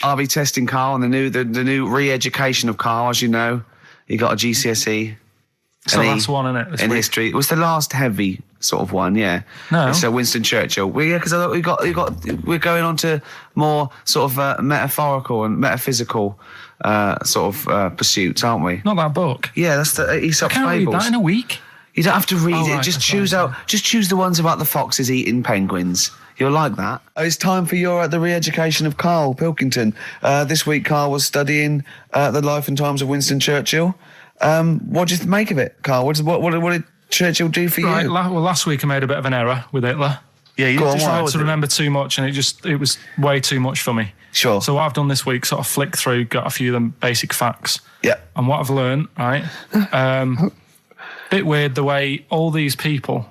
I'll be testing Karl on the new re-education of Karl, as you know. He got a GCSE. It's the last one, isn't it? In history. It was the last heavy sort of one, yeah. No. So Winston Churchill. Because I thought we're going on to more sort of metaphorical and metaphysical pursuits, aren't we? Not that book. Yeah, that's the Aesop's I can't Fables. read that in a week. You don't have to read it. Right, Just choose the ones about the foxes eating penguins. You'll like that. It's time for the re-education of Karl Pilkington. This week, Karl was studying the life and times of Winston Churchill. What did you make of it, Karl? What did Churchill do for you? Right. Well, last week I made a bit of an error with Hitler. Yeah, you just tried to remember too much, and it was way too much for me. Sure. So what I've done this week, sort of flicked through, got a few of them basic facts. Yeah. And what I've learned, right? Bit weird the way all these people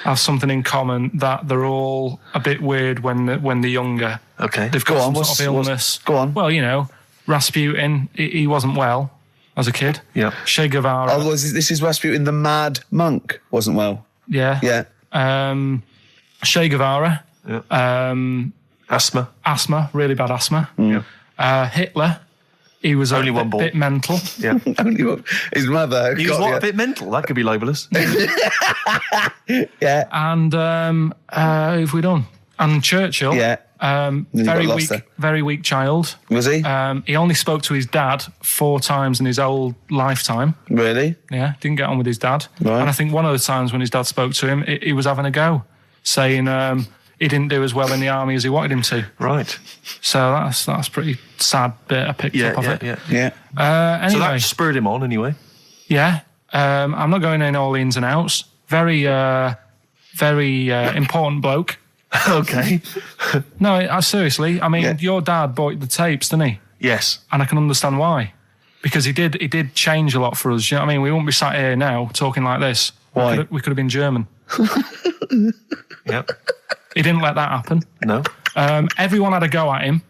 have something in common, that they're all a bit weird when they're younger. Okay. They've got some sort of illness. Go on. Well, Rasputin, he wasn't well as a kid. Yeah. Che Guevara. Oh, this is Rasputin, the mad monk, wasn't well. Yeah. Yeah. Che Guevara. Yeah. Asthma, really bad asthma. Yeah. Hitler, he was only one ball. Bit mental. Yeah. Only one. His mother. He was a bit mental. That could be libelous. Yeah. And who have we done? And Churchill. Yeah. Very weak child. Was he? He only spoke to his dad 4 times in his whole lifetime. Really? Yeah, didn't get on with his dad. Right. And I think one of the times when his dad spoke to him, he was having a go, saying he didn't do as well in the army as he wanted him to. Right. So that's pretty sad bit I picked up of it. Yeah. Anyway. So that spurred him on anyway. Yeah. I'm not going in all the ins and outs. Very important bloke. Okay. No, seriously. I mean, your dad bought the tapes, didn't he? Yes. And I can understand why. Because he did change a lot for us. You know what I mean? We wouldn't be sat here now talking like this. Why? We could have been German. Yep. He didn't let that happen. No. Everyone had a go at him,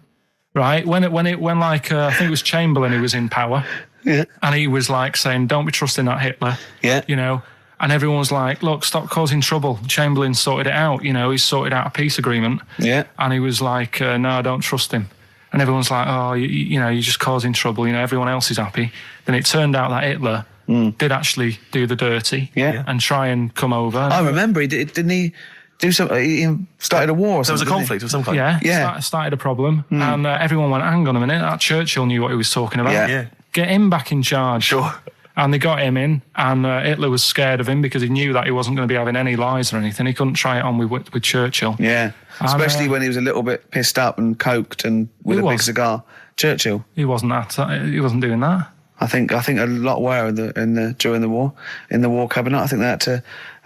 right? When I think it was Chamberlain who was in power. Yeah. And he was like saying, don't be trusting that Hitler. Yeah. You know? And everyone was like, look, stop causing trouble. Chamberlain sorted it out. You know, he sorted out a peace agreement. Yeah. And he was like, no, I don't trust him. And everyone's like, oh, you're just causing trouble. You know, everyone else is happy. Then it turned out that Hitler did actually do the dirty and try and come over. I remember, didn't he do something? He started a war or something. There was a conflict of some kind. Yeah. Started a problem. And everyone went, hang on a minute, that Churchill knew what he was talking about. Yeah. Get him back in charge. Sure. And they got him in, and Hitler was scared of him because he knew that he wasn't going to be having any lies or anything. He couldn't try it on with Churchill. Yeah, especially when he was a little bit pissed up and coked and with a big cigar. Churchill. He wasn't He wasn't doing that. I think a lot were during the war, in the war cabinet. I think they had to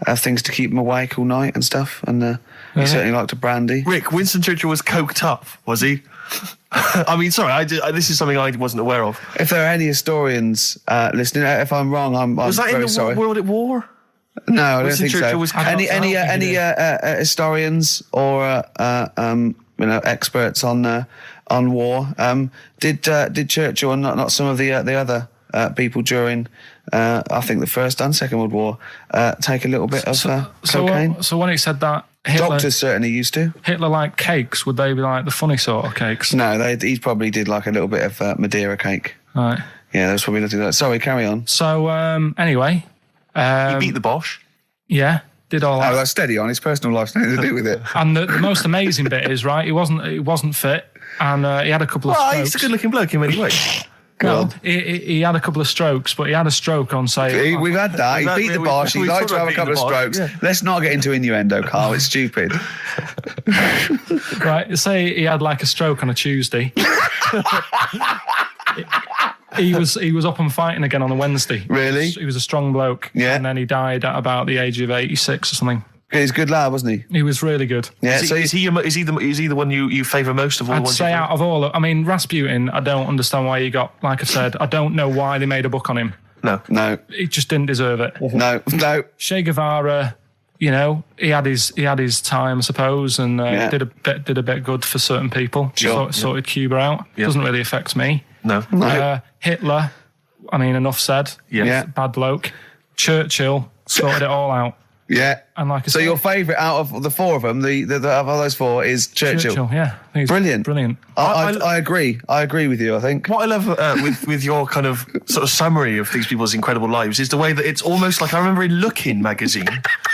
have things to keep him awake all night and stuff. And he certainly liked a brandy. Rick, Winston Churchill was coked up, was he? I mean, sorry, this is something I wasn't aware of. If there are any historians listening, if I'm wrong, I'm was that very in the sorry. World at War? No, I don't Winston think Churchill so. was Any historians or experts on war? Did Churchill and not some of the other people during I think the First and Second World War take a little bit of cocaine? So when he said that, Doctors certainly used to. Hitler liked cakes. Would they be like the funny sort of cakes? No, he probably did like a little bit of Madeira cake. Right. Yeah, that's probably nothing like that. Sorry, carry on. So anyway, he beat the Bosch. Yeah, did all that. Oh, that's steady on. His personal life's nothing to do with it. And the most amazing bit is, right, he wasn't fit, and he had a couple of strokes. He's a good-looking bloke in many ways. Well, he had a couple of strokes, but he had a stroke on, say... We've had that. He beat the Bosch. He liked to have a couple of strokes. Yeah. Let's not get into innuendo, Karl. It's stupid. Right, say he had like a stroke on a Tuesday. He was up and fighting again on a Wednesday. Really? He was a strong bloke. Yeah. And then he died at about the age of 86 or something. He's a good lad, wasn't he? He was really good. Yeah. Is he the one you favour most of all? I'd the ones say out of all, I mean, Rasputin, I don't understand why he got, like I said, I don't know why they made a book on him. No. He just didn't deserve it. No. Che Guevara, you know, he had his time, I suppose, and did a bit good for certain people. Sure. Sorted Cuba out. Yeah. Doesn't really affect me. No. Hitler, I mean, enough said. Yeah. Bad bloke. Churchill sorted it all out. Yeah. And like I so say, your favourite out of the four of them, the of those four, is Churchill. Yeah, I think it's Brilliant. I agree. I agree with you, I think. What I love with your kind of sort of summary of these people's incredible lives is the way that it's almost like, I remember in Looking magazine,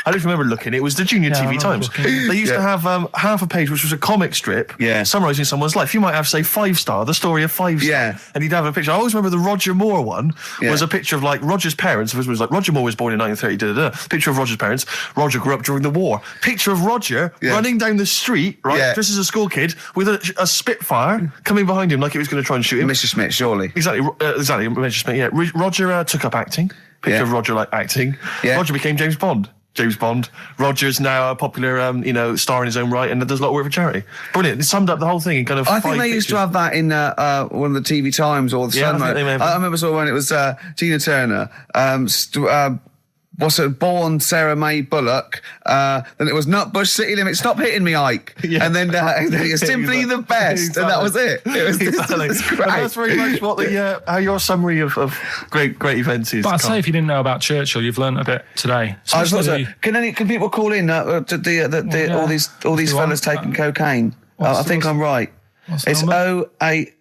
I don't remember Looking, it was the Junior TV Times. They used to have half a page which was a comic strip summarising someone's life. You might have, say, 5 Star, the story of 5 Star. Yeah. And he'd have a picture. I always remember the Roger Moore one was a picture of like Roger's parents. It was like Roger Moore was born in 1930, Picture of Roger's parents. Roger grew up during the war. Picture of Roger running down the street, right, just as a school kid, with a Spitfire coming behind him like he was going to try and shoot him. Mr. Smith, surely. Exactly, Mr. Smith, yeah. Roger took up acting. Picture of Roger acting. Yeah. Roger became James Bond. Roger's now a popular, star in his own right, and does a lot of work for charity. Brilliant. It summed up the whole thing in kind of I think they used to have that in one of the TV Times or the Sun. I remember sort of when it was Tina Turner. Born Sarah May Bullock. Then it was Nutbush City Limits. Stop hitting me, Ike. Yeah. And then Simply the Best, and that was it. It was great. And that's very much what how your summary of great events is. But I'd say if you didn't know about Churchill, you've learned a bit today. Can people call in all these fellas taking cocaine? I think I'm right. It's 08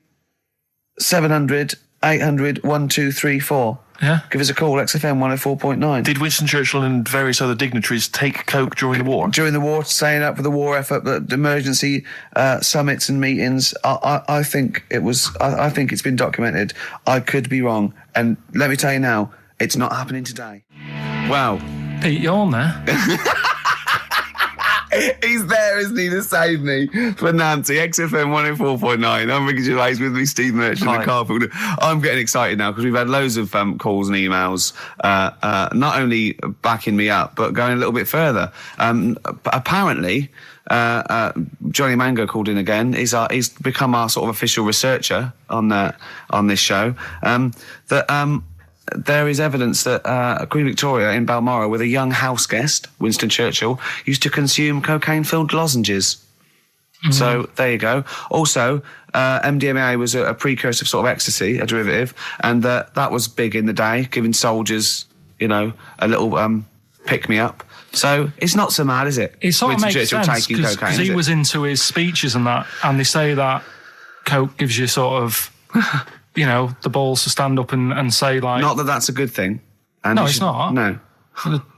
700 800 1234. Yeah. Give us a call, XFM 104.9. Did Winston Churchill and various other dignitaries take coke during the war? During the war, staying up for the war effort, the emergency summits and meetings. I think it was. I think it's been documented. I could be wrong, and let me tell you now, it's not happening today. Wow, Pete, you're on there. He's there, isn't he, to save me for Nancy. XFM 104.9. I'm Ricky Gervais, with me, Steve Merchant and Karl Pilkington. I'm getting excited now because we've had loads of calls and emails, not only backing me up, but going a little bit further. Apparently, Johnny Mango called in again. He's become our sort of official researcher on this show. There is evidence that Queen Victoria in Balmoral, with a young house guest, Winston Churchill, used to consume cocaine-filled lozenges. So there you go. Also, MDMA was a precursor of sort of ecstasy, a derivative, and that was big in the day, giving soldiers, a little pick-me-up. So it's not so mad, is it? It sort of makes sense because he was into his speeches and that, and they say that coke gives you sort of... the balls to stand up and say, like... Not that that's a good thing. No, it's not. No.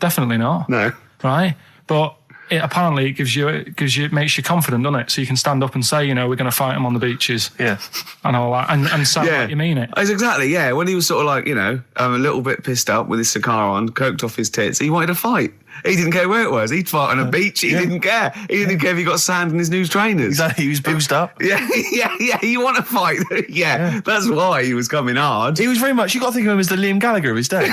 Definitely not. No. Right? But apparently it makes you confident, doesn't it? So you can stand up and say, we're going to fight them on the beaches. Yeah. And all that. And sound like you mean it. It's exactly, yeah. When he was sort of like, a little bit pissed up with his cigar on, coked off his tits, he wanted to fight. He didn't care where it was. He'd fight on a beach. He didn't care. He didn't care if he got sand in his new trainers. Exactly. He was boozed up. Yeah. You want to fight? Yeah. That's why he was coming hard. He was very much. You got to think of him as the Liam Gallagher of his day.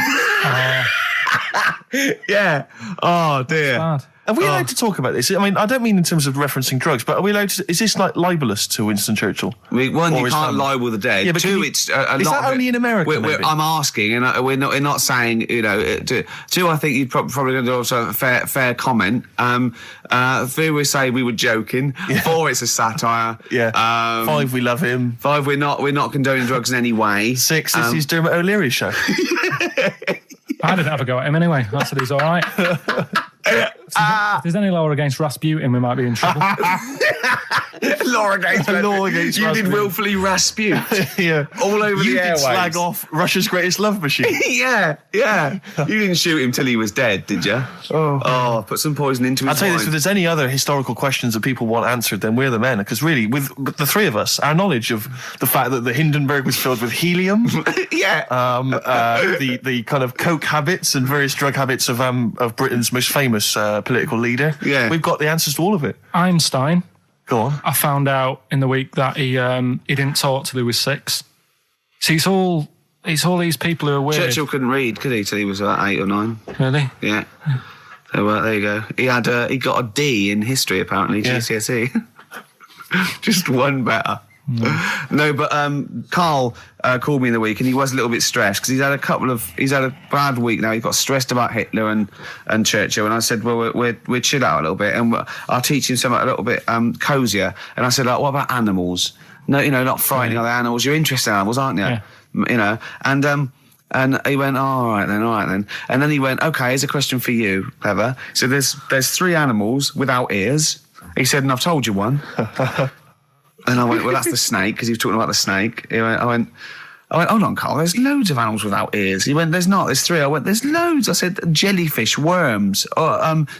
Yeah. Oh dear. Are we allowed to talk about this? I mean, I don't mean in terms of referencing drugs, but are we allowed to... Is this like libelous to Winston Churchill? One, you can't libel the dead. Yeah, but two, it's a is lot that only in America? I'm asking, and we're not saying, Two, I think you're probably going to do also a fair comment. Three, we say we were joking. Yeah. 4, it's a satire. Yeah. 5, we love him. 5, we're not condoning drugs in any way. 6, this is Dermot O'Leary's show. I didn't have a go at him anyway. I said he's all right. If there's any law against Rasputin, we might be in trouble. Law against you did willfully Rasputin. Yeah. All over the airwaves. You did slag off Russia's greatest love machine. Yeah. You didn't shoot him till he was dead, did you? Oh, put some poison into his I'll tell you wine. this, if there's any other historical questions that people want answered, then we're the men. Because really, with the three of us, our knowledge of the fact that the Hindenburg was filled with helium, the kind of coke habits and various drug habits of Britain's most famous political leader, we've got the answers to all of it. Einstein. Go on. I found out in the week that he didn't talk till he was 6. See, it's all these people who are weird. Churchill couldn't read, could he, till he was 8 or 9? Really? Yeah. So there you go. He got a D in history apparently, GCSE. Just one better. No, but Karl called me in the week, and he was a little bit stressed because he's had a bad week now. He got stressed about Hitler and Churchill, and I said, well, we're chill out a little bit, and I'll teach him something a little bit cozier. And I said, like, what about animals? No, not frightening other animals. You're interested in animals, aren't you? Yeah. And And he went, all right then. And then he went, okay, here's a question for you, Clever. So there's 3 animals without ears. He said, and I've told you one. And I went, well, that's the snake, because he was talking about the snake. I went, hold on, Carl, there's loads of animals without ears. He went, there's not, there's 3. I went, there's loads. I said, jellyfish, worms,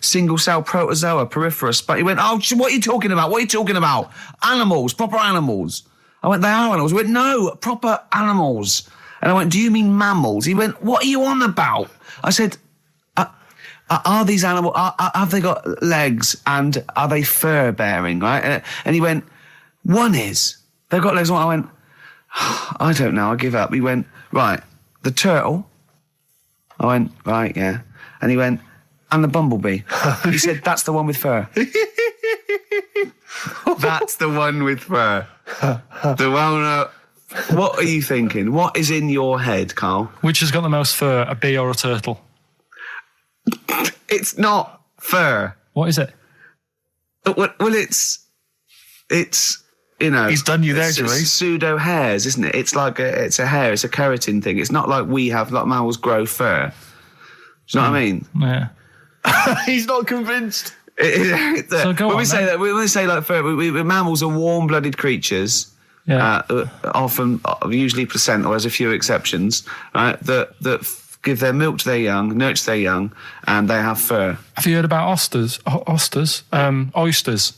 single-cell protozoa, poriferous. But he went, oh, what are you talking about? What are you talking about? Animals, proper animals. I went, they are animals. He went, no, proper animals. And I went, do you mean mammals? He went, what are you on about? I said, are these animals, have they got legs and are they fur-bearing, right? And he went, one is. They've got legs. I went, I don't know, I give up. He went, right, the turtle. I went, right, yeah. And he went, and the bumblebee. He said, that's the one with fur. That's the one with fur. The one... what are you thinking? What is in your head, Carl? Which has got the most fur, a bee or a turtle? It's not fur. What is it? Well, it's you know. He's done you there, Gervais. It's pseudo hairs, isn't it? It's like it's a hair. It's a keratin thing. It's not like we have, like mammals grow fur. Do you know what I mean? Yeah. He's not convinced. So go when on, we say that, when we say like fur, mammals are warm-blooded creatures. Yeah. Often, usually placental. There's a few exceptions, right? That give their milk to their young, nurture their young, and they have fur. Have you heard about oysters? Oysters.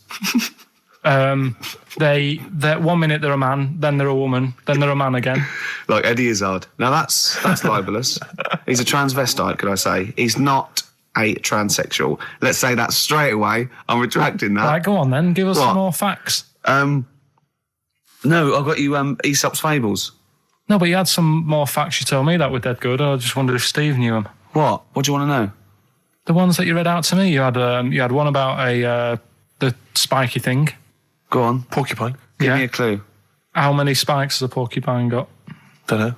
They 1 minute they're a man, then they're a woman, then they're a man again. Like Eddie Izzard. Now that's libelous. He's a transvestite, could I say? He's not a transsexual. Let's say that straight away. I'm retracting that. Right, go on then. Give us some more facts. No, I've got you Aesop's Fables. No, but you had some more facts you told me that were dead good. I just wondered if Steve knew them. What? What do you want to know? The ones that you read out to me. You had one about the spiky thing. Go on. Porcupine. Give me a clue. How many spikes has a porcupine got? Don't know.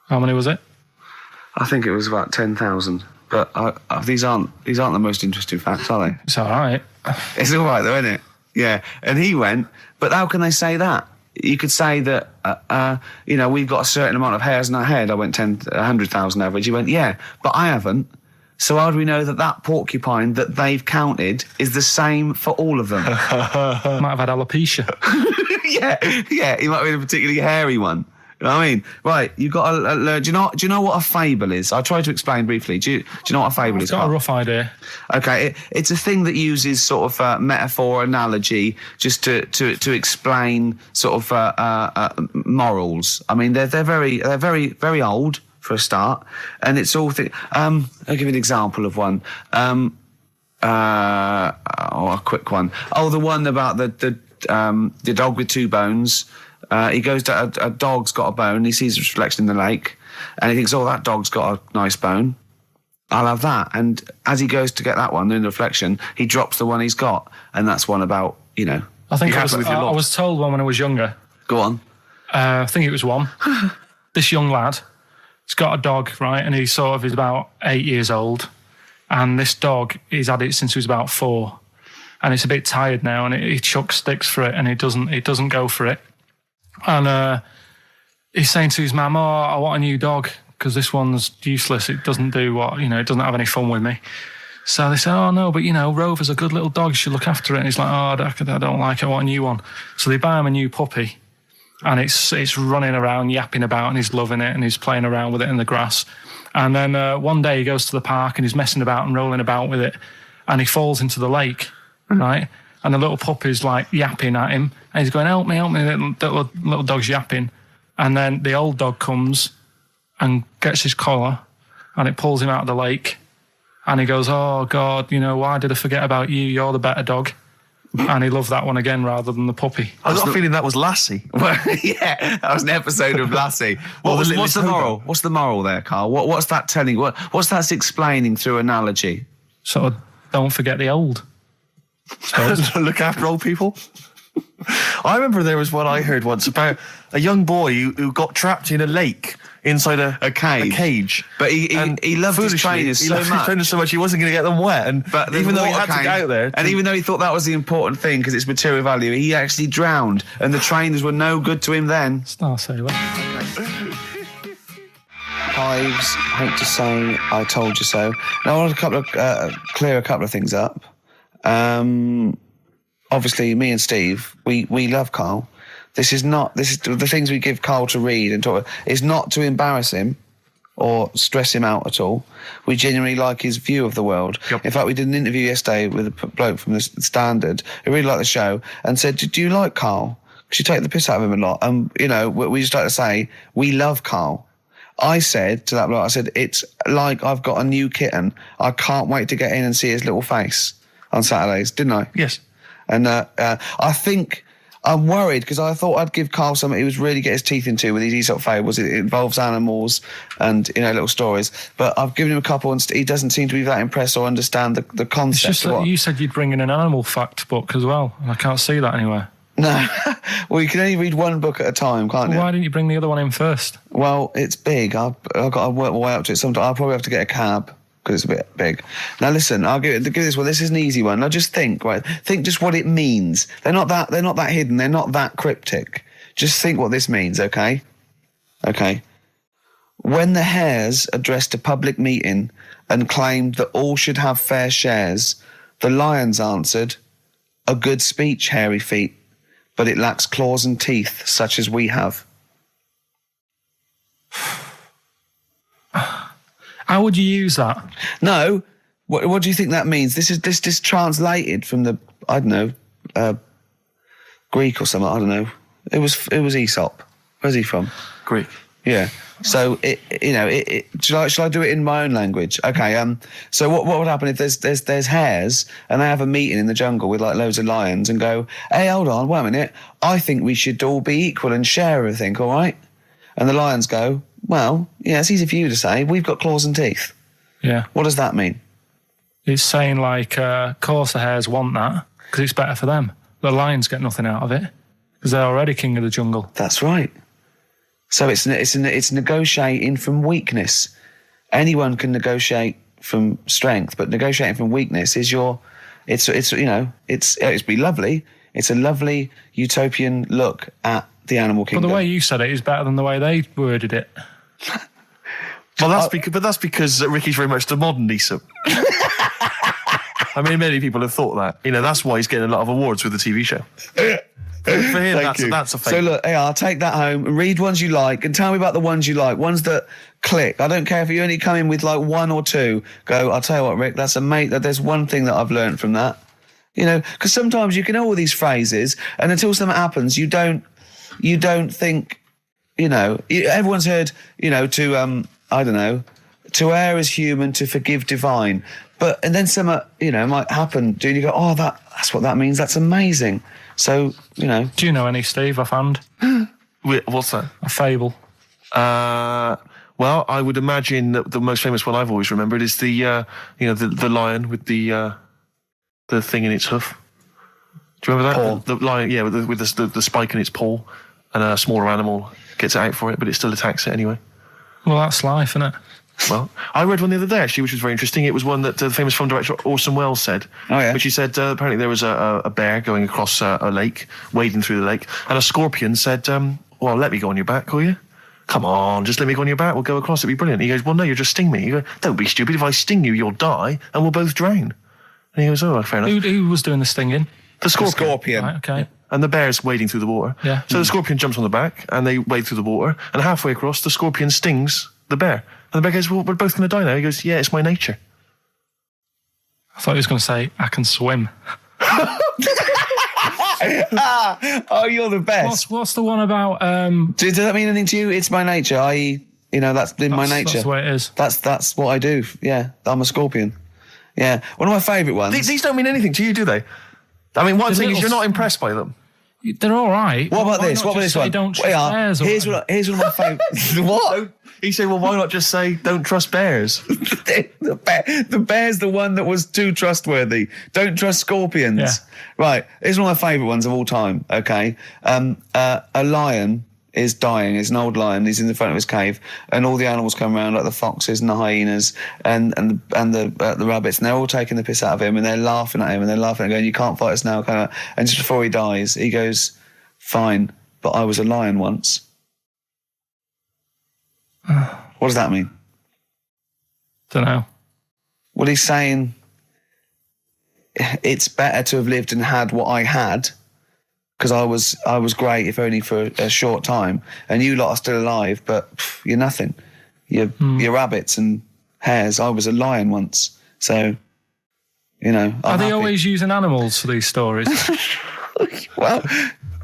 How many was it? I think it was about 10,000. But these aren't the most interesting facts, are they? It's all right. It's all right, though, isn't it? Yeah. And he went, but how can they say that? You could say that, we've got a certain amount of hairs in our head. I went 100,000 average. He went, yeah, but I haven't. So how do we know that porcupine that they've counted is the same for all of them? Might have had alopecia. yeah. He might have been a particularly hairy one. You know what I mean? Right, you've got to learn. Do you know what a fable is? I'll try to explain briefly. Do you know what a fable is? I've got a rough idea. Okay, it's a thing that uses sort of metaphor, analogy, just to explain sort of morals. I mean, they're very, very old for a start, and it's all. I'll give you an example of one. A quick one. Oh, the one about the dog with 2 bones. He goes to a dog's got a bone. He sees its reflection in the lake, and he thinks, "Oh, that dog's got a nice bone. I'll have that." And as he goes to get that one in the reflection, he drops the one he's got, and that's one about I think I was told one when I was younger. Go on. I think it was one. This young lad, he's got a dog, right, and he's about 8 years old, and this dog, he's had it since he was about 4, and it's a bit tired now, and he chucks sticks for it, and it doesn't go for it. And he's saying to his mum, "Oh, I want a new dog because this one's useless. It doesn't do it doesn't have any fun with me." So they say, "Oh no, but Rover's a good little dog. You should look after it." And he's like, "Oh, I don't like it. I want a new one." So they buy him a new puppy, and it's running around, yapping about, and he's loving it, and he's playing around with it in the grass. And then one day he goes to the park and he's messing about and rolling about with it, and he falls into the lake, right? And the little puppy's like yapping at him, and he's going, help me, the little dog's yapping. And then the old dog comes and gets his collar, and it pulls him out of the lake. And he goes, "Oh, God, why did I forget about you? You're the better dog." And he loved that one again rather than the puppy. I got a feeling that was Lassie. Well, yeah, that was an episode of Lassie. What's the moral? What's the moral there, Carl? What's that telling? What's that explaining through analogy? Sort of, don't forget the old. Look after old people. I remember there was one I heard once about a young boy who got trapped in a lake inside a cage. But he loved his trainers so much. He wasn't going to get them wet. But even though he had to get out there, and even though he thought that was the important thing because it's material value, he actually drowned, and the trainers were no good to him then. Star Sailor. Oh, lives. Hate to say I told you so. Now I want to clear a couple of things up. Obviously, me and Steve, we love Karl. This is the things we give Karl to read and talk. Is not to embarrass him or stress him out at all. We genuinely like his view of the world. Yep. In fact, we did an interview yesterday with a bloke from the Standard who really liked the show and said, "Do you like Karl? Because you take the piss out of him a lot." And we just like to say we love Karl. I said to that bloke, I said, "It's like I've got a new kitten. I can't wait to get in and see his little face on Saturdays," didn't I? Yes. And I think I'm worried because I thought I'd give Karl something he was really get his teeth into with these Aesop fables. It involves animals and little stories. But I've given him a couple and he doesn't seem to be that impressed or understand the concept. It's just that you said you'd bring in an animal fact book as well, and I can't see that anywhere. No, well, you can only read one book at a time, can't you? Why didn't you bring the other one in first? Well, it's big. I've got to work my way up to it. Sometimes I'll probably have to get a cab because it's a bit big. Now listen, I'll give this one. This is an easy one. Now just think, right? Think just what it means. They're not that hidden. They're not that cryptic. Just think what this means, okay? Okay. When the hares addressed a public meeting and claimed that all should have fair shares, the lions answered, "A good speech, hairy feet, but it lacks claws and teeth such as we have." How would you use that? No. What do you think that means? This is translated from the, I don't know, Greek or something. I don't know. It was Aesop. Where's he from? Greek. Yeah. So shall I do it in my own language? Okay. So what would happen if there's hares and they have a meeting in the jungle with like loads of lions and go, "Hey, hold on, wait a minute. I think we should all be equal and share everything. All right?" And the lions go, "Well, yeah, it's easy for you to say. We've got claws and teeth." Yeah. What does that mean? It's saying like, of course the hares want that because it's better for them. The lions get nothing out of it because they're already king of the jungle. That's right. So it's negotiating from weakness. Anyone can negotiate from strength, but negotiating from weakness is it's be lovely. It's a lovely utopian look at the animal kingdom. But the way you said it is better than the way they worded it. Well, that's because Ricky's very much the modern Aesop. I mean, many people have thought that. That's why he's getting a lot of awards with the TV show. For him, that's a fake. So look, I'll take that home and read ones you like and tell me about the ones you like, ones that click. I don't care if you only come in with like one or two. Go, I'll tell you what, Rick, that's there's one thing that I've learned from that. Because sometimes you can know all these phrases and until something happens, you don't think, everyone's heard, I don't know, to err is human, to forgive divine. And then something, might happen. Do you go, oh, that's what that means. That's amazing. So, Do you know any, Steve, offhand? What's that? A fable. Well, I would imagine that the most famous one I've always remembered is the lion with the thing in its hoof. Do you remember that? The lion, yeah, with the spike in its paw, and a smaller animal gets out for it, but it still attacks it anyway. Well, that's life, isn't it? Well, I read one the other day, actually, which was very interesting. It was one that the famous film director Orson Welles said. Oh, yeah. Which he said, apparently there was a bear going across a lake, wading through the lake, and a scorpion said, well, let me go on your back, will you? Come on, just let me go on your back, we'll go across, it'll be brilliant. He goes, well, no, you'll just sting me. You go, don't be stupid, if I sting you, you'll die, and we'll both drown. And he goes, oh, fair enough. Who was doing the stinging? The scorpion. Right, okay. Yeah. And the bear's wading through the water. Yeah. So the scorpion jumps on the back, and they wade through the water, and halfway across, the scorpion stings the bear. And the bear goes, well, we're both going to die now. He goes, yeah, it's my nature. I thought he was going to say, I can swim. Oh, you're the best. What's the one about... Does that mean anything to you? It's my nature, i.e., that's in my nature. That's the way it is. That's what I do. Yeah, I'm a scorpion. Yeah, one of my favourite ones. These don't mean anything to you, do they? I mean, one thing is you're not impressed by them. They're all right. What about this? What about this one? Don't trust bears. Here's one of my favourites. What? He said, well, why not just say, don't trust bears? The bear's the one that was too trustworthy. Don't trust scorpions. Yeah. Right. Here's one of my favourite ones of all time, okay? A lion is dying. It's an old lion. He's in the front of his cave, and all the animals come around, like the foxes and the hyenas and the rabbits, and they're all taking the piss out of him, and they're laughing at him, and they're laughing and going, you can't fight us now. And just before he dies, he goes, fine, but I was a lion once. What What does that mean? Don't know. Well, he's saying it's better to have lived and had what I had, because I was great, if only for a short time, and you lot are still alive, but you're nothing. You're rabbits and hares. I was a lion once, so I'm Are they happy. always using animals for these stories? Well,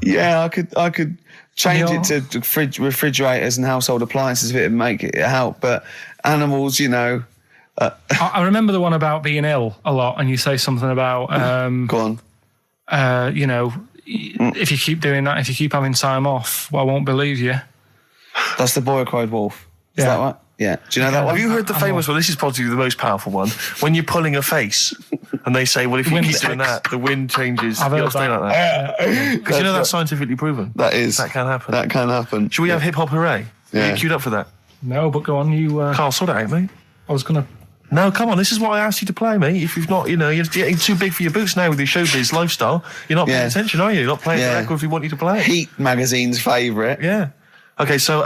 yeah, I could change it to refrigerators and household appliances if it would make it help, but animals, I remember the one about being ill a lot, and you say something about go on. If you keep doing that, if you keep having time off, well, I won't believe you. That's the boy who cried wolf. Is that right? Yeah. Do you know that one? Have you heard the famous one? This is probably the most powerful one. When you're pulling a face, and they say, well, if you keep doing that, the wind changes. I've heard stay like that. Because you know that's scientifically proven. That is. That can happen. That can happen. Should we have hip hop hooray? Yeah. Are you queued up for that? No, but go on. You. Carl, sort it out, mate. I was gonna. No, come on. This is what I asked you to play, mate. If you've not, you're getting too big for your boots now with your showbiz lifestyle. You're not paying attention, are you? You're not playing the record if we want you to play it. Heat magazine's favourite. Yeah. Okay, so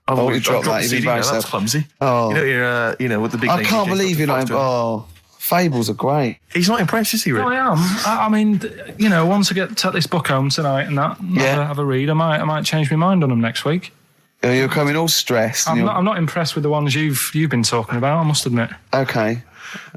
you dropped that. CD now. That's clumsy. Oh, you're with the big. I can't believe you're not. Oh, fables are great. He's not impressed, is he? Rick? No, I am. I mean, once I take this book home tonight and have a read, I might change my mind on them next week. You're coming all stressed. I'm not impressed with the ones you've been talking about, I must admit. Okay.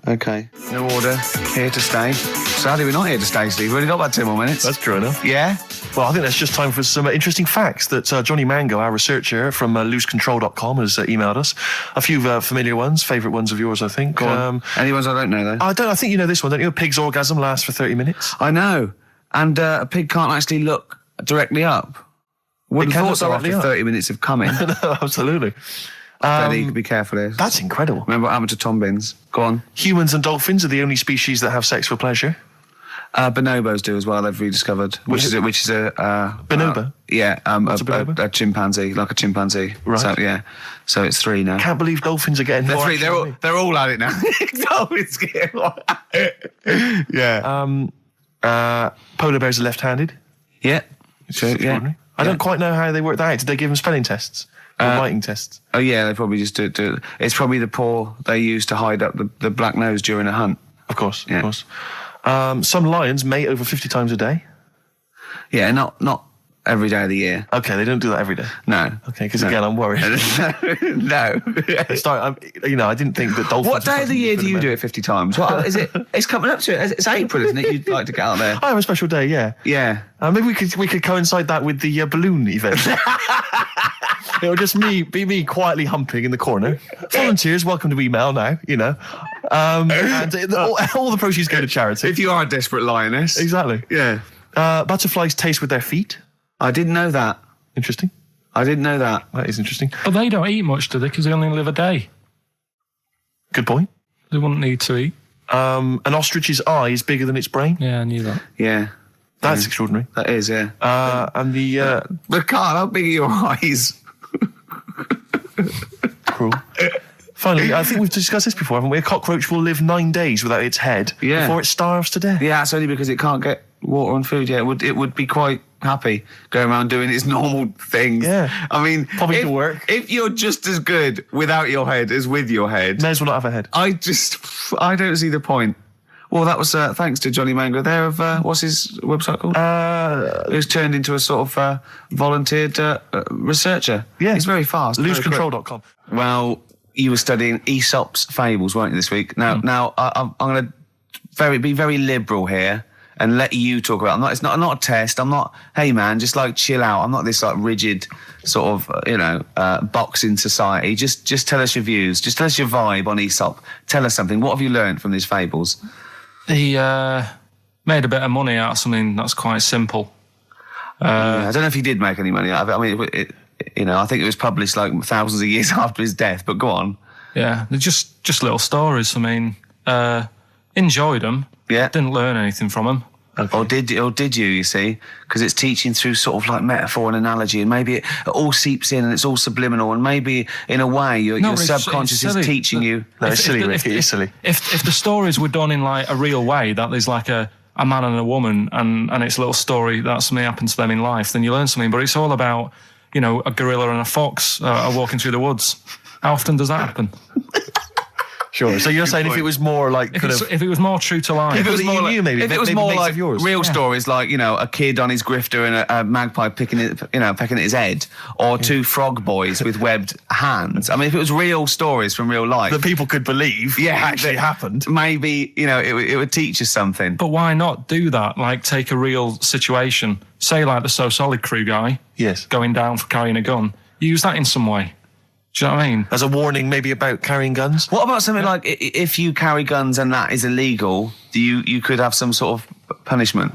No order. Here to stay. Sadly, we're not here to stay, Steve. We've only got about 2 more minutes. That's true enough. Yeah. Well, I think that's just time for some interesting facts that Johnny Mango, our researcher from loosecontrol.com, has emailed us. A few familiar ones, favourite ones of yours, I think. Go on. Any ones I don't know, though? I think you know this one, don't you? A pig's orgasm lasts for 30 minutes. I know. And a pig can't actually look directly up. Wouldn't have thought so after 30 minutes of coming. No, absolutely. Freddie, be careful here. That's incredible. Remember what happened to Tom Binns? Go on. Humans and dolphins are the only species that have sex for pleasure. Bonobos do as well, they've rediscovered. Which is a bonobo? A chimpanzee, like a chimpanzee. Right. So, yeah. So it's 3 now. Can't believe dolphins are getting more. They're all at it now. Dolphins getting more at it. Yeah. Polar bears are left-handed. Yeah. So, yeah. I don't quite know how they work that out. Did they give them spelling tests? Or writing tests? Oh, yeah, they probably just do it. It's probably the paw they use to hide up the black nose during a hunt. Of course, of course. Some lions mate over 50 times a day. Yeah, not every day of the year. Okay, they don't do that every day. No. Okay, because again, I'm worried. No. I didn't think that dolphins. What day of the year do you do it 50 times? What is it? It's coming up to it. It's April, isn't it? You'd like to get out there. I have a special day. Yeah. Yeah. Maybe we could coincide that with the balloon event. It'll just be me quietly humping in the corner. Volunteers, welcome to email now. And all the proceeds go to charity. If you are a desperate lioness. Exactly. Yeah. Butterflies taste with their feet. I didn't know that. Interesting. I didn't know that. That is interesting. But they don't eat much, do they? Because they only live a day. Good point. They wouldn't need to eat. An ostrich's eye is bigger than its brain. Yeah, I knew that. Yeah. That's extraordinary. That is, yeah. And the... But Carl, how big are your eyes? Cruel. Finally, I think we've discussed this before, haven't we? A cockroach will live 9 days without its head before it starves to death. Yeah, that's only because it can't get water and food. Yeah, it would be quite happy going around doing its normal things. Yeah. I mean, probably to work. If you're just as good without your head as with your head, may as well not have a head. I don't see the point. Well, that was thanks to Johnny Mango there of, what's his website called? Who's turned into a sort of volunteered researcher. Yeah. He's very fast. Loosecontrol.com. Well, you were studying Aesop's fables, weren't you, this week? Now I'm going to be very liberal here and let you talk about it. It's not a test. I'm not, hey, man, just like chill out. I'm not this like rigid sort of, box in society. Just tell us your views. Just tell us your vibe on Aesop. Tell us something. What have you learned from these fables? He made a bit of money out of something that's quite simple. I don't know if he did make any money out of it. I mean, I think it was published like thousands of years after his death, but go on. Yeah, they're just little stories. I mean, enjoyed them. Yeah. Didn't learn anything from them. Okay. Or did you see? Because it's teaching through sort of like metaphor and analogy, and maybe it all seeps in and it's all subliminal, and maybe in a way your subconscious is teaching you. No, it's silly, Ricky. It's silly. If the stories were done in like a real way, that there's like a man and a woman, and it's a little story that something happened to them in life, then you learn something. But it's all about, a gorilla and a fox are walking through the woods. How often does that happen? Sure. So you're saying if it was more like if it was more true to life, If it was more like, maybe if it was more like real Yeah. stories, like a kid on his grifter and a magpie pecking at his head, or two frog boys with webbed hands. I mean, if it was real stories from real life that people could believe, actually happened. Maybe it would teach us something. but why not do that? Like, take a real situation, say like the So Solid Crew guy, Yes. going down for carrying a gun. Use that in some way. Do you know what I mean? As a warning, maybe about carrying guns. What about something like if you carry guns and that is illegal, you could have some sort of punishment?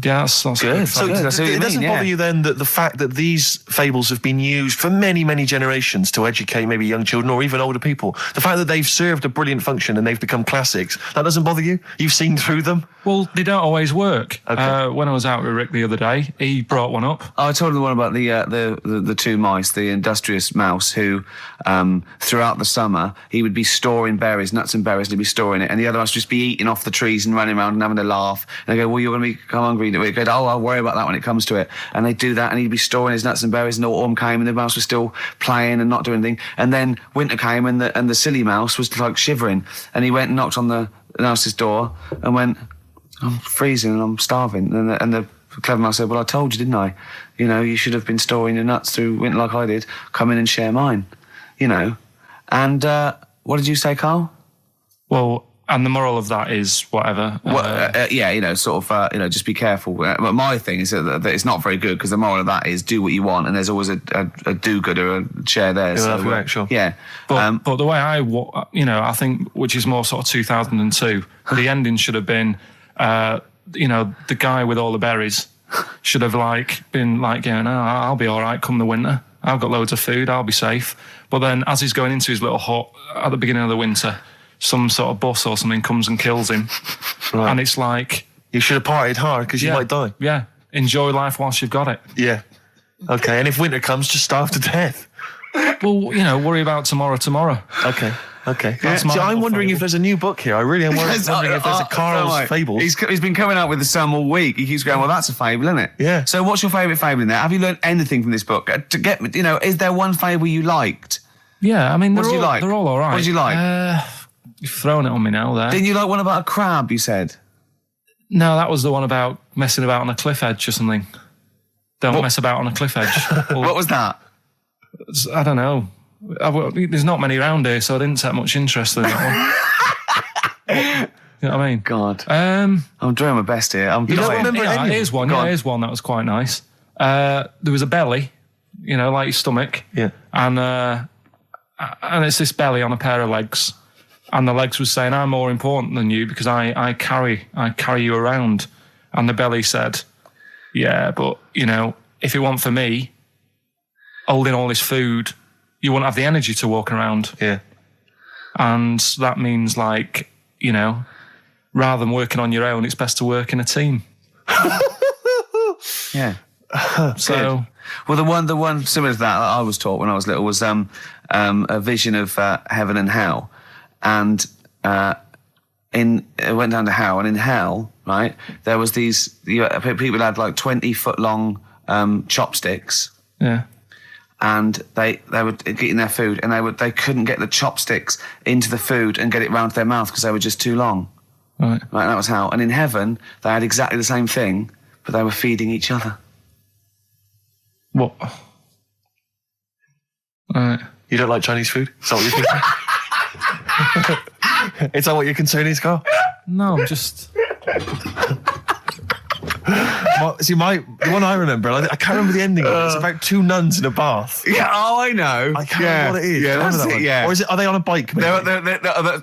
Yeah, that's Good. So Good, I see what you it doesn't mean, bother yeah. you then that the fact that these fables have been used for many, many generations to educate maybe young children or even older people, the fact that they've served a brilliant function and they've become classics, that doesn't bother you? You've seen through them? Well, they don't always work. Okay. When I was out with Rick the other day, he brought one up. I told him the one about the two mice, the industrious mouse, who throughout the summer he would be storing berries, nuts and berries, and he'd be storing it, and the other mouse would just be eating off the trees and running around and having a laugh. And they go, "Well, you're going to become hungry." And he'd go, "Oh, I'll worry about that when it comes to it." And they'd do that, and he'd be storing his nuts and berries, and autumn came, and the mouse was still playing and not doing anything. And then winter came, and the silly mouse was like shivering, and he went and knocked on the mouse's door and went, "I'm freezing and I'm starving." And the clever mouse said, "Well, I told you, didn't I? You should have been storing your nuts through winter like I did. Come in and share mine." And what did you say, Carl? Well, and the moral of that is whatever. Just be careful. But my thing is that it's not very good, because the moral of that is do what you want, and there's always a do-gooder, a share there. Sure. Yeah. But the way I think, which is more sort of 2002, the ending should have been, the guy with all the berries should have been going, "Oh, I'll be all right come the winter. I've got loads of food. I'll be safe." But then, as he's going into his little hut at the beginning of the winter, some sort of bus or something comes and kills him, Right. and it's like, You should have partied hard because you might die. Yeah, enjoy life whilst you've got it. Yeah. Okay, and if winter comes, just starve to death. Well, worry about tomorrow. Okay. That's my See, I'm little wondering fable. if there's a new book here. I really am wondering if there's a Karl's Fables. He's been coming out with some all week. He keeps going, "Well, that's a fable, isn't it?" Yeah. So what's your favourite fable in there? Have you learned anything from this book? Is there one fable you liked? Yeah, I mean, What did you like? They're all right. What did you like? You've thrown it on me now there. Didn't you like one about a crab, you said? No, that was the one about messing about on a cliff edge or something. Don't mess about on a cliff edge. Well, What was that? I don't know. There's not many around here, so I didn't take much interest in that one. You know what I mean? God. Um, I'm doing my best here. I'm You don't dying. remember any of here's one. Go on. Here's one that was quite nice. There was a belly, like your stomach. Yeah. And it's this belly on a pair of legs, and the legs was saying, "I'm more important than you because I carry you around." And the belly said, "Yeah, but if it weren't for me holding all this food, you wouldn't have the energy to walk around." Yeah. And that means rather than working on your own, it's best to work in a team. Yeah. So, Well, the one similar to that I was taught when I was little was a vision of heaven and hell, and it went down to hell, and in hell, right, there was these people had like 20-foot long chopsticks, yeah. and they were eating their food, and they couldn't get the chopsticks into the food and get it round to their mouth because they were just too long. Right. Right, that was hell. And in heaven, they had exactly the same thing, but they were feeding each other. What? Right. You don't like Chinese food? Is that what you're thinking? Is that what your concern is, Carl? No, I'm just... The one I remember, I can't remember the ending of it. It's about two nuns in a bath. Yeah, I know. I can't remember what it is. Yeah, Remember that's that it, one? yeah. Or are they on a bike? maybe?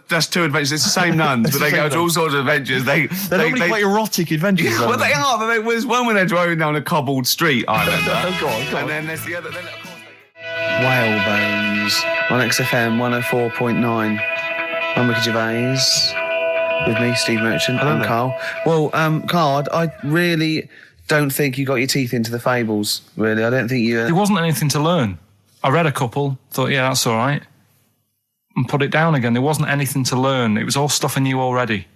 That's two adventures. It's the same nuns, but they go to all sorts of adventures. They're normally quite erotic adventures. Well, aren't they are, but there was one when they're driving down a cobbled street, I remember. Go on. And then there's the other... Then, of course, Whalebones on XFM 104.9. I'm Ricky Gervais. With me, Steve Merchant, Hello and there. Carl. Well, Carl, I really don't think you got your teeth into the fables, really. I don't think you... There wasn't anything to learn. I read a couple, thought, yeah, that's all right, and put it down again. There wasn't anything to learn. It was all stuff I knew already,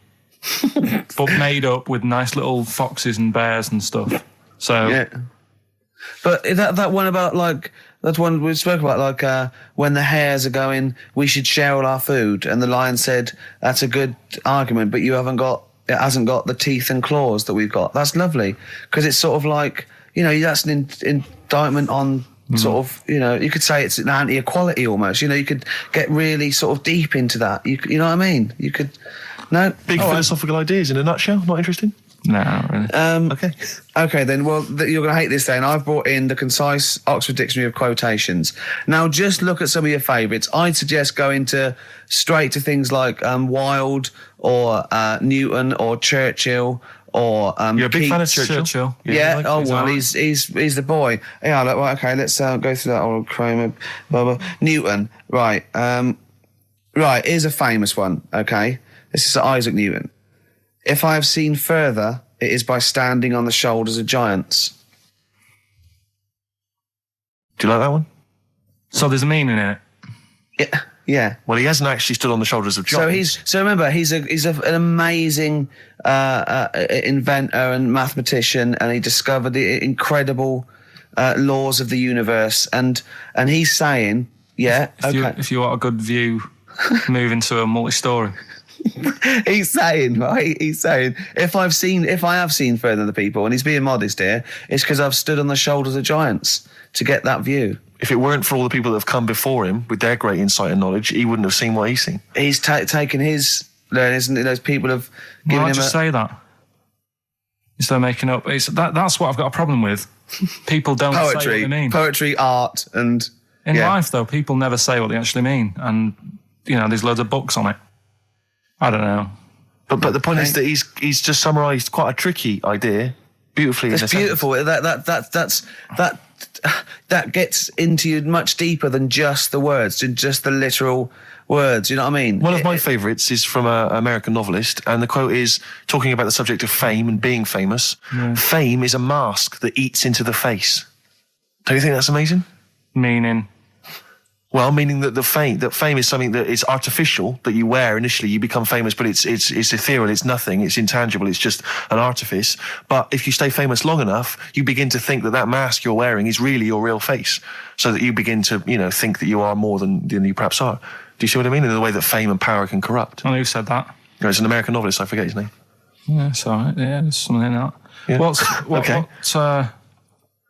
but made up with nice little foxes and bears and stuff. So, Yeah. But that one about, like That one we spoke about, like when the hares are going, we should share all our food, and the lion said, that's a good argument, but it hasn't got the teeth and claws that we've got. That's lovely, because it's sort of like, that's an indictment on sort of, you could say it's an anti-equality almost. You could get really sort of deep into that. You know what I mean? You could, no? Big philosophical ideas in a nutshell, not interesting? No, not really. Okay, then. Well, you're going to hate this then. I've brought in the Concise Oxford Dictionary of Quotations. Now, just look at some of your favourites. I'd suggest going straight to things like Wilde or Newton or Churchill or You're a big Keats. fan of Churchill? Yeah. He's the boy. Yeah. Okay. Let's go through that old Kramer. Newton. Right. Right. Here's a famous one. Okay. This is Isaac Newton. If I have seen further, it is by standing on the shoulders of giants. Do you like that one? So there's a meaning in it. Yeah. Well, he hasn't actually stood on the shoulders of giants. So remember, he's an amazing inventor and mathematician, and he discovered the incredible laws of the universe. And he's saying, if you want a good view, move into a multi-story. He's saying, if I have seen further than the people, and he's being modest here, it's because I've stood on the shoulders of giants to get that view. If it weren't for all the people that have come before him with their great insight and knowledge, he wouldn't have seen what he's seen. He's taken his learning, isn't it? Those people have given him just say that instead of making up. That's what I've got a problem with. People don't say what they mean. Poetry, art, and in life though, people never say what they actually mean, and there's loads of books on it. I don't know. But the point is that he's just summarised quite a tricky idea beautifully. It's beautiful. That gets into you much deeper than just the words, just the literal words. You know what I mean? One of my favourites is from an American novelist, and the quote is talking about the subject of fame and being famous. Yeah. Fame is a mask that eats into the face. Don't you think that's amazing? Meaning? Well, meaning that fame is something that is artificial, that you wear initially, you become famous, but it's ethereal, it's nothing, it's intangible, it's just an artifice. But if you stay famous long enough, you begin to think that mask you're wearing is really your real face, so that you begin to, think that you are more than you perhaps are. Do you see what I mean? In the way that fame and power can corrupt. Who said that? It's an American novelist, I forget his name. Yeah, it's all right. Yeah, there's something in that. Yeah.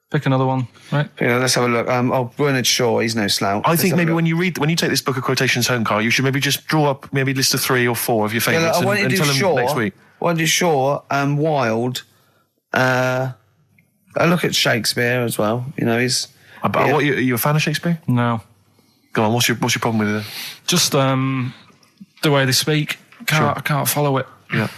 Pick another one, right? Let's have a look. Bernard Shaw, he's no slouch. I think maybe when you take this book of quotations home, Carl, you should maybe just draw up maybe a list of 3 or 4 of your favourites and tell them next week. I want to do Shaw and Wilde. I look at Shakespeare as well. He's. Are you a fan of Shakespeare? No. Go on. What's your problem with it? Just the way they speak. I can't follow it. Yeah.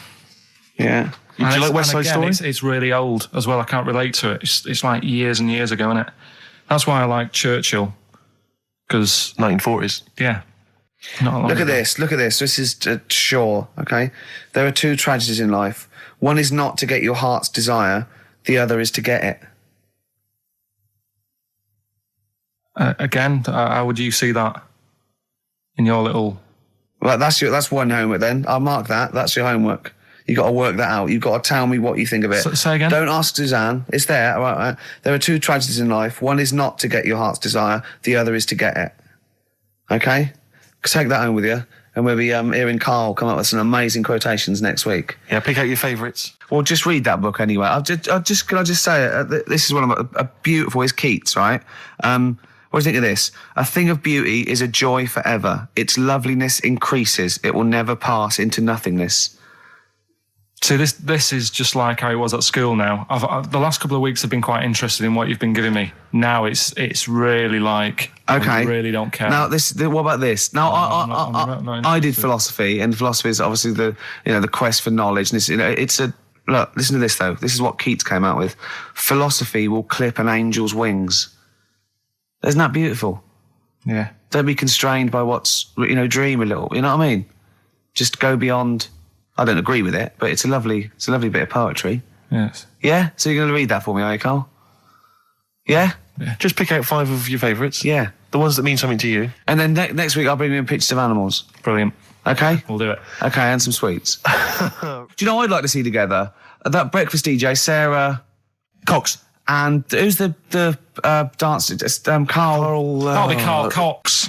Yeah. Do you like West Side Story? It's really old as well. I can't relate to it. It's like years and years ago, isn't it? That's why I like Churchill, because 1940s. Yeah. Look at this. This is Shaw. Okay, there are 2 tragedies in life. One is not to get your heart's desire. The other is to get it. Again, how would you see that in your little? Well, that's one homework. Then I'll mark that. That's your homework. You've got to work that out. You've got to tell me what you think of it. Say again? Don't ask Suzanne. It's there. All right. There are 2 tragedies in life. One is not to get your heart's desire. The other is to get it. Okay? Take that home with you. And we'll be hearing Karl come up with some amazing quotations next week. Yeah, pick out your favourites. Well, just read that book anyway. Can I just say, this is one of a beautiful, is Keats, right? What do you think of this? A thing of beauty is a joy forever. Its loveliness increases. It will never pass into nothingness. See, this is just like how it was at school now. The last couple of weeks have been quite interested in what you've been giving me. Now it's really like, okay, I really don't care. Now what about this? Now I did philosophy, and philosophy is obviously the quest for knowledge. And look, listen to this though. This is what Keats came out with. Philosophy will clip an angel's wings. Isn't that beautiful? Yeah. Don't be constrained by what's dream a little. You know what I mean? Just go beyond. I don't agree with it, but it's a lovely bit of poetry. Yes. Yeah? So you're going to read that for me, are you, Karl? Yeah? Just pick out 5 of your favourites. Yeah. The ones that mean something to you. And then next week I'll bring you in pictures of animals. Brilliant. Okay? We'll do it. Okay, and some sweets. Do you know what I'd like to see together? That breakfast DJ, Sarah Cox. and who's the dancer? Just Karl. That'll be Carl Cox.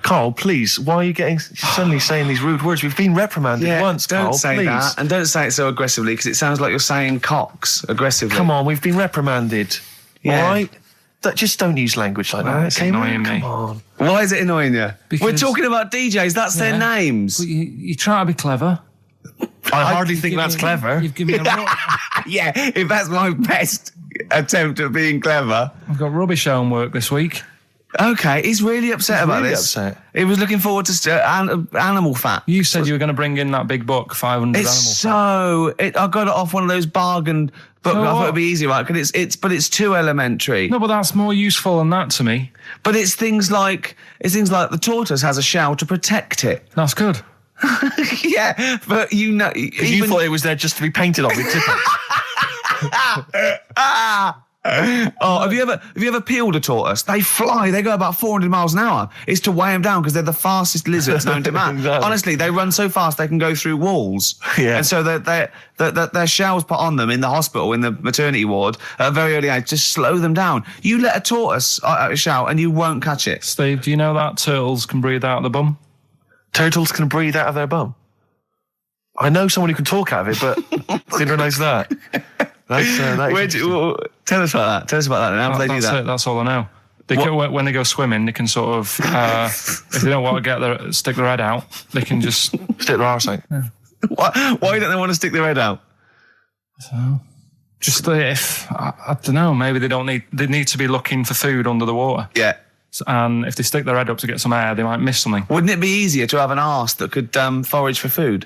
Carl, please, why are you getting suddenly saying these rude words? We've been reprimanded once, don't Carl, say please. that, and don't say it so aggressively, because it sounds like you're saying cocks aggressively. Come on, we've been reprimanded. Yeah. All right? Just don't use language like that. It's annoying me. Come on. Why is it annoying you? Because- We're talking about DJs. That's their names. But you try to be clever. I hardly think that's clever. You've given me a Yeah, if that's my best attempt at being clever. I've got rubbish homework this week. Okay, he's really upset about really this. upset. He was looking forward to animal fat. You said you were going to bring in that big book, 500 It's animal I got it off one of those bargain books. So I thought what? it'd be easy, right? But it's too elementary. No, but that's more useful than that to me. But it's things like the tortoise has a shell to protect it. That's good. Yeah, but you thought it was there just to be painted on with tippets. Oh, have you ever peeled a tortoise? They fly. They go about 400 miles an hour. It's to weigh them down because they're the fastest lizards known to man. Exactly. Honestly, they run so fast they can go through walls. Yeah. And so their shells put on them in the hospital, in the maternity ward at a very early age, just slow them down. You let a tortoise out a shell and you won't catch it. Steve, do you know that turtles can breathe out of the bum? Turtles can breathe out of their bum. I know someone who can talk out of it, but didn't realise that. Tell us about that. Tell us about that. And how do they do that? That's all I know. When they go swimming, they can sort of, if they don't want to stick their head out, they can just stick their arse out. Yeah. Why don't they want to stick their head out? So, just if I don't know, maybe they need to be looking for food under the water. Yeah. And if they stick their head up to get some air, they might miss something. Wouldn't it be easier to have an arse that could forage for food?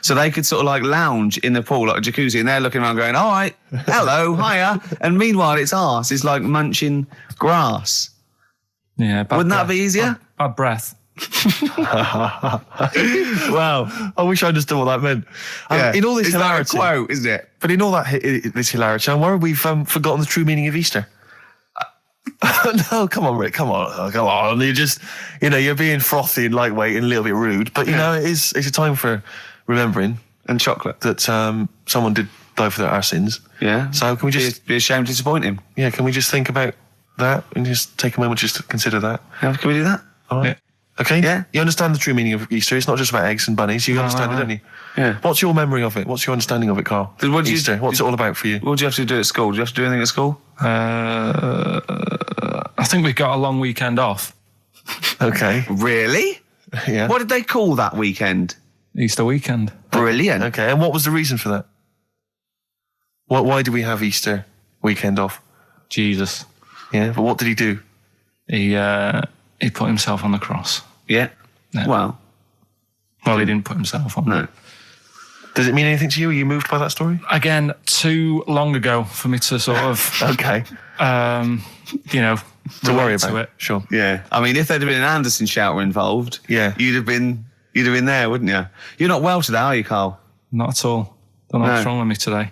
So they could sort of like lounge in the pool like a jacuzzi, and they're looking around going, all right, hello, hiya. And meanwhile, its arse is like munching grass. Yeah. Wouldn't that be easier? Bad breath. Wow. I wish I understood what that meant. Yeah. In all this hilarity. That a quote, isn't it? But in all this hilarity, I'm worried we've forgotten the true meaning of Easter. No, come on, Rick, come on. You're being frothy and lightweight and a little bit rude, but it's a time for remembering and chocolate that someone did die for our sins. Yeah. So can we just be ashamed to disappoint him? Yeah. Can we just think about that and just take a moment just to consider that? Yeah, can we do that? All right. Yeah. Okay. Yeah. You understand the true meaning of Easter? It's not just about eggs and bunnies. You understand it, don't you? Yeah. What's your memory of it? What's your understanding of it, Carl? Easter. What's it all about for you? What do you have to do at school? Do you have to do anything at school? I think we got a long weekend off. Okay. Really? Yeah. What did they call that weekend? Easter weekend. Brilliant. Okay. And what was the reason for that? Why do we have Easter weekend off? Jesus. Yeah. But what did he do? He put himself on the cross. Yeah. Yeah. Well, he didn't put himself on. No. Does it mean anything to you? Are you moved by that story? Again, too long ago for me to sort of okay. To worry about it. Sure. Yeah. I mean, if there'd have been an Anderson shouter involved, you'd have been there, wouldn't you? You're not well today, are you, Carl? Not at all. Don't know what's wrong with me today.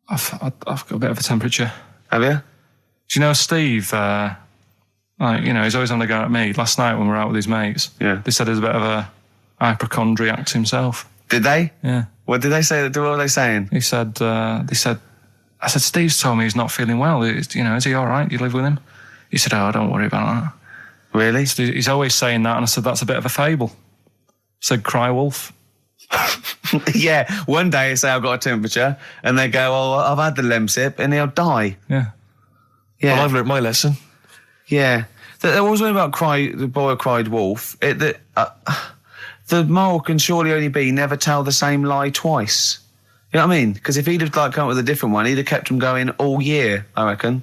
I've got a bit of a temperature. Have you? Do you know Steve? He's always on the go at me. Last night when we were out with his mates, they said he's a bit of a hypochondriac to himself. Did they? Yeah. What did they say? What were they saying? He said, I said, Steve's told me he's not feeling well. Is he all right? Do you live with him? He said, oh, don't worry about that. Really? So he's always saying that, and I said, that's a bit of a fable. I said, cry wolf. Yeah. One day, say I've got a temperature, and they go, oh, I've had the Lemsip, and he'll die. Yeah. Yeah. Well, I've learnt my lesson. Yeah. There was one about the boy who cried wolf. The moral can surely only be never tell the same lie twice. You know what I mean? Because if he'd have come up with a different one, he'd have kept them going all year, I reckon.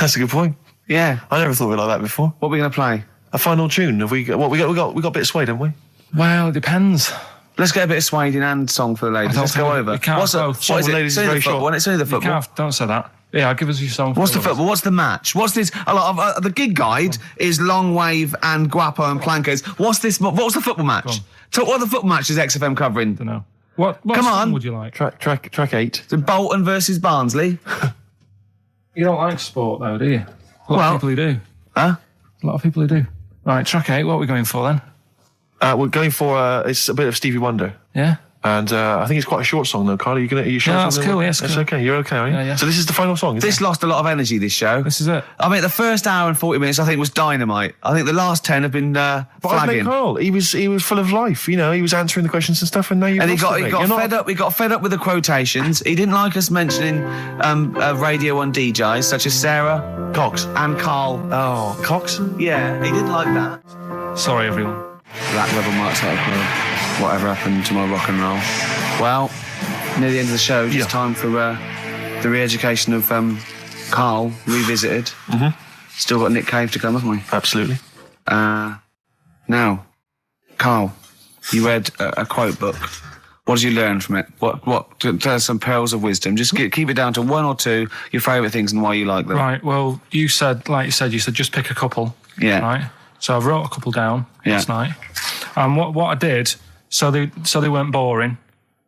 That's a good point. Yeah. I never thought of it like that before. What are we going to play? A final tune. Have we got a bit of Suede, haven't we? Well, it depends. Let's get a bit of Suede and song for the ladies. Let's go over. What's the ladies? It's only the football. It's only the football. Don't say that. Yeah, give us your song. What's the football? What's the match? What's this? The gig guide is Long Wave and Guapo and Plankers. What's this? What's the football match? So what are the football matches XFM covering? Don't know. What Come song on. would you like? Track 8. So Bolton versus Barnsley. You don't like sport though, do you? A lot of people who do. Huh? A lot of people who do. Right, track 8. What are we going for then? We're going for it's a bit of Stevie Wonder. Yeah. And I think it's quite a short song, though, Carl. Are you sure? Yeah, that's cool. Yes, it's okay. You're okay, are you? Yeah. So this is the final song. This lost a lot of energy, this show. This is it. I mean, the first hour and 40 minutes, I think, was dynamite. I think the last 10 have been But I flagging. Carl, he was full of life. You know, he was answering the questions and stuff, and now you've And he lost it, mate. got You're fed up. He got fed up with the quotations. He didn't like us mentioning Radio 1 DJs such as Sarah Cox and Karl. Oh, Cox? Yeah, he didn't like that. Sorry, everyone. Black Rebel Marks Out of Club. Whatever happened to my rock and roll? Well, near the end of the show, just time for the re-education of Karl revisited. Mm-hmm. Still got Nick Cave to come, haven't we? Absolutely. Now, Karl, you read a quote book. What did you learn from it? What? Tell us some pearls of wisdom. Just keep it down to one or two, your favourite things and why you like them. Right, well, you said just pick a couple. Yeah. Right? So I wrote a couple down last night. And what I did, so they weren't boring,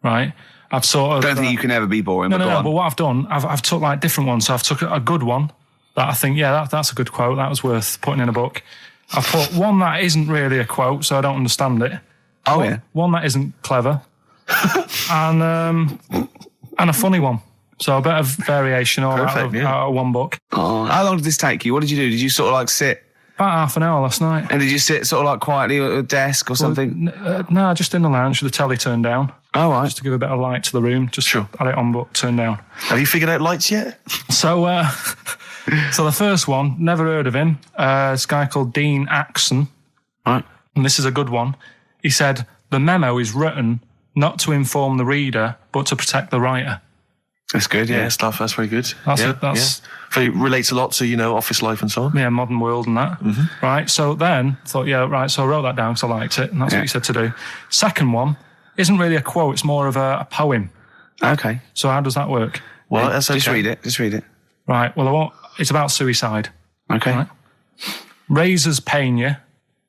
right? I've sort of... Don't think you can ever be boring, No, but but what I've done, I've took like different ones. So I've took a good one that I think, that's a good quote. That was worth putting in a book. I've put one that isn't really a quote, so I don't understand it. Oh, yeah. One that isn't clever. and a funny one. So a bit of variation out of one book. Oh, how long did this take you? What did you do? Did you sort of like sit... About half an hour last night. And did you sit sort of like quietly at a desk or something? No, just in the lounge with the telly turned down. Oh, right. Just to give a bit of light to the room. Just had it on, but turned down. Have you figured out lights yet? So the first one, never heard of him. This guy called Dean Axon. Right. And this is a good one. He said, the memo is written not to inform the reader, but to protect the writer. That's good, yeah. Stuff. That's very good. That's Very relates a lot to, office life and so on. Yeah, modern world and that. Mm-hmm. Right, so then I thought, so I wrote that down because I liked it, and that's what he said to do. Second one isn't really a quote, it's more of a poem. Okay. So how does that work? Well, that's okay. Just read it. Right, well, it's about suicide. Okay. Right? Razors pain you,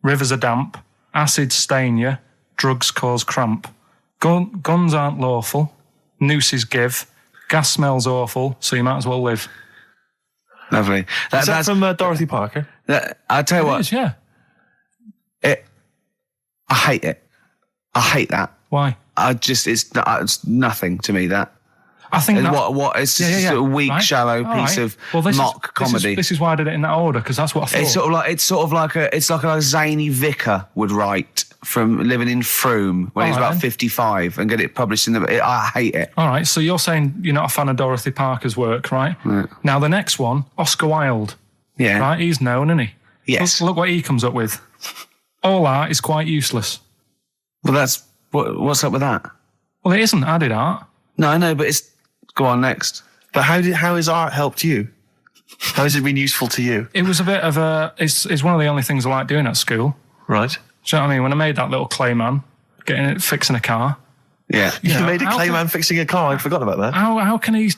rivers are damp, acid stain you, drugs cause cramp. Guns aren't lawful, nooses give, gas smells awful, so you might as well live. Lovely. That's from Dorothy Parker. I'll tell you what. It is, yeah. I hate it. I hate that. Why? It's nothing to me, that. I think it's just a weak, shallow piece of mock comedy. This is why I did it in that order, because that's what I thought. It's like a zany vicar would write from living in Frome when he's about 55 and get it published in the... I hate it. All right, so you're saying you're not a fan of Dorothy Parker's work, right? Yeah. Now, the next one, Oscar Wilde. Yeah. Right, he's known, isn't he? Yes. Look what he comes up with. All art is quite useless. Well, that's... What's up with that? Well, it isn't. I did art. No, I know, but it's... Go on, next. But how has art helped you? How has it been useful to you? It was a bit of a... It's one of the only things I like doing at school. Right. Do you know what I mean? When I made that little clay man, fixing a car. Yeah. You made a clay man fixing a car. I'd forgotten about that. How can he...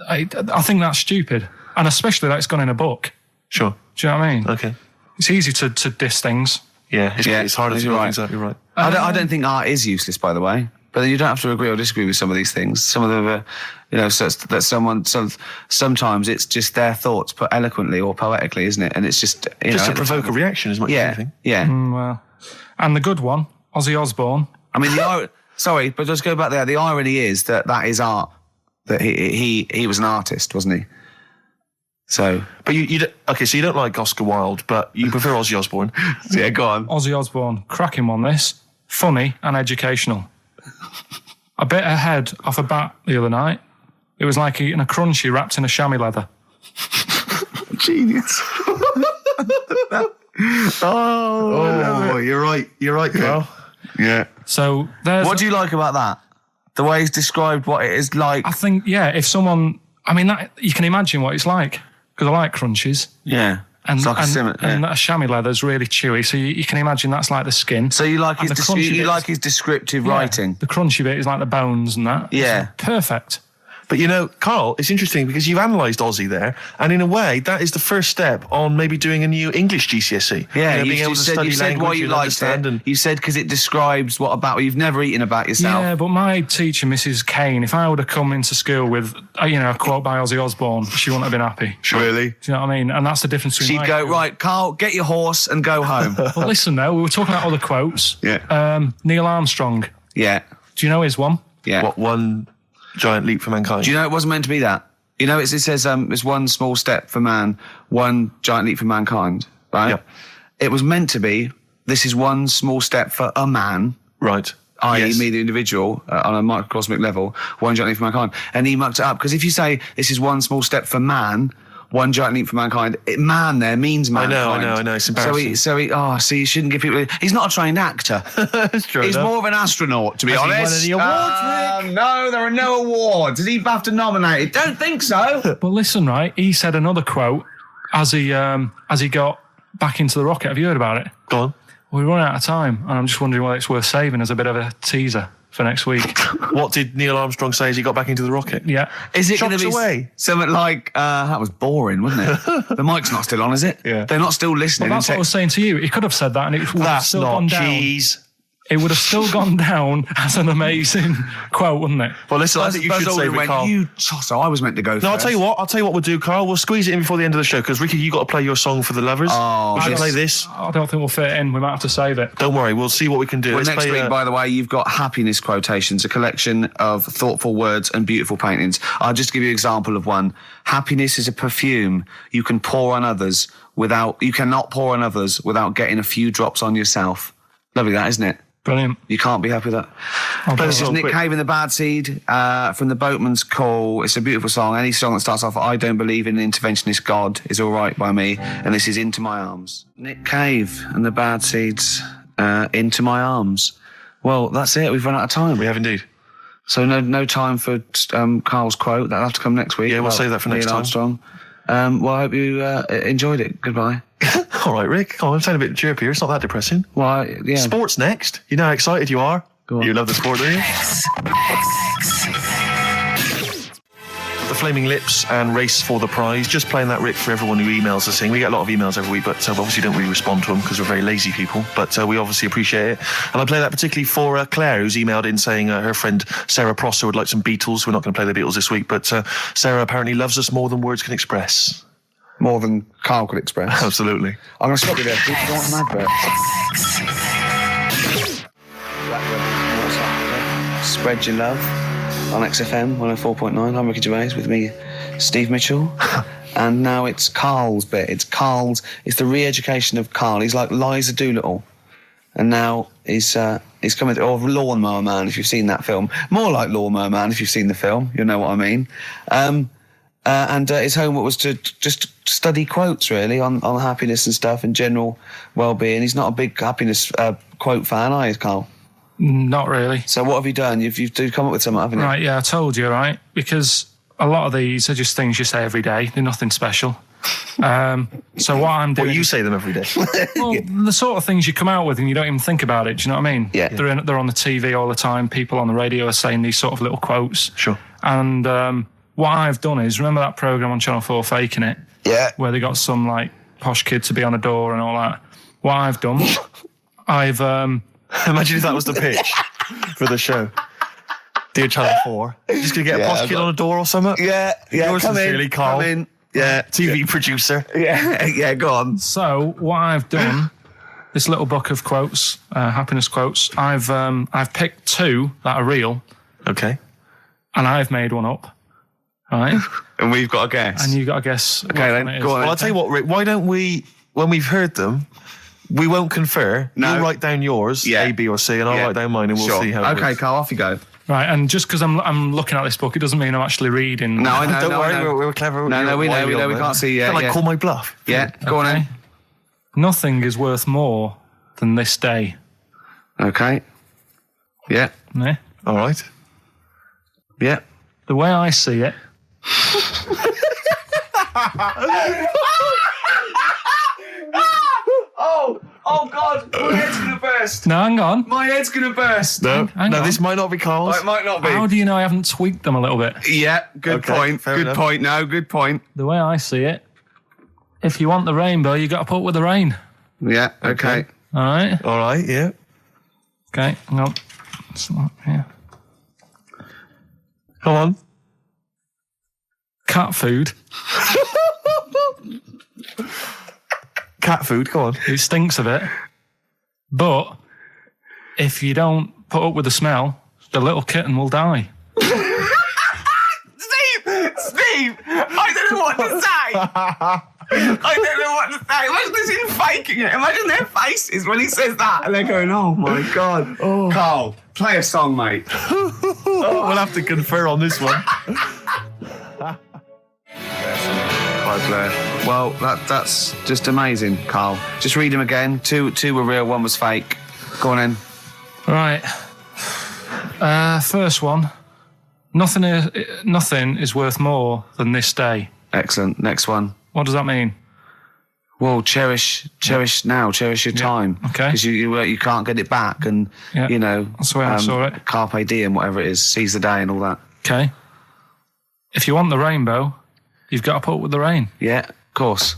I think that's stupid. And especially that it's gone in a book. Sure. Do you know what I mean? Okay. It's easy to diss things. Yeah, it's harder to do things out. You're right. I don't think art is useless, by the way. But then you don't have to agree or disagree with some of these things. Some of them are, sometimes it's just their thoughts put eloquently or poetically, isn't it? And it's just, to provoke a reaction as much as anything. Yeah. Well, and the good one, Ozzy Osbourne. I mean, sorry, but just go back there. The irony is that is art. That he was an artist, wasn't he? So, but so you don't like Oscar Wilde, but you prefer Ozzy Osbourne. Yeah, go on. Ozzy Osbourne, cracking one. This funny and educational. I bit a head off a bat the other night. It was like eating a crunchy wrapped in a chamois leather. Genius. You're right, Carl. Yeah. So there's... What do you like about that? The way he's described what it is like. I think, if someone... I mean, that you can imagine what it's like, because I like crunchies. Yeah. And, it's like and that chamois leather is really chewy, so you can imagine that's like the skin. So you like his descriptive writing. The crunchy bit is like the bones and that. Yeah. It's perfect. But Carl, it's interesting because you've analysed Ozzy there, and in a way, that is the first step on maybe doing a new English GCSE. Yeah, being able to study you said why you liked it. You said because it describes you've never eaten about yourself. Yeah, but my teacher, Mrs. Kane, if I would have come into school with a quote by Ozzy Osbourne, she wouldn't have been happy. Really? Do you know what I mean? And that's the difference between... She'd go, right, Carl, get your horse and go home. Well, listen though, we were talking about other quotes. Yeah. Neil Armstrong. Yeah. Do you know his one? Yeah. What, one giant leap for mankind? Do you know it wasn't meant to be that? You know, it says it's one small step for man, one giant leap for mankind, right? Yep. It was meant to be, this is one small step for a man. Right. I.e. me, the individual, on a microcosmic level, one giant leap for mankind. And he mucked it up. Because if you say this is one small step for man, one giant leap for mankind, man there means mankind. I know. It's embarrassing. So you shouldn't give people... He's not a trained actor. That's true. He's enough. more of an astronaut, to be honest. Has he won any awards, Rick? No, there are no awards. Is he BAFTA nominated? Don't think so. But listen, right, he said another quote as he got back into the rocket. Have you heard about it? Go on. We're running out of time, and I'm just wondering whether it's worth saving as a bit of a teaser for next week. What did Neil Armstrong say as he got back into the rocket? Yeah. Is it going to be away? something like, that was boring, wasn't it? The mic's not still on, is it? Yeah. They're not still listening. Well, that's what I was saying to you. He could have said that, and it would have still gone down. Cheese. It would have still gone down as an amazing quote, wouldn't it? Well, listen, I think you should save it, Carl. You tosser, I was meant to go first. No, I'll tell you what we'll do, Carl. We'll squeeze it in before the end of the show, because, Ricky, you got to play your song for the lovers. Oh, we should play this. I don't think we'll fit it in. We might have to save it. Don't worry, we'll see what we can do. Well, Let's next play, week, by the way, you've got happiness quotations, a collection of thoughtful words and beautiful paintings. I'll just give you an example of one. Happiness is a perfume you can pour on others you cannot pour on others without getting a few drops on yourself. Lovely that, isn't it? Brilliant. You can't be happy with that. This is Nick Cave and the Bad Seed from the Boatman's Call. It's a beautiful song. Any song that starts off, I don't believe in an interventionist God is all right by me. And this is Into My Arms. Nick Cave and the Bad Seeds, Into My Arms. Well, that's it. We've run out of time. We have indeed. So no time for Carl's quote. That'll have to come next week. Yeah, we'll save that for next time. Armstrong. Well, I hope you enjoyed it. Goodbye. All right, Rick. Come on, I'm sounding a bit chirpier. It's not that depressing. Well, yeah. Sports next. You know how excited you are? Go on. You love the sport, do you? The Flaming Lips and Race for the Prize. Just playing that, Rick, for everyone who emails us in. We get a lot of emails every week, but obviously don't really respond to them because we're very lazy people. But we obviously appreciate it. And I play that particularly for Claire, who's emailed in saying her friend Sarah Prosser would like some Beatles. We're not going to play the Beatles this week, but Sarah apparently loves us more than words can express. More than Carl could express. Absolutely. I'm going to stop you there. You don't want an advert. Spread your love on XFM 104.9. I'm Ricky Gervais with me, Steve Mitchell. And now it's Carl's bit. It's the re-education of Carl. He's like Liza Doolittle. And now he's coming to, or Lawnmower Man, if you've seen that film. More like Lawnmower Man, if you've seen the film. You'll know what I mean. And his homework was to just study quotes, really, on happiness and stuff and general well-being. He's not a big happiness quote fan, are you, Carl? Not really. So what have you done? You've come up with something, haven't you? Right, yeah, I told you, right? Because a lot of these are just things you say every day. They're nothing special. So what I'm doing... Well, you say them every day. Well, the sort of things you come out with and you don't even think about it. Do you know what I mean? Yeah. They're on the TV all the time. People on the radio are saying these sort of little quotes. Sure. And what I've done is, remember that programme on Channel 4, Faking It? Yeah. Where they got some, like, posh kid to be on a door and all that. What I've done, I've... Imagine if that was the pitch for the show. Dear Channel 4, you're just going to get a posh kid on a door or something? Yeah. Yours sincerely, Carl. Come in. Yeah. TV producer. Yeah, go on. So what I've done, this little book of quotes, happiness quotes, I've picked two that are real. Okay. And I've made one up. Right? And we've got a guess. And you've got to guess. Okay, then, go on. Well, I'll tell you what, Rick, why don't we, when we've heard them, we won't confer. No. You'll write down yours, A, B, or C, and I'll write down mine, and we'll see how it Okay, works. Carl, off you go. Right, and just because I'm looking at this book, it doesn't mean I'm actually reading. No, I know. Don't worry, we're clever. No, we know. We can't see yet. Like, call my bluff. Yeah, go on then. Nothing is worth more than this day. Okay. Yeah. Yeah. All right. Yeah. The way I see it. Oh God! My head's gonna burst. No, hang on. My head's gonna burst. No, Hang on. this might not be Carl's. It might not be. How do you know I haven't tweaked them a little bit? Yeah, good Okay, point. fair Good enough. point. No, good point. The way I see it, if you want the rainbow, you got to put up with the rain. Yeah. Okay. All right. All right, yeah. Okay. Hang on. It's not here. Come on. Cat food. Cat food, go on. It stinks of it. But if you don't put up with the smell, the little kitten will die. Steve, I don't know what to say. I don't know what to say. Imagine this in faking it. Imagine their faces when he says that, and they're going, "Oh my God, Carl, play a song, mate." We'll have to confer on this one. Well, that's just amazing, Carl. Just read them again. Two were real, one was fake. Go on in. Right. First one. Nothing is worth more than this day. Excellent. Next one. What does that mean? Well, cherish now, cherish your time. Okay. Because you can't get it back, and you know that's the way I saw it. Carpe diem, whatever it is, seize the day, and all that. Okay. If you want the rainbow, you've got to put up with the rain. Yeah, of course.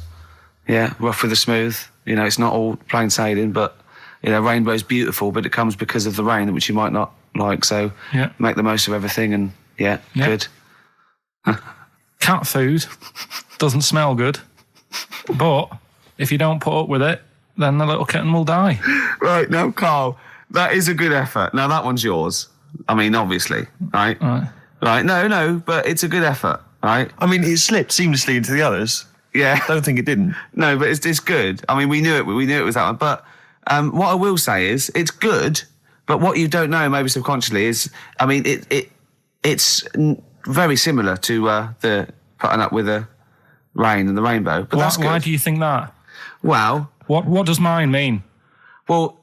Yeah, rough with the smooth. You know, it's not all plain sailing, but you know, rainbow's beautiful, but it comes because of the rain, which you might not like. So make the most of everything, and good. Cat food doesn't smell good, but if you don't put up with it, then the little kitten will die. Right, now, Carl, that is a good effort. Now, that one's yours. I mean, obviously, right? Right, no, but it's a good effort, right? I mean, it slipped seamlessly into the others. Yeah. I don't think it didn't. No, but it's good. I mean, we knew it was that one. But what I will say is, it's good, but what you don't know, maybe subconsciously, is, I mean, it's very similar to the putting up with the rain and the rainbow. But that's good. Why do you think that? Well, what does mine mean? Well,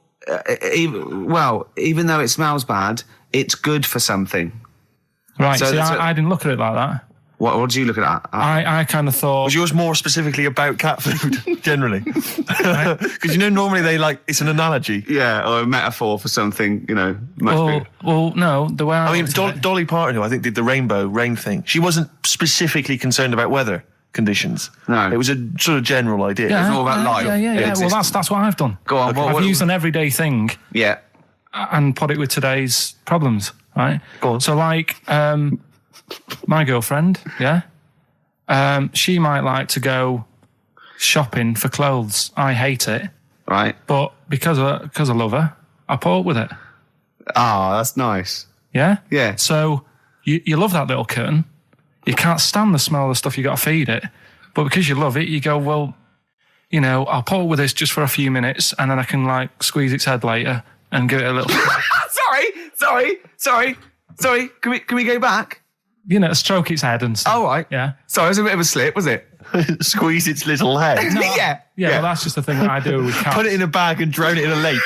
even though it smells bad, it's good for something. Right. So I didn't look at it like that. What did you look at that? I kind of thought... Was yours more specifically about cat food, generally? Because, normally it's an analogy. Yeah, or a metaphor for something, Well, no, the way I mean, Dolly Parton, who I think did the rain thing, she wasn't specifically concerned about weather conditions. No. It was a sort of general idea. Yeah, it's all about life. Yeah. Well, that's what I've done. Go on. I've used an everyday thing. Yeah. And put it with today's problems, right? Go on. So, my girlfriend, she might like to go shopping for clothes. I hate it. Right. But because I love her, I put up with it. Ah, that's nice. Yeah? Yeah. So you love that little kitten. You can't stand the smell of the stuff you got to feed it. But because you love it, you go, well, I'll put up with this just for a few minutes, and then I can squeeze its head later and give it a little... Sorry. Can we go back? Stroke its head and stuff. Oh, right. Yeah. Sorry, it was a bit of a slip, was it? Squeeze its little head. No, yeah. Well, that's just the thing that I do with cats. Put it in a bag and drown it in a lake.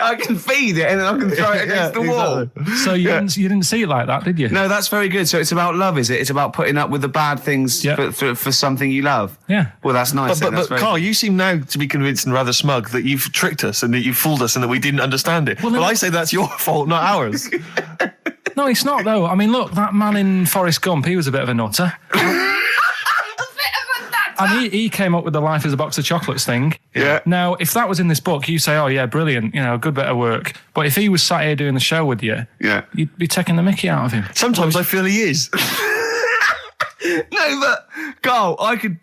I can feed it and then I can throw it against the wall. Exactly. So you didn't see it like that, did you? No, that's very good. So it's about love, is it? It's about putting up with the bad things for something you love. Yeah. Well, that's nice. But Carl, you seem now to be convinced and rather smug that you've tricked us and that you've fooled us and that we didn't understand it. Well, I say that's your fault, not ours. No, it's not, though. I mean, look, that man in Forrest Gump, he was a bit of a nutter. And he came up with the life is a box of chocolates thing. Yeah. Now, if that was in this book, you say, oh, yeah, brilliant, good bit of work. But if he was sat here doing the show with you, you'd be taking the mickey out of him. Sometimes I feel he is. No, but Carl, I could.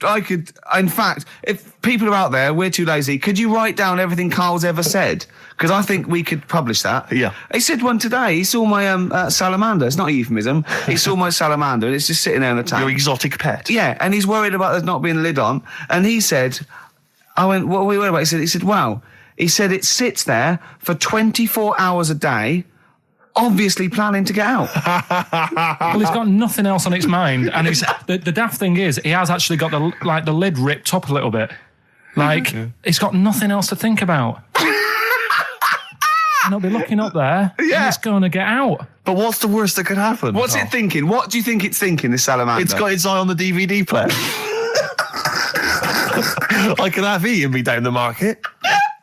In fact, if people are out there, we're too lazy. Could you write down everything Carl's ever said? Because I think we could publish that. Yeah. He said one today. He saw my salamander. It's not a euphemism. He saw my salamander, and it's just sitting there in the tank. Your exotic pet. Yeah, and he's worried about there not being a lid on. And he said, I went, what are we worried about? He said, wow. He said it sits there for 24 hours a day, obviously planning to get out. Well, he's got nothing else on its mind, and the daft thing is, he has actually got the lid ripped up a little bit. He's got nothing else to think about. And it'll be looking up there, and it's going to get out. But what's the worst that could happen? What's it thinking? What do you think it's thinking, this salamander? It's got its eye on the DVD player. I can have Ian be down the market.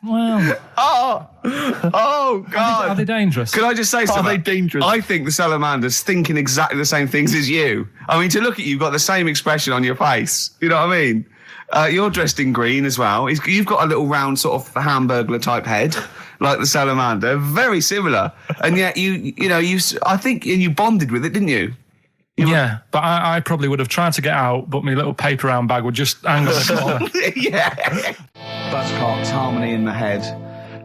Well... Oh, God. Are they dangerous? Could I just say something? Are they dangerous? I think the salamander's thinking exactly the same things as you. I mean, to look at you, you've got the same expression on your face. You know what I mean? You're dressed in green as well. You've got a little round sort of Hamburglar type head, like the salamander. Very similar. And yet I think you bonded with it, didn't you? Yeah, but I probably would have tried to get out, but my little paper round bag would just hang on the corner. Yeah. Buzzcocks, harmony in the head.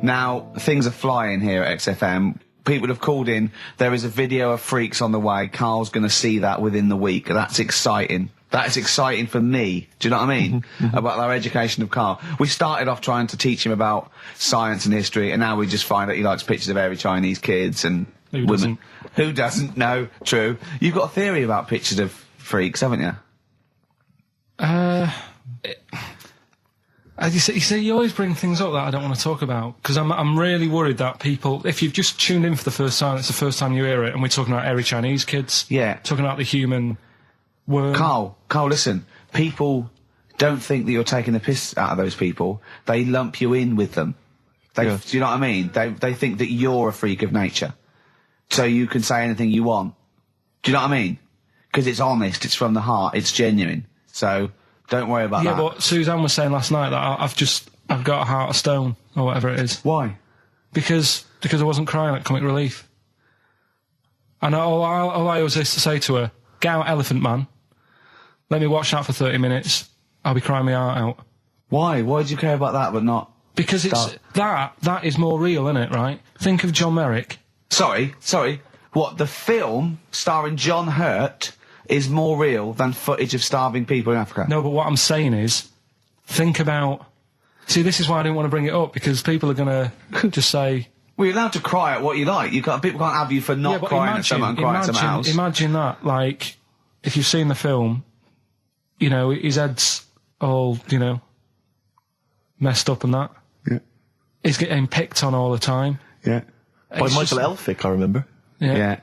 Now, things are flying here at XFM. people have called in. There is a video of freaks on the way. Carl's going to see that within the week. That's exciting. That is exciting for me. Do you know what I mean? About our education of Karl. We started off trying to teach him about science and history, and now we just find that he likes pictures of hairy Chinese kids and women. Who doesn't? No, true. You've got a theory about pictures of freaks, haven't you? You see, you always bring things up that I don't want to talk about, because I'm really worried that people, if you've just tuned in for the first time, it's the first time you hear it, and we're talking about hairy Chinese kids. Yeah. Talking about the human worm. Karl, listen. People don't think that you're taking the piss out of those people. They lump you in with them. Do you know what I mean? They think that you're a freak of nature. So you can say anything you want. Do you know what I mean? Because it's honest, it's from the heart, it's genuine. So don't worry about that. Yeah, but Suzanne was saying last night that I've got a heart of stone, or whatever it is. Why? Because I wasn't crying at Comic Relief. And all I always used to say to her, get out, Elephant Man. Let me watch that for 30 minutes. I'll be crying my heart out. Why? Why do you care about that but not... Because it's that is more real, isn't it, right? Think of John Merrick. Sorry. What, the film starring John Hurt is more real than footage of starving people in Africa? No, but what I'm saying is, think about... See, this is why I didn't want to bring it up, because people are going to just say... Well, you're allowed to cry at what you like. People can't have you for not crying at someone and crying at someone else. Imagine that, like, if you've seen the film, you know, his head's all, you know, messed up and that. Yeah. He's getting picked on all the time. Yeah. By Michael Elphick, I remember. Yeah.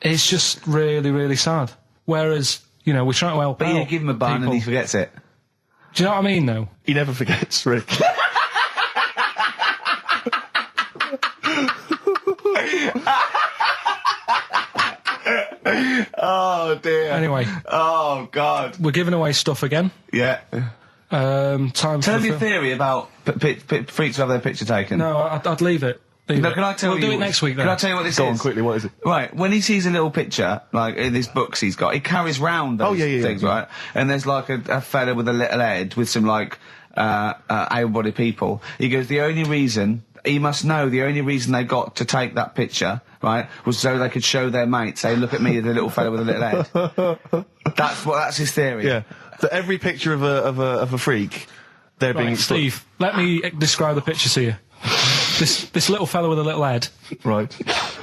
It's just really, really sad. Whereas, you know, we're trying to help But you give him a bun and he forgets it. Do you know what I mean, though? He never forgets, Rick. Oh, dear. Anyway. Oh, God. We're giving away stuff again. Yeah. Tell me your theory about freaks who have their picture taken. No, I'd leave it. No, can I tell you? We'll do it next week, then. Can I tell you what this is? Go on, quickly, what is it? Right, when he sees a little picture, like in these books he's got, he carries round those things, right? And there's like a fella with a little head with some like able-bodied people. He goes, the only reason they got to take that picture, right, was so they could show their mates, say, look at me, the little fella with a little head. That's his theory. Yeah. That every picture of a freak, they're being... Steve, let me describe the picture to you. This little fella with a little head. Right.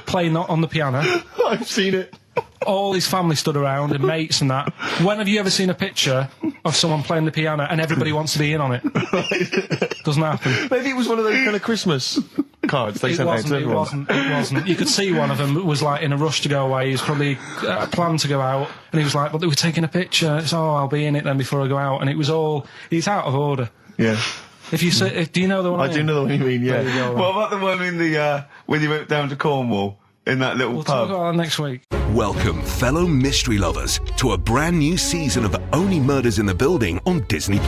Playing on the piano. I've seen it. All his family stood around and mates and that. When have you ever seen a picture of someone playing the piano and everybody wants to be in on it? Doesn't happen. Maybe it was one of those kind of Christmas cards they sent out to everyone. It wasn't. You could see one of them was like in a rush to go away. He was probably planned to go out, and he was like, but they were taking a picture. It's, I'll be in it then before I go out. And it was all... He's out of order. Yeah. If you say... do you know the one I do know the one you mean, yeah. There you go, what about the one in the... when you went down to Cornwall? In that little We'll pub. talk about that next week. Welcome, fellow mystery lovers, to a brand new season of Only Murders in the Building on Disney+.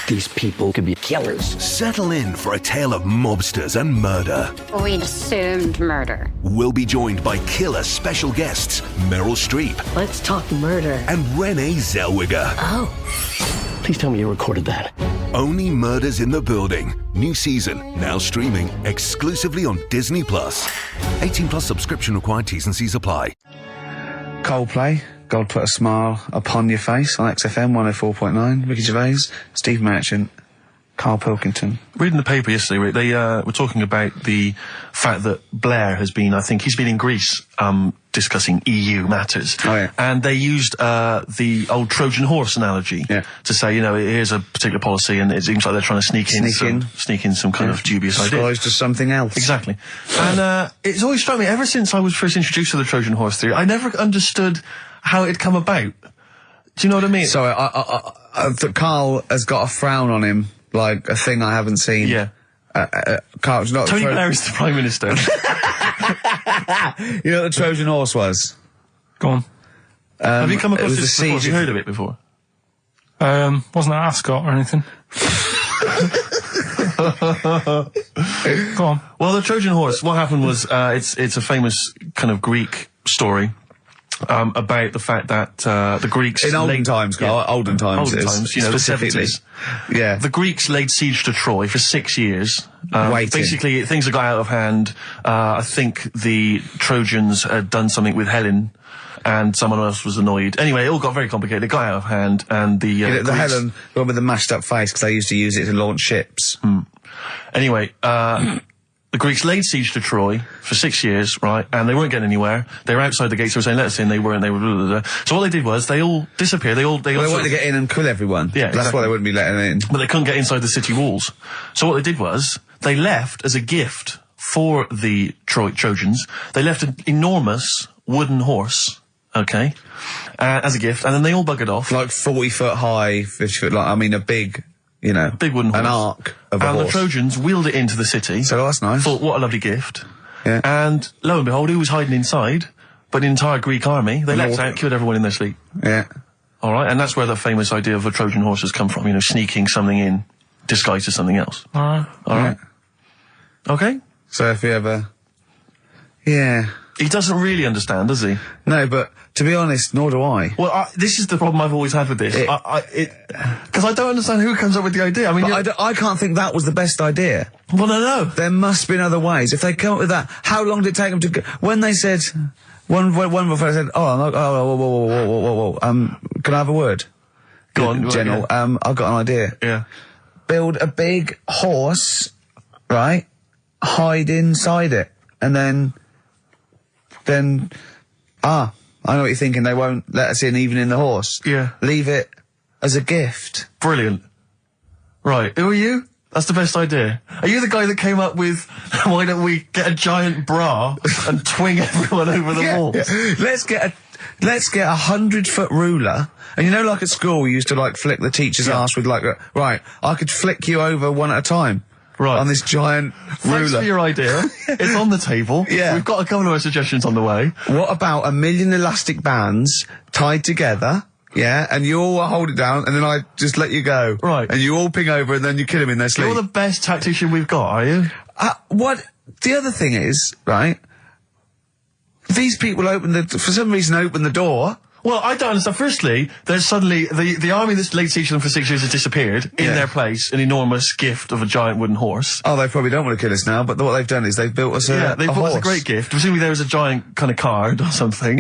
These people could be killers. Settle in for a tale of mobsters and murder. We assumed murder. We'll be joined by killer special guests Meryl Streep Let's talk murder. and Renee Zellweger. Oh. Please tell me you recorded that. Only Murders in the Building. New season, now streaming exclusively on Disney+. 18+ subscription required. T's and C's apply. Coldplay, God Put a Smile Upon Your Face on XFM 104.9. Ricky Gervais, Steve Merchant, Karl Pilkington. Reading the paper yesterday, Rick, they were talking about the fact that Blair has been, I think he's been in Greece discussing EU matters. Oh, yeah. And they used the old Trojan horse analogy to say, you know, here's a particular policy and it seems like they're trying to sneak in some kind of dubious idea. Disguised as something else. Exactly. And it's always struck me, ever since I was first introduced to the Trojan horse theory, I never understood how it had come about. Do you know what I mean? So Karl has got a frown on him, like a thing I haven't seen. Yeah. Karl's not Tony Blair is the Prime Minister. You know what the Trojan horse was? Go on. Have you come across this before? Have you of... heard of it before? Wasn't an ascot or anything. Go on. Well, the Trojan horse, what happened was, it's a famous kind of Greek story. about the fact that the Greeks in olden times, Carl. Olden times, specifically. Yeah, the Greeks laid siege to Troy for 6 years. Waiting. Basically, things had got out of hand. I think the Trojans had done something with Helen, and someone else was annoyed. Anyway, it all got very complicated. It got out of hand, and the the Greeks, Helen, the one with the mashed up face, because they used to use it to launch ships. Anyway, the Greeks laid siege to Troy for 6 years, right? And they weren't getting anywhere. They were outside the gates. They were saying, "Let us in." They weren't. They were. Blah, blah, blah. So what they did was they all disappeared. They wanted to get in and kill everyone. Yeah, that's exactly. why they wouldn't be letting in. But they couldn't get inside the city walls. So what they did was they left as a gift for the Trojans. They left an enormous wooden horse. Okay, as a gift, and then they all buggered off. Like 40 foot high, 50 foot long. I mean, a big, big wooden horse. An arc of a horse. And the Trojans wheeled it into the city. So that's nice. Thought, what a lovely gift. Yeah. And lo and behold, who was hiding inside? But the entire Greek army. They leapt out, killed everyone in their sleep. Yeah. All right, and that's where the famous idea of a Trojan horse has come from. Sneaking something in, disguised as something else. All right. Okay. So if you ever, yeah. He doesn't really understand, does he? No, but to be honest, nor do I. Well, this is the problem I've always had with this. Because I don't understand who comes up with the idea. I mean, I can't think that was the best idea. Well, no. There must be other ways. If they come up with that, how long did it take them to go? When they said, one fellow said, whoa, can I have a word? Go on, General. Yeah. I've got an idea. Yeah. Build a big horse, right? Hide inside it, and then, I know what you're thinking. They won't let us in even in the horse. Yeah. Leave it as a gift. Brilliant. Right. Who are you? That's the best idea. Are you the guy that came up with, why don't we get a giant bra and twing everyone over the walls? Yeah. Let's get a 100-foot ruler. And like at school, we used to like flick the teacher's ass with like, right, I could flick you over one at a time. Right. On this giant ruler. Thanks for your idea. It's on the table. Yeah. We've got a couple of suggestions on the way. What about 1 million elastic bands tied together? Yeah, and you all hold it down, and then I just let you go. Right. And you all ping over, and then you kill him in their sleep. You're the best tactician we've got, are you? The other thing is, right, these people for some reason open the door. Well, I don't understand. Firstly, there's suddenly, the army that's laid siege to them for 6 years has disappeared. In their place, an enormous gift of a giant wooden horse. Oh, they probably don't want to kill us now, but what they've done is they've built us a they built us a great gift. Presumably there was a giant kind of card or something,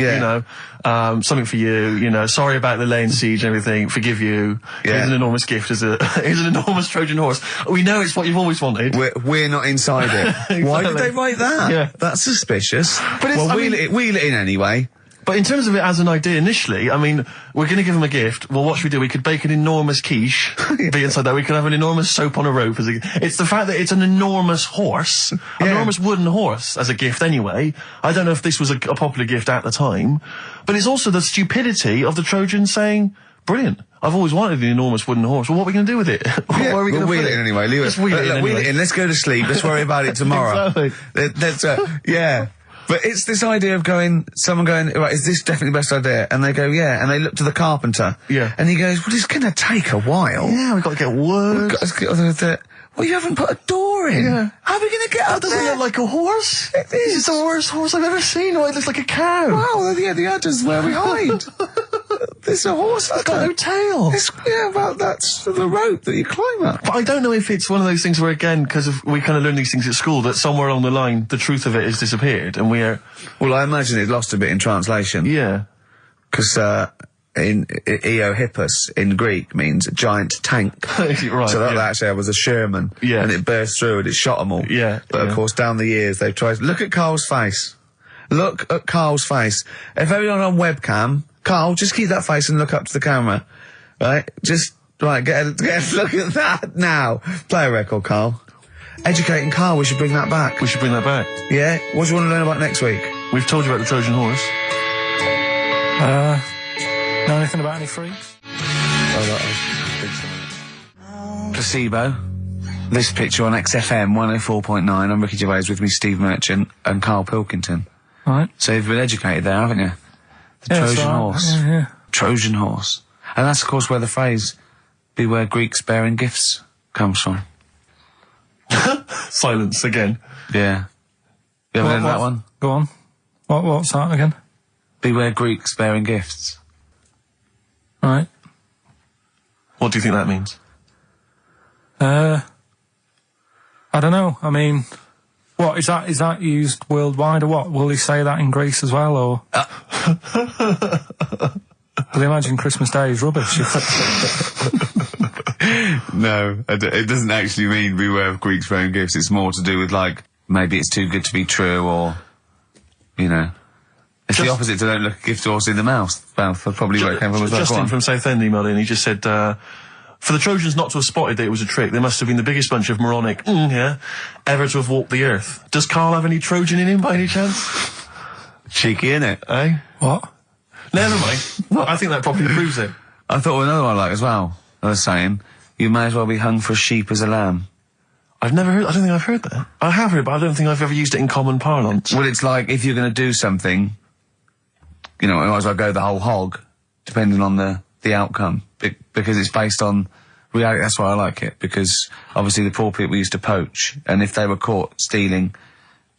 something for you, sorry about the laying siege and everything, forgive you. Yeah. Here's an enormous gift, here's an enormous Trojan horse. We know it's what you've always wanted. We're not inside it. Exactly. Why did they write that? Yeah. That's suspicious. But wheel it in anyway. But in terms of it as an idea initially, I mean, we're going to give them a gift. Well, what should we do? We could bake an enormous quiche, be inside that. We could have an enormous soap on a rope as it's the fact that it's an enormous horse, an enormous wooden horse as a gift anyway. I don't know if this was a popular gift at the time, but it's also the stupidity of the Trojans saying, brilliant. I've always wanted an enormous wooden horse. Well, what are we going to do with it? Yeah, Where are we going to wheel it in anyway. Just wheel it in anyway. Wheel it in. Let's go to sleep. Let's worry about it tomorrow. Exactly. Yeah. But it's this idea of someone going, right, is this definitely the best idea? And they go, yeah. And they look to the carpenter. Yeah. And he goes, well, it's going to take a while. Yeah, we've got to get wood. Well, you haven't put a door in. Yeah. How are we going to get up Doesn't it there? look like a horse? It is. It's the worst horse I've ever seen. It looks like a cow. Wow, yeah, the udder's where we hide. There's a horse. It's got no tail. That's the rope that you climb up. But I don't know if it's one of those things where, again, because we kind of learn these things at school, that somewhere along the line, the truth of it has disappeared, and we are... Well, I imagine it lost a bit in translation. Yeah. Because, in Eohippus in Greek means giant tank. Right, so that actually was a Sherman. Yeah. And it burst through and it shot them all. Yeah. But of course, down the years, they've tried... Look at Carl's face. Look at Carl's face. If everyone on webcam... Carl, just keep that face and look up to the camera. Right? Just, right, get a look at that now. Play a record, Carl. Educating Carl, we should bring that back. We should bring that back. Yeah? What do you want to learn about next week? We've told you about the Trojan horse. Know anything about any freaks? Placebo. This picture on XFM 104.9. I'm Ricky Gervais, with me Steve Merchant and Karl Pilkington. Right. So you've been educated there, haven't you? The Trojan horse. Yeah. Trojan horse. And that's, of course, where the phrase, beware Greeks bearing gifts, comes from. Silence again. Yeah. You ever heard of that one? Go on. What's that again? beware Greeks bearing gifts. Right. What do you think that means? I don't know. I mean, what is that? Is that used worldwide or what? Will he say that in Greece as well, or? Will you imagine Christmas Day is rubbish? No, it doesn't actually mean beware of Greeks bearing gifts. It's more to do with, like, maybe it's too good to be true, or, you know. It's the opposite to don't look a gift horse in the mouth. That's probably where it came from as well. Justin from Southend emailed in. He just said, for the Trojans not to have spotted that it was a trick, they must have been the biggest bunch of moronic, ever to have walked the earth. Does Karl have any Trojan in him by any chance? Cheeky, innit? Eh? What? Never mind. I think that probably proves it. I thought of another one I like as well. I was saying, you may as well be hung for a sheep as a lamb. I've never heard, I don't think I've heard that. I have heard, but I don't think I've ever used it in common parlance. Well, it's like, if you're going to do something, you know, I might as well go the whole hog, depending on the outcome, because it's based on reality. That's why I like it, because obviously the poor people used to poach, and if they were caught stealing,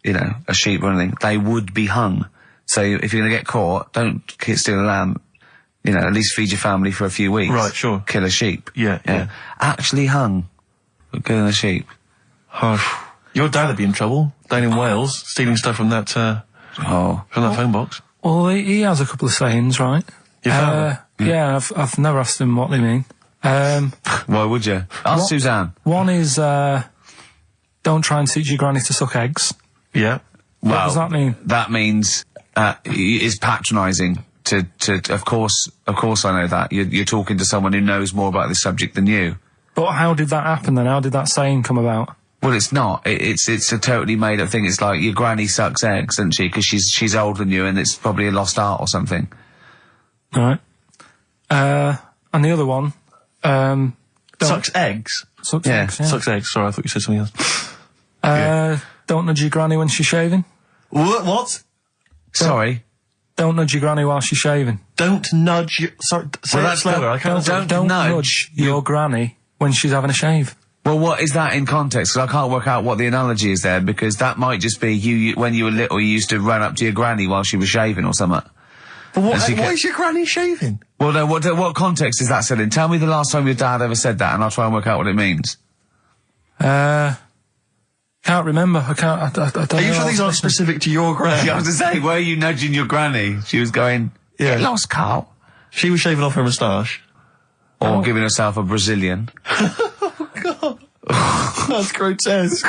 you know, a sheep or anything, they would be hung. So if you're going to get caught, don't steal a lamb, you know, at least feed your family for a few weeks. Right, sure. Kill a sheep. Yeah. Actually hung for killing a sheep. Harsh. Your dad would be in trouble, down in Wales, stealing stuff from that, from that phone box. Well, he has a couple of sayings, right? Your father? Yeah, I've never asked him what they mean. Why would you? Ask Suzanne. One is, don't try and teach your granny to suck eggs. Yeah. What does that mean? That means, is patronising to, of course I know that. You're talking to someone who knows more about this subject than you. But how did that happen then? How did that saying come about? Well, it's not. It's a totally made up thing. It's like your granny sucks eggs, doesn't she? Because she's older than you, and it's probably a lost art or something. Right. And the other one, Sucks eggs? Sucks eggs, yeah. Sucks eggs. Sorry, I thought you said something else. Don't nudge your granny when she's shaving. What? Sorry? Don't nudge your granny while she's shaving. Don't nudge your... Sorry, say that slower. I can't... Don't nudge your granny when she's having a shave. Well, what is that in context? Because I can't work out what the analogy is there, because that might just be you when you were little, you used to run up to your granny while she was shaving or something. But why is your granny shaving? Well, no, what context is that said in? Tell me the last time your dad ever said that, and I'll try and work out what it means. Can't remember. I don't know. Are you sure these aren't specific to your granny? I was to say, were you nudging your granny? She was going, yeah. Get lost, Carl. She was shaving off her moustache. Or giving herself a Brazilian. Oh, God. That's grotesque.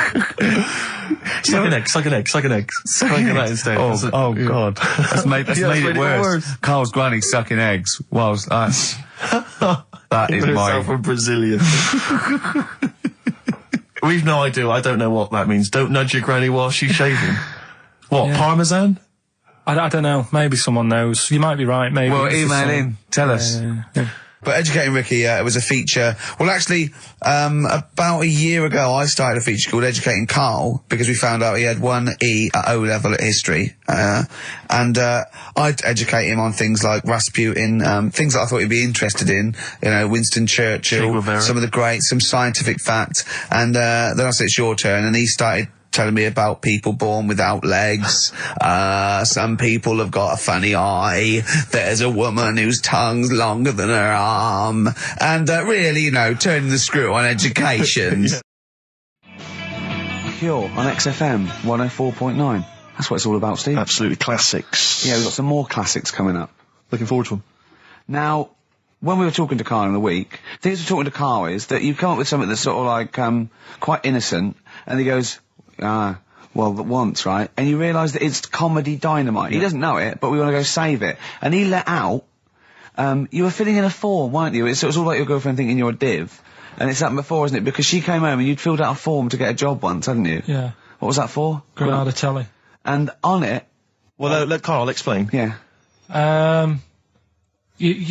Suck an egg. Try that instead. Oh God. That's made it worse. Carl's granny sucking eggs. Whilst that's... that is my... a Brazilian. We've no idea. I don't know what that means. Don't nudge your granny while she's shaving. What, Parmesan? I don't know. Maybe someone knows. You might be right, maybe. Well, email in. Tell us. Yeah. But Educating Ricky, it was a feature. Well, actually, about a year ago, I started a feature called Educating Karl, because we found out he had 1 E at O level at history. And I'd educate him on things like Rasputin, things that I thought he'd be interested in, you know, Winston Churchill, some of the greats, some scientific facts. And then I said, it's your turn. And he started telling me about people born without legs. Some people have got a funny eye. There's a woman whose tongue's longer than her arm. And really, you know, turning the screw on education. Cure on XFM 104.9. That's what it's all about, Steve. Absolutely classics. Yeah, we've got some more classics coming up. Looking forward to them. Now, when we were talking to Karl in the week, the thing we're talking to Karl is that you come up with something that's sort of like, quite innocent, and he goes, well, once, right? And you realise that it's comedy dynamite. Yeah. He doesn't know it, but we want to go save it. And he let out, you were filling in a form, weren't you? It was all like your girlfriend thinking you're a div. And it's happened before, isn't it? Because she came home and you'd filled out a form to get a job once, hadn't you? Yeah. What was that for? Granada Telly. And on it... Well, let Karl explain. Yeah. You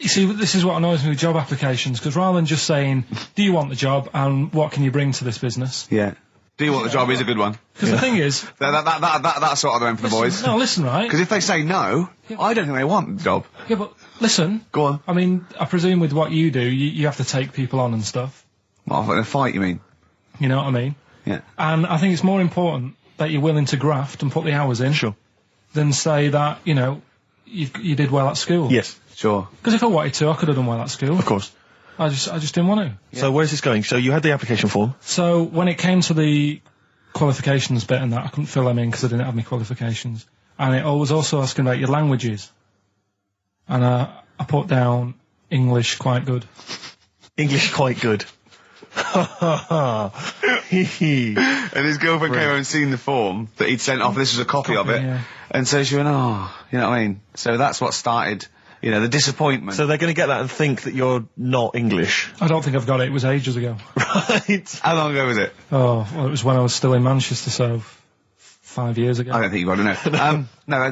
see, this is what annoys me with job applications, because rather than just saying, do you want the job and what can you bring to this business? Yeah. Do you want the job is a good one. Because the thing is... That's sort of the one for the boys. No, listen, right? Because if they say no, I don't think they want the job. Yeah, but listen. Go on. I mean, I presume with what you do, you have to take people on and stuff. What, in a fight, you mean? You know what I mean? Yeah. And I think it's more important that you're willing to graft and put the hours in. Sure. Than say that, you know, you did well at school? Yes. Sure. Because if I wanted to, I could have done well at school. Of course. I just didn't want to. So where's this going? So you had the application form. So when it came to the qualifications bit and that, I couldn't fill them in because I didn't have my qualifications. And it was also asking about your languages. And I put down English quite good. English quite good. And his girlfriend came over and seen the form that he'd sent off. This was a copy of it. Yeah. And so she went, oh, you know what I mean? So that's what started, you know, the disappointment. So they're going to get that and think that you're not English. I don't think I've got it. It was ages ago. Right. How long ago was it? Oh, well, it was when I was still in Manchester, so 5 years ago. I don't think you've got to know. No, I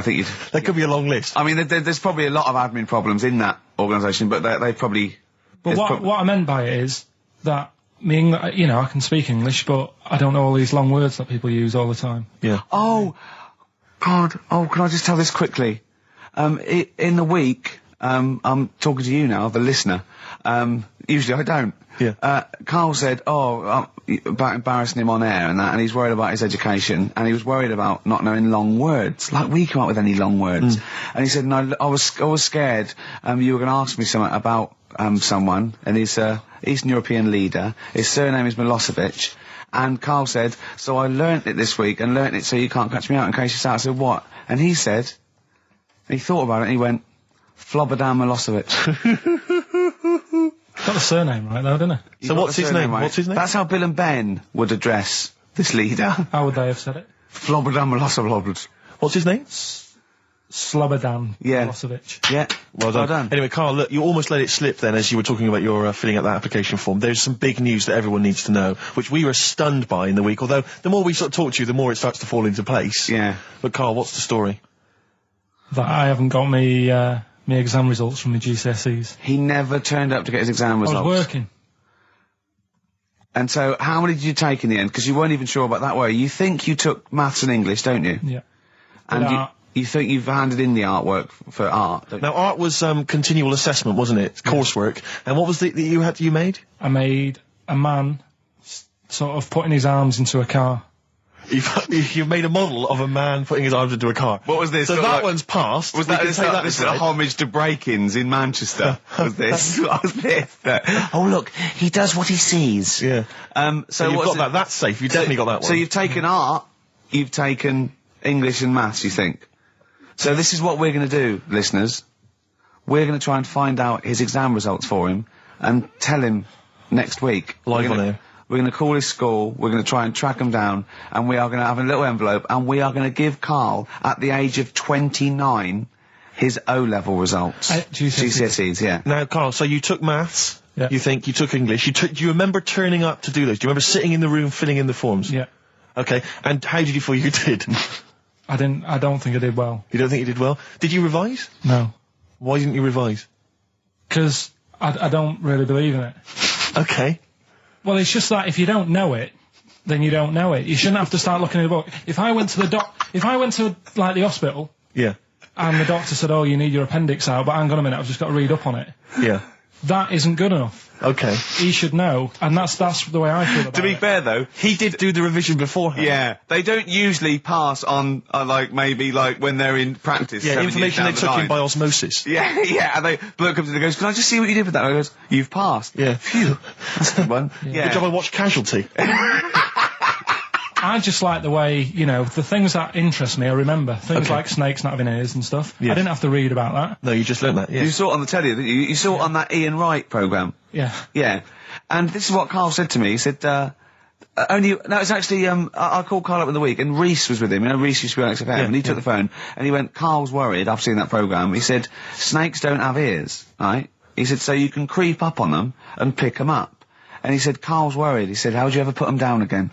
think you'd... That could be a long list. I mean, there's probably a lot of admin problems in that organisation, but they probably... But what I meant by it is that I can speak English, but I don't know all these long words that people use all the time. Yeah. Oh, God. Oh, can I just tell this quickly? In the week, I'm talking to you now, the listener. Usually I don't. Yeah. Karl said, about embarrassing him on air and that, and he's worried about his education, and he was worried about not knowing long words. Like, we come up with any long words. And he said, no, I was scared, you were going to ask me something about, someone, and he's Eastern European leader. His surname is Milosevic. And Karl said, so I learnt it this week, and learnt it so you can't catch me out in case you start. I said, what? And he said, he thought about it, and he went, Flobodan Milosevic. Got the surname right though, didn't he? So what's his name? Right? What's his name? That's how Bill and Ben would address this leader. How would they have said it? Flobodan Milosevic. What's his name? Slobodan Milosevic. Yeah. Well done. Anyway, Karl, look, you almost let it slip then as you were talking about your filling out that application form. There's some big news that everyone needs to know, which we were stunned by in the week, although the more we sort of talk to you, the more it starts to fall into place. Yeah. But Karl, what's the story? That I haven't got me exam results from the GCSEs. He never turned up to get his exam results. I was working. And so, how many did you take in the end? Because you weren't even sure about that, were you? You think you took maths and English, don't you? Yeah. And you think you've handed in the artwork for art, don't you? Now, art was continual assessment, wasn't it? Coursework. And what was that you made? I made a man sort of putting his arms into a car. You made a model of a man putting his arms into a car. What was this? So that one's passed. Was that this is a homage to break-ins in Manchester? Was this? What was this? Oh look, he does what he sees. Yeah. So you've got that. That's safe. You've definitely got that one. So you've taken art, you've taken English and maths, you think? So this is what we're going to do, listeners. We're going to try and find out his exam results for him and tell him next week. Live on air. We're going to call his school, we're going to try and track him down, and we are going to have a little envelope, and we are going to give Karl, at the age of 29, his O-level results. GCSEs, yeah. Now, Karl, so you took maths, Yeah. you think, you took English, do you remember turning up to do those? Do you remember sitting in the room filling in the forms? Yeah. Okay, and how did you feel you did? I don't think I did well. You don't think you did well? Did you revise? No. Why didn't you revise? Because I don't really believe in it. Okay. Well, it's just that if you don't know it, then you don't know it. You shouldn't have to start looking at the book. If I went to like the hospital, Yeah. and the doctor said, "Oh, you need your appendix out," but hang on a minute, I've just got to read up on it. Yeah. That isn't good enough. Okay. He should know, and that's the way I feel about it. To be fair, though, He did do the revision beforehand. yeah, they don't usually pass on, maybe when they're in practice. Yeah, 7 years information down they the took in line. by osmosis. Yeah, yeah, and bloke comes in and goes, "Can I just see what you did with that?" And I goes, "You've passed." Yeah. Phew, that's a good one. Yeah. Good job I watched Casualty. I just like the way, the things that interest me, I remember. Things Okay. like snakes not having ears and stuff. Yes. I didn't have to read about that. No, you just learnt that, yeah. You saw it on the telly, didn't you? You saw it on that Ian Wright programme. Yeah. Yeah. And this is what Karl said to me. He said, it's actually, I called Karl up in the week, and Reese was with him. Reese used to be on XFM, and he took the phone, and he went, "Karl's worried, I've seen that programme." He said, "Snakes don't have ears, right?" He said, "So you can creep up on them and pick them up." And he said, "Karl's worried." He said, "How'd you ever put them down again?"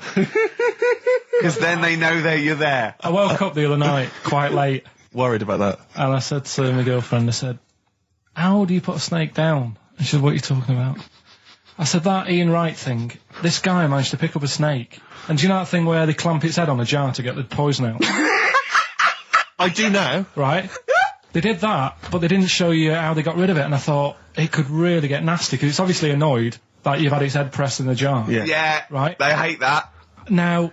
Because then they know you're there. I woke up the other night quite late, Worried about that. and I said to my girlfriend, I said, "How do you put a snake down?" And she said, "What are you talking about?" I said, "That Ian Wright thing, this guy managed to pick up a snake. And do you know that thing where they clamp its head on a jar to get the poison out?" I do now. Right? They did that, but they didn't show you how they got rid of it, and I thought, it could really get nasty, because it's obviously annoyed that you've had its head pressed in the jar. Yeah. Yeah. Right. They hate that. Now,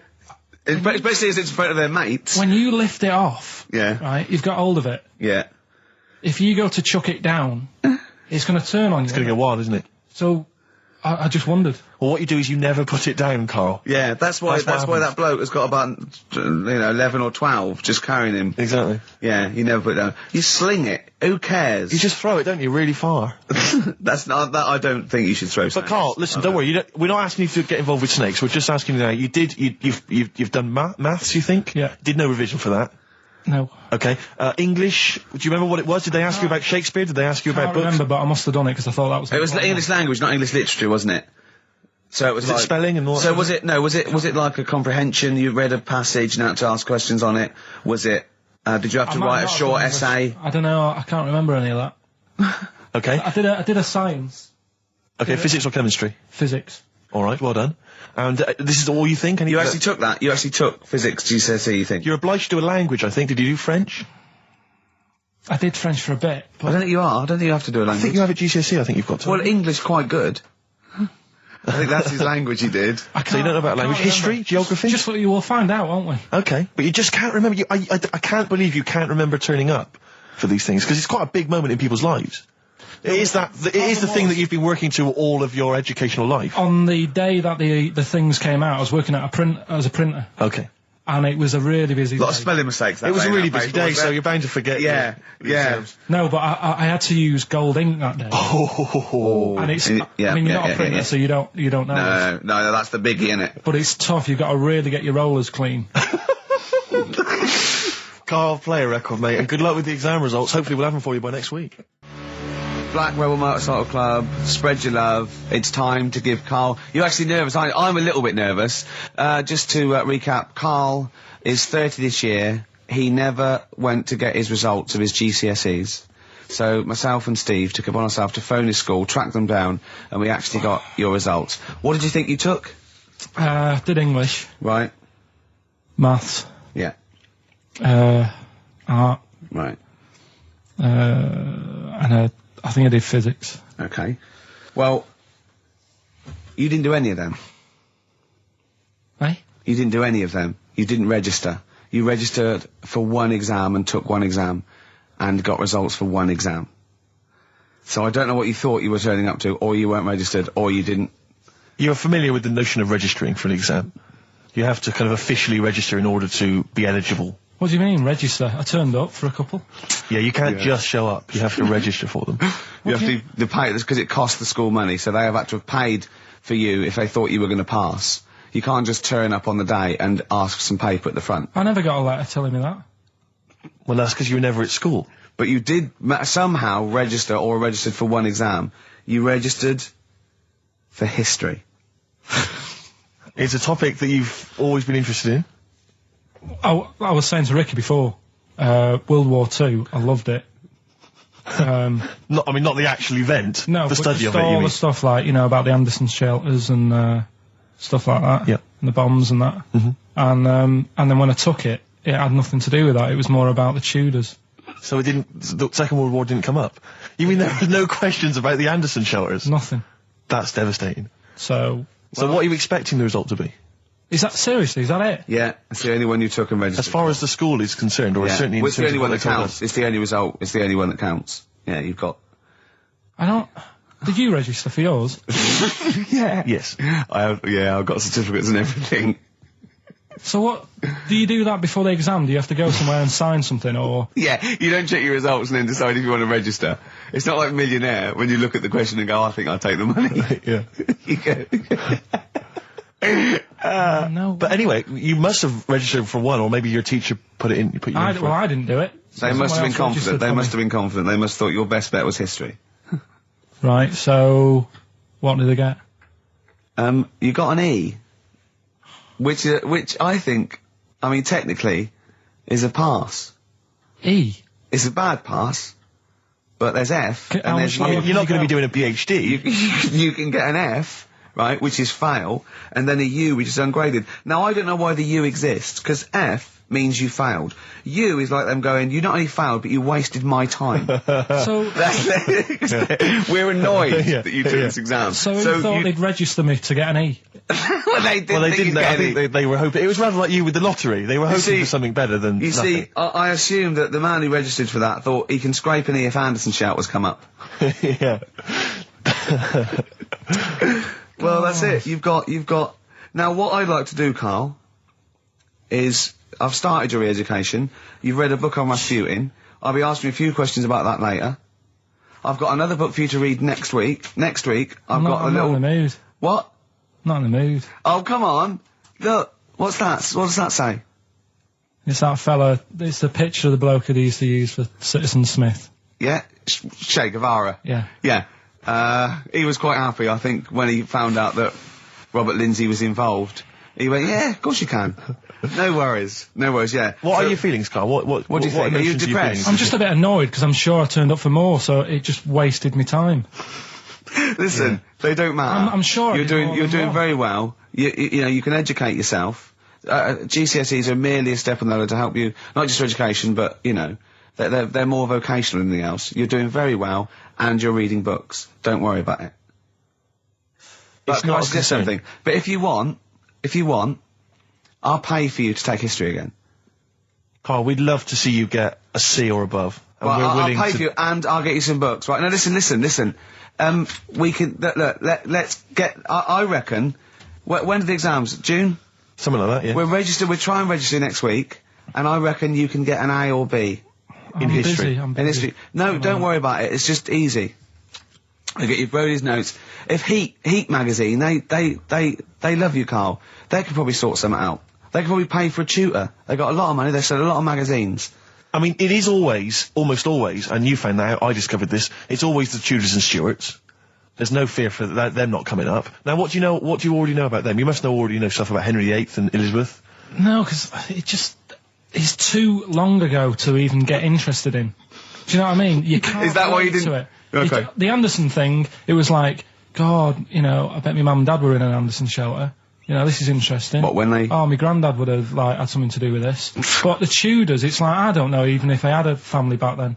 Especially as it's in front of their mates. When you lift it off, Yeah. right, you've got hold of it. Yeah. If you go to chuck it down, it's going to turn on you. It's going to go wild, isn't it? So, I just wondered. Well, what you do is you never put it down, Carl. Yeah, that's why That's what that bloke has got about 11 or 12 just carrying him. Exactly. Yeah, you never put it down. You sling it. Who cares? You just throw it, don't you, really far. That's not that. I don't think you should throw. But Carl, listen, don't worry. We're not asking you to get involved with snakes. We're just asking you now. You've done maths, you think? Yeah. Did no revision for that. No. Okay. English. Do you remember what it was? Did they ask you about Shakespeare? Did they ask you about I books? remember, but I must have done it because I thought that was. It was English language, not English literature, wasn't it? So it was it spelling and all that So sort was of it? No, was it like a comprehension? You read a passage and had to ask questions on it. Was it? Did you have to might write a not have short done essay? I don't know. I can't remember any of that. Okay. I did a science. Okay, physics or chemistry? Physics. All right, well done. And this is all you think? You actually took that? You actually took physics GCSE, you think? You're obliged to do a language, I think. Did you do French? I did French for a bit. I don't think you are. I don't think you have to do a I language. think you have a GCSE, I think you've got to. Well, English quite good. I think that's his language he did. So you don't know about language. History? Geography? Just what you will find out, won't we? Okay. But you just can't remember. I can't believe you can't remember turning up for these things, because it's quite a big moment in people's lives. It is the thing that you've been working to all of your educational life. On the day that the things came out, I was working at as a printer. Okay. And it was a really busy day. A lot of spelling mistakes. It was a really busy day, so you're bound to forget. Yeah, yeah. No, but I had to use gold ink that day. Oh. And it's, I mean, you're not a printer, so you don't know. No, that's the biggie, innit? But it's tough. You've got to really get your rollers clean. Carl, play a record, mate, and good luck with the exam results. Hopefully we'll have them for you by next week. Black Rebel Motorcycle Club, spread your love. It's time to give Carl... You're actually nervous. I'm a little bit nervous. Just to recap, Carl is 30 this year. He never went to get his results of his GCSEs. So myself and Steve took it upon ourselves to phone his school, track them down, and we actually got your results. What did you think you took? Did English. Right. Maths. Yeah. Art. Right. And I think I did physics. Okay. Well, you didn't do any of them. Eh? You didn't do any of them. You didn't register. You registered for one exam and took one exam and got results for one exam. So I don't know what you thought you were turning up to, or you weren't registered, or you didn't. You're familiar with the notion of registering for an exam. You have to kind of officially register in order to be eligible. What do you mean, register? I turned up for a couple. Yeah, you can't just show up. You have to register for them. You have to pay this because it costs the school money, so they have had to have paid for you if they thought you were going to pass. You can't just turn up on the day and ask for some paper at the front. I never got a letter telling me that. Well, that's because you were never at school. But you did somehow register or registered for one exam. You registered for history. It's a topic that you've always been interested in. I was saying to Ricky before, World War II, I loved it. Not the actual event. No, the study of it. all the stuff like, about the Anderson shelters and stuff like that. Yeah. And the bombs and that. Mm-hmm. And then when I took it, it had nothing to do with that. It was more about the Tudors. So the Second World War didn't come up? You mean there were no questions about the Anderson shelters? Nothing. That's devastating. So what are you expecting the result to be? Is that seriously? Is that it? Yeah, it's the only one you took and registered. As far as the school is concerned, or certainly in it's the only one that counts. us. It's the only result. It's the only one that counts. Yeah, you've got. I don't. Did you register for yours? Yeah. Yes. I've got certificates and everything. So what? Do you do that before the exam? Do you have to go somewhere and sign something, or? Yeah, you don't check your results and then decide if you want to register. It's not like Millionaire when you look at the question and go, I think I'll take the money. Yeah. You go. No. But anyway, you must have registered for one, or maybe your teacher put you in for Well, I didn't do it. They must have been confident. They must have been confident. They must have thought your best bet was history. Right, so what did they get? You got an E. Which I think, technically, is a pass. E? It's a bad pass, but there's F, How and there's much U. You're not going to be doing a PhD. You can get an F, right, which is fail, and then a U, which is ungraded. Now, I don't know why the U exists, because F means you failed. U is like them going, you not only failed, but you wasted my time. So We're annoyed that you took this exam. So you thought they'd register me to get an E? Well, they didn't. Well, they didn't. I think they were hoping. It was rather like you with the lottery. They were hoping for something better than You nothing. see, I assume that the man who registered for that thought he can scrape an E if Anderson shout was come up. Yeah. Well, that's it. You've got. Now, what I'd like to do, Carl, is I've started your re-education. You've read a book on Rasputin. I'll be asking you a few questions about that later. I've got another book for you to read next week. Next week, I'm not in the mood. What? Not in the mood. Oh, come on. Look, what's that? What does that say? It's that fella. It's the picture of the bloke that he used to use for Citizen Smith. Yeah? Che Guevara. Yeah. Yeah. He was quite happy, I think, when he found out that Robert Lindsay was involved. He went, yeah, of course you can. No worries, yeah. What are your feelings, Carl? What do you think? Are you emotions depressed? I'm just a bit annoyed because I'm sure I turned up for more, so it just wasted me time. Listen, they don't matter. I'm sure you're doing very well. You know, you can educate yourself. GCSEs are merely a step on the ladder to help you, not just for education, but, you know, they're more vocational than anything else. You're doing very well, and you're reading books. Don't worry about it. But It's not I suggest something. But if you want, I'll pay for you to take history again. Carl, we'd love to see you get a C or above. And Well, we're I'll willing pay to... for you, and I'll get you some books. Right, now listen. We can, let's get, I reckon, when are the exams? June? Something like that, yeah. We'll try and register next week, and I reckon you can get an A or B. I'm history. I'm In busy. history. No, don't worry about it, it's just easy. I get you Brody's notes. If Heat magazine, they love you, Carl. They could probably sort something out. They could probably pay for a tutor. They got a lot of money, they sell a lot of magazines. I mean, it is always, almost always, and you found that out, I discovered this, it's always the Tudors and Stuarts. There's no fear for them not coming up. Now, what do you already know about them? You must already know stuff about Henry VIII and Elizabeth. No, because it's too long ago to even get interested in. Do you know what I mean? You can't. Is that why you relate to didn't- it. Okay. The Anderson thing, it was like, God, you know, I bet my mum and dad were in an Anderson shelter. You know, this is interesting. What, when they- Oh, my granddad would have, like, had something to do with this. But the Tudors, it's like, I don't know even if they had a family back then.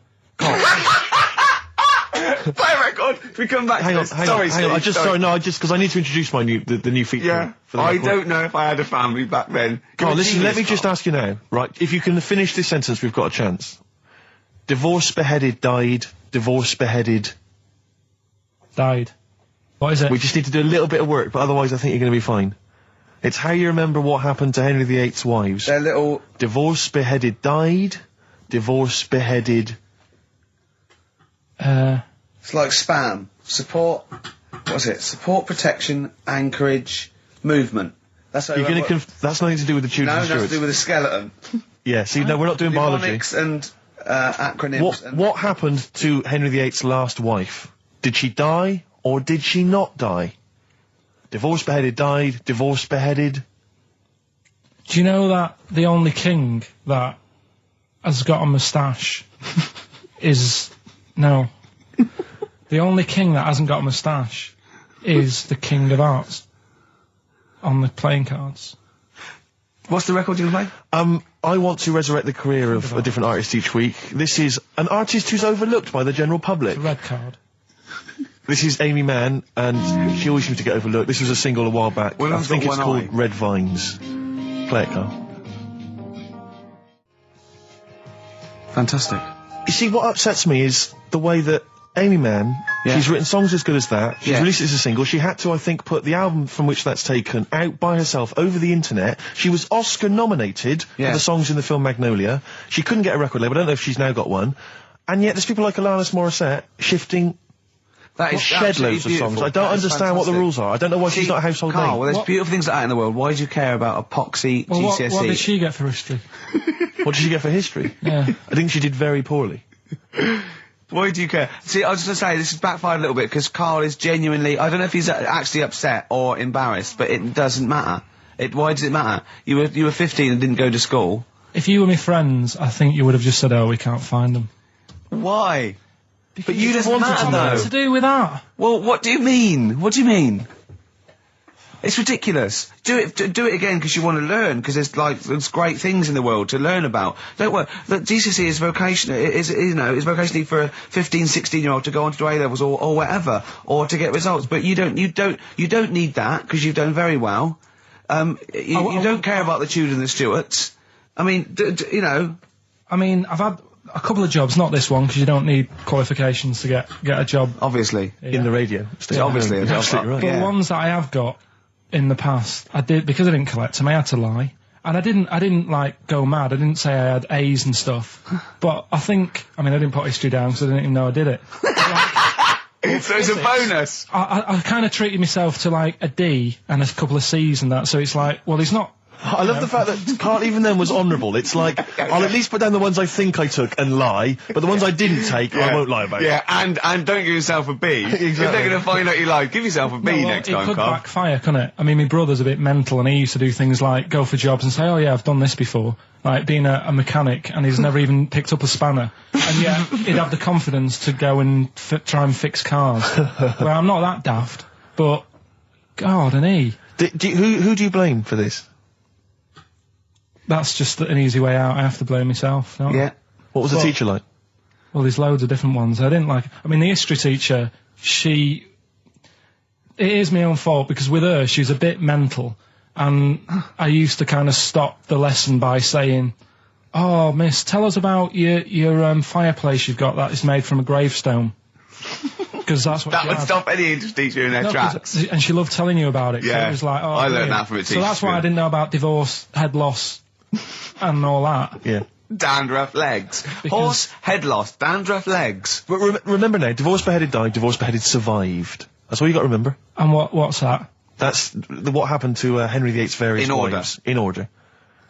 Play a record! Can we come back Hang to on, this? hang Sorry, on, hang on. Steve, Because I need to introduce my the new feature. Yeah, For the I record. don't know if I had a family back then. Carl, You're a listen, let me genius, just Carl. ask you now, right? If you can finish this sentence, we've got a chance. Divorced, beheaded, died. Divorced, beheaded. Died. What is it? We just need to do a little bit of work, but otherwise I think you're going to be fine. It's how you remember what happened to Henry VIII's wives. They're little... Divorced, beheaded, died. Divorced, beheaded. It's like spam. Support... What's it? Support, protection, anchorage, movement. That's how You're going to that's nothing to do with the Tudors No, and that's to Stuarts. do with a skeleton. Yeah, see, no, we're not doing biology. Mnemonics and acronyms. and What happened to Henry VIII's last wife? Did she die, or did she not die? Divorced, beheaded, died. Divorced, beheaded. Do you know that the only king that has got a moustache is... No. The only king that hasn't got a moustache is the King of Hearts on the playing cards. What's the record you can play? I want to resurrect the career of a different artist each week. This is an artist who's overlooked by the general public. The red card. This is Amy Mann, and she always seems to get overlooked. This was a single a while back. Well, I that's think got it's one called eye. Red Vines. Play it, Carl. Fantastic. You see, what upsets me is the way that Amy Mann, Yeah. she's written songs as good as that. She's Yeah. released it as a single. She had to, I think, put the album from which that's taken out by herself over the internet. She was Oscar nominated Yeah. for the songs in the film Magnolia. She couldn't get a record label. I don't know if she's now got one. And yet there's people like Alanis Morissette shifting That is shed absolutely loads of beautiful. songs. I don't That is understand what the fantastic. rules are. I don't know why she's See, not a household Carl, name. well, there's What- beautiful things like that in the world. Why do you care about epoxy Well, GCSE? what did she get for history? What did she get for history? Yeah. I think she did very poorly. Why do you care? See, I was just going to say, this has backfired a little bit, because Carl is genuinely... I don't know if he's actually upset or embarrassed, but it doesn't matter. Why does it matter? You were 15 and didn't go to school. If you were my friends, I think you would have just said, oh, we can't find them. Why? But you just wanted matter, to know. What's though. to do with that? Well, what do you mean? What do you mean? It's ridiculous. Do it again because you want to learn, because there's great things in the world to learn about. Don't worry. Look, GCSE is vocational. Is vocationally for a 15, 16-year-old to go on to do A-levels or whatever, or to get results. But you don't need that because you've done very well. You don't care about the Tudor and the Stuarts. I mean, you know. I mean, I've had a couple of jobs, not this one, because you don't need qualifications to get a job. Obviously. In the radio. Yeah. Obviously. You're absolutely right. But the ones that I have got in the past, I did, because I didn't collect them, I had to lie. And I didn't like go mad. I didn't say I had A's and stuff. But I didn't put history down because I didn't even know I did it. So it's a bonus. I kind of treated myself to like a D and a couple of C's and that. So it's like, well, he's not. I love the fact that Carl even then was honourable. It's like, I'll at least put down the ones I think I took and lie, but the ones I didn't take, I won't lie about. Yeah, and don't give yourself a B. Exactly. If they're going to find out you lied, give yourself a B next time, It could Carl. backfire, couldn't it? I mean, my brother's a bit mental and he used to do things like go for jobs and say, oh yeah, I've done this before. Like being a mechanic, and he's never even picked up a spanner. And yet, he'd have the confidence to go and try and fix cars. Well, I'm not that daft, but God, and he. Who do you blame for this? That's just an easy way out. I have to blame myself. No? Yeah. What was the teacher like? Well, there's loads of different ones. I didn't like. I mean, the history teacher, it is my own fault because with her, she's a bit mental, and I used to kind of stop the lesson by saying, "Oh, miss, tell us about your fireplace you've got that is made from a gravestone." Because that's what that she would had. Stop any English teacher in their tracks. And she loved telling you about it. Yeah. So it was like, oh, I learned brilliant. that from a teacher. So that's why I didn't know about divorce, head loss, and all that. Yeah. Dandruff legs. Horse, head loss, dandruff legs. But remember now, divorce beheaded died, divorce beheaded survived. That's all you got to remember. And what's that? That's what happened to Henry VIII's various wives. In order.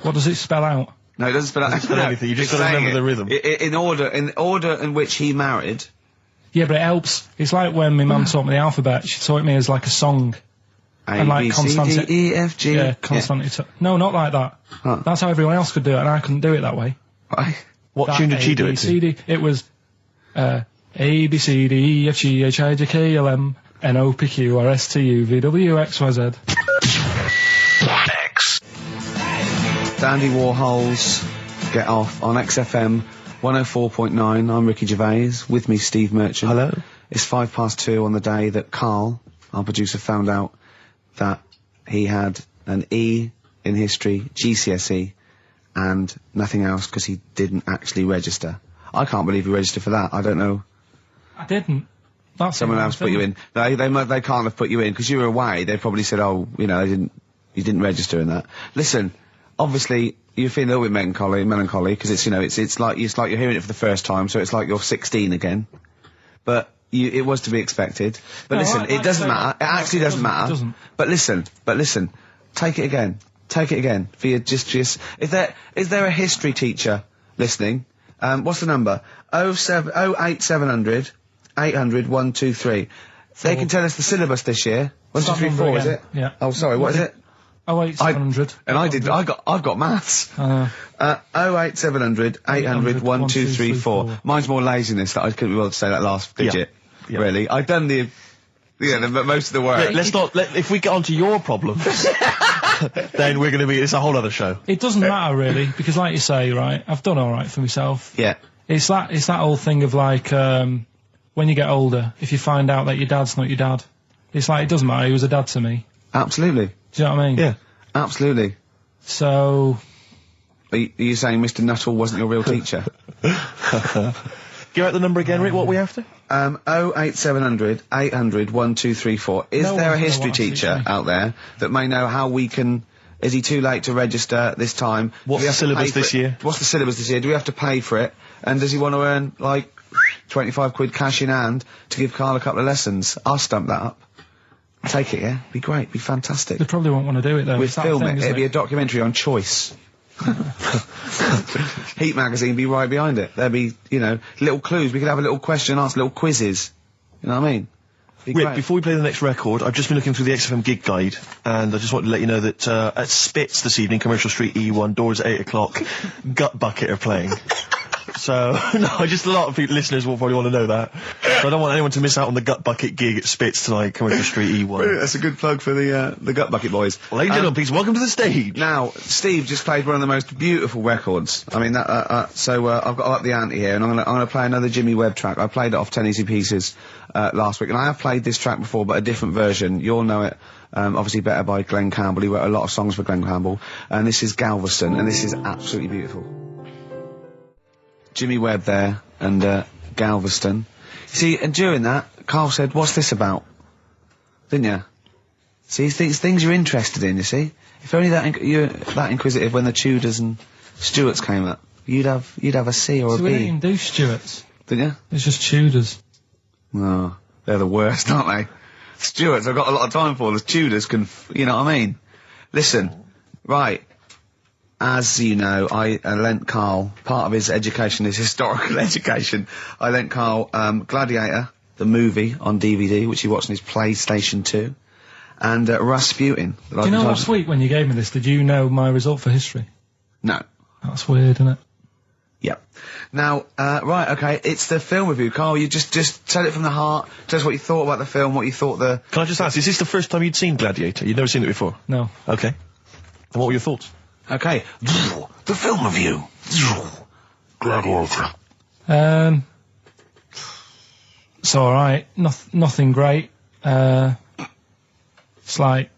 What does it spell out? No, it doesn't spell out anything. You just got to remember the rhythm. In order in which he married. Yeah, but it helps. It's like when my mum taught me the alphabet. She taught me as like a song. And like C, D, E, F, G. Yeah, constant. No, not like that. Huh. That's how everyone else could do it, and I couldn't do it that way. What tune did she do it to? It was A, B, C, D, E, F, G, H, I, J, K, L, M, N, O, P, Q, R, S, T, U, V, W, X, Y, Z. X. Dandy Warhols Get Off on XFM 104.9. I'm Ricky Gervais. With me, Steve Merchant. Hello. It's 2:05 on the day that Karl, our producer, found out that he had an E in history, GCSE, and nothing else because he didn't actually register. I can't believe he registered for that. I don't know. I didn't. That's Someone else put you in. No, they can't have put you in because you were away. They probably said, oh, you know, you didn't register in that. Listen, obviously you're feeling a little bit melancholy because it's, you know, it's like you're hearing it for the first time, so it's like you're 16 again. But it was to be expected. But no, listen, it doesn't matter. It actually doesn't matter. It doesn't. But listen. Take it again. Take it again. Is there a history teacher listening? What's the number? 08700 800 123. They can tell us the syllabus this year. 1, 2, 3, 4, is it? Yeah. Oh, sorry, what is it? 08700. I've got maths. 08700 800 1234. Mine's more laziness that I couldn't be bothered to say that last digit. Yeah. Really. I've done most of the work. If we get onto your problems, then it's a whole other show. It doesn't matter really, because like you say, right, I've done alright for myself. Yeah. It's that old thing of like, when you get older, if you find out that your dad's not your dad, it's like, it doesn't matter, he was a dad to me. Absolutely. Do you know what I mean? Yeah. Absolutely. So... Are you saying Mr. Nuttall wasn't your real teacher? Give out the number again, Rick, what we after? 08700 800 1234. Is there a history teacher out there that may know how we can... Is he too late to register this time? What's the syllabus this year? What's the syllabus this year? Do we have to pay for it? And does he want to earn, like, 25 quid cash in hand to give Karl a couple of lessons? I'll stump that up. Take it, yeah? Be great, be fantastic. They probably won't want to do it, though. We'd film it. It'd be a documentary on choice. Heat magazine be right behind it. There'd be, you know, little clues. We could have a little question and answer, little quizzes. You know what I mean? Rick, before we play the next record, I've just been looking through the XFM gig guide, and I just want to let you know that at Spitz this evening, Commercial Street E1, doors at 8 o'clock, Gut Bucket are playing. So, no, just a lot of listeners will probably want to know that. So I don't want anyone to miss out on the Gut Bucket gig at Spitz tonight, coming to Street E1. That's a good plug for the Gut Bucket boys. Well, ladies and gentlemen, please welcome to the stage. Now, Steve just played one of the most beautiful records. I mean, so I've got to up the ante here, and I'm gonna play another Jimmy Webb track. I played it off 10 Easy Pieces last week, and I have played this track before, but a different version. You'll know it, obviously better by Glenn Campbell. He wrote a lot of songs for Glenn Campbell, and this is Galveston, and this is absolutely beautiful. Jimmy Webb there, and Galveston. See, and during that, Carl said, "What's this about?" Didn't you? See, things you're interested in, you see? If only you're that inquisitive when the Tudors and Stuarts came up, you'd have a C or a B. We didn't even do Stuarts. Didn't you? It's just Tudors. Oh, they're the worst, aren't they? Stuarts, I've got a lot of time for. The Tudors can, you know what I mean? Listen, right. As you know, I lent Carl, part of his education is historical education. I lent Carl Gladiator, the movie, on DVD, which he watched on his PlayStation 2, and Rasputin. Do you know last week when you gave me this, did you know my result for history? No. That's weird, isn't it? Yep. Now, right, okay, it's the film review. Carl, you just tell it from the heart. Tell us what you thought about the film, what you thought the... Can I just ask, is this the first time you'd seen Gladiator? You'd never seen it before? No. Okay. And what were your thoughts? Okay. The film review. Gladiator. It's alright. Nothing great. It's like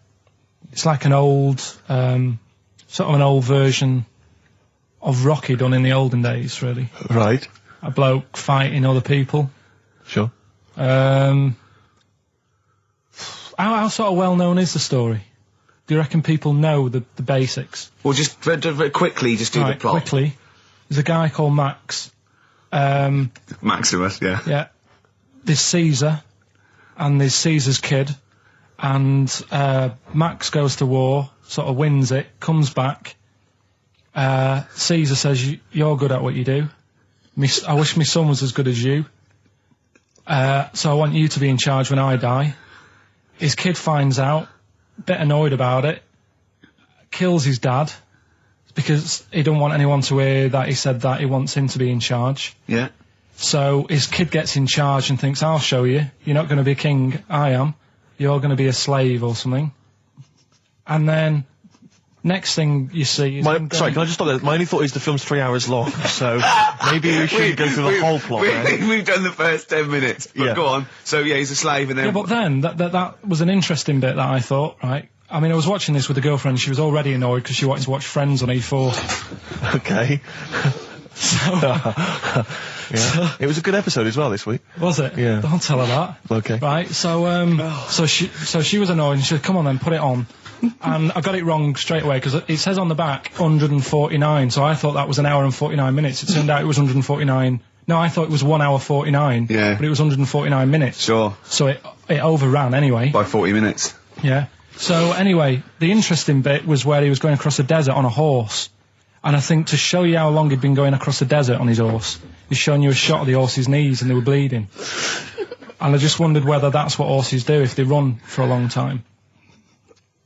an old, sort of an old version of Rocky done in the olden days, really. Right. A bloke fighting other people. Sure. How sort of well known is the story? Do you reckon people know the basics? Well, just very quickly, just do the plot. Quickly. There's a guy called Max. Maximus, yeah. Yeah. There's Caesar, and there's Caesar's kid, and Max goes to war, sort of wins it, comes back. Caesar says, "You're good at what you do. I wish my son was as good as you. So I want you to be in charge when I die." His kid finds out, a bit annoyed about it, kills his dad, because he don't want anyone to hear that he said that, he wants him to be in charge. Yeah. So his kid gets in charge and thinks, "I'll show you. You're not going to be king, I am. You're going to be a slave or something." And then, next thing you see is... Sorry, can I just stop there? My only thought is the film's 3 hours long, so maybe we shouldn't go through the whole plot. We've done the first 10 minutes, but yeah. Go on. So, yeah, he's a slave and then... Yeah, but then, that was an interesting bit that I thought, right? I mean, I was watching this with a girlfriend, she was already annoyed because she wanted to watch Friends on E4. Okay. Yeah. It was a good episode as well this week. Was it? Yeah. Don't tell her that. Okay. Right, so she was annoyed and she said, "Come on then, put it on." And I got it wrong straight away because it says on the back 149, so I thought that was an hour and 49 minutes. It turned out it was 149. No, I thought it was 1 hour 49. Yeah. But it was 149 minutes. Sure. So it overran anyway. By 40 minutes. Yeah. So anyway, the interesting bit was where he was going across the desert on a horse. And I think to show you how long he'd been going across the desert on his horse, he's showing you a shot of the horse's knees and they were bleeding. And I just wondered whether that's what horses do if they run for a long time.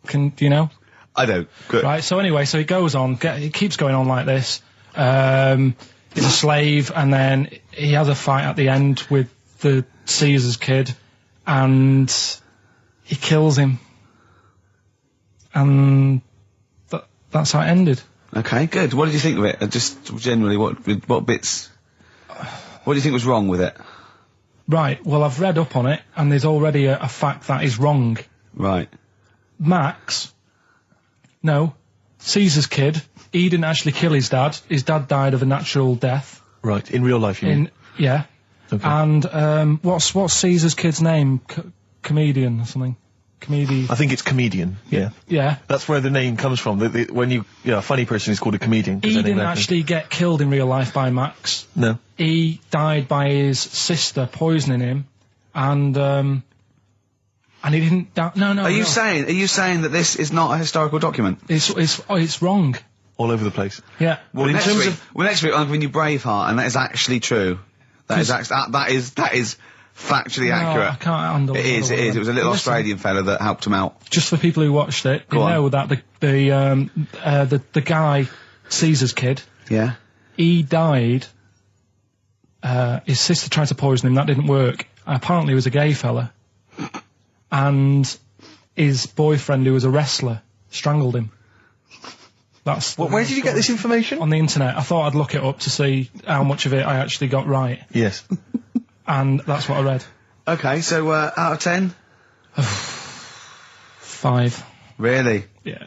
Do you know? I don't. Good. Right, so anyway, so he goes on, he keeps going on like this. He's a slave, and then he has a fight at the end with the Caesar's kid, and he kills him. And that's how it ended. Okay, good. What did you think of it? Just generally, what bits... What do you think was wrong with it? Right, well, I've read up on it, and there's already a fact that is wrong. Right. Caesar's kid, he didn't actually kill his dad. His dad died of a natural death. Right, in real life, you mean? Yeah. Okay. And, what's Caesar's kid's name? Comedian or something? I think it's comedian, yeah. Yeah. That's where the name comes from. When a funny person is called a comedian. He didn't actually get killed in real life by Max. No. He died by his sister poisoning him, and he didn't die. No. Are you saying that this is not a historical document? It's wrong. All over the place. Yeah. Well, next week I'm giving you Braveheart, and that is actually true. That is factually accurate. I can't handle it. It is. It was a little Australian fella that helped him out. Just for people who watched it, you know that the guy, Caesar's kid, yeah, he died his sister tried to poison him. That didn't work. Apparently, he was a gay fella, and his boyfriend, who was a wrestler, strangled him. That's Where did you get this information? on the internet. I thought I'd look it up to see how much of it I actually got right, Yes. and that's what I read. Okay, so out of 10? 5. Really? Yeah,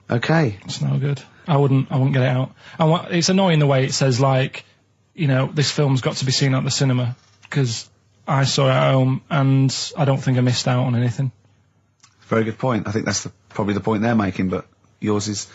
Okay. it's no good. I wouldn't get it out. And it's annoying the way it says, like, you know, this film's got to be seen at the cinema, because I saw it at home and I don't think I missed out on anything. Very good point. I think that's probably the point they're making, but yours is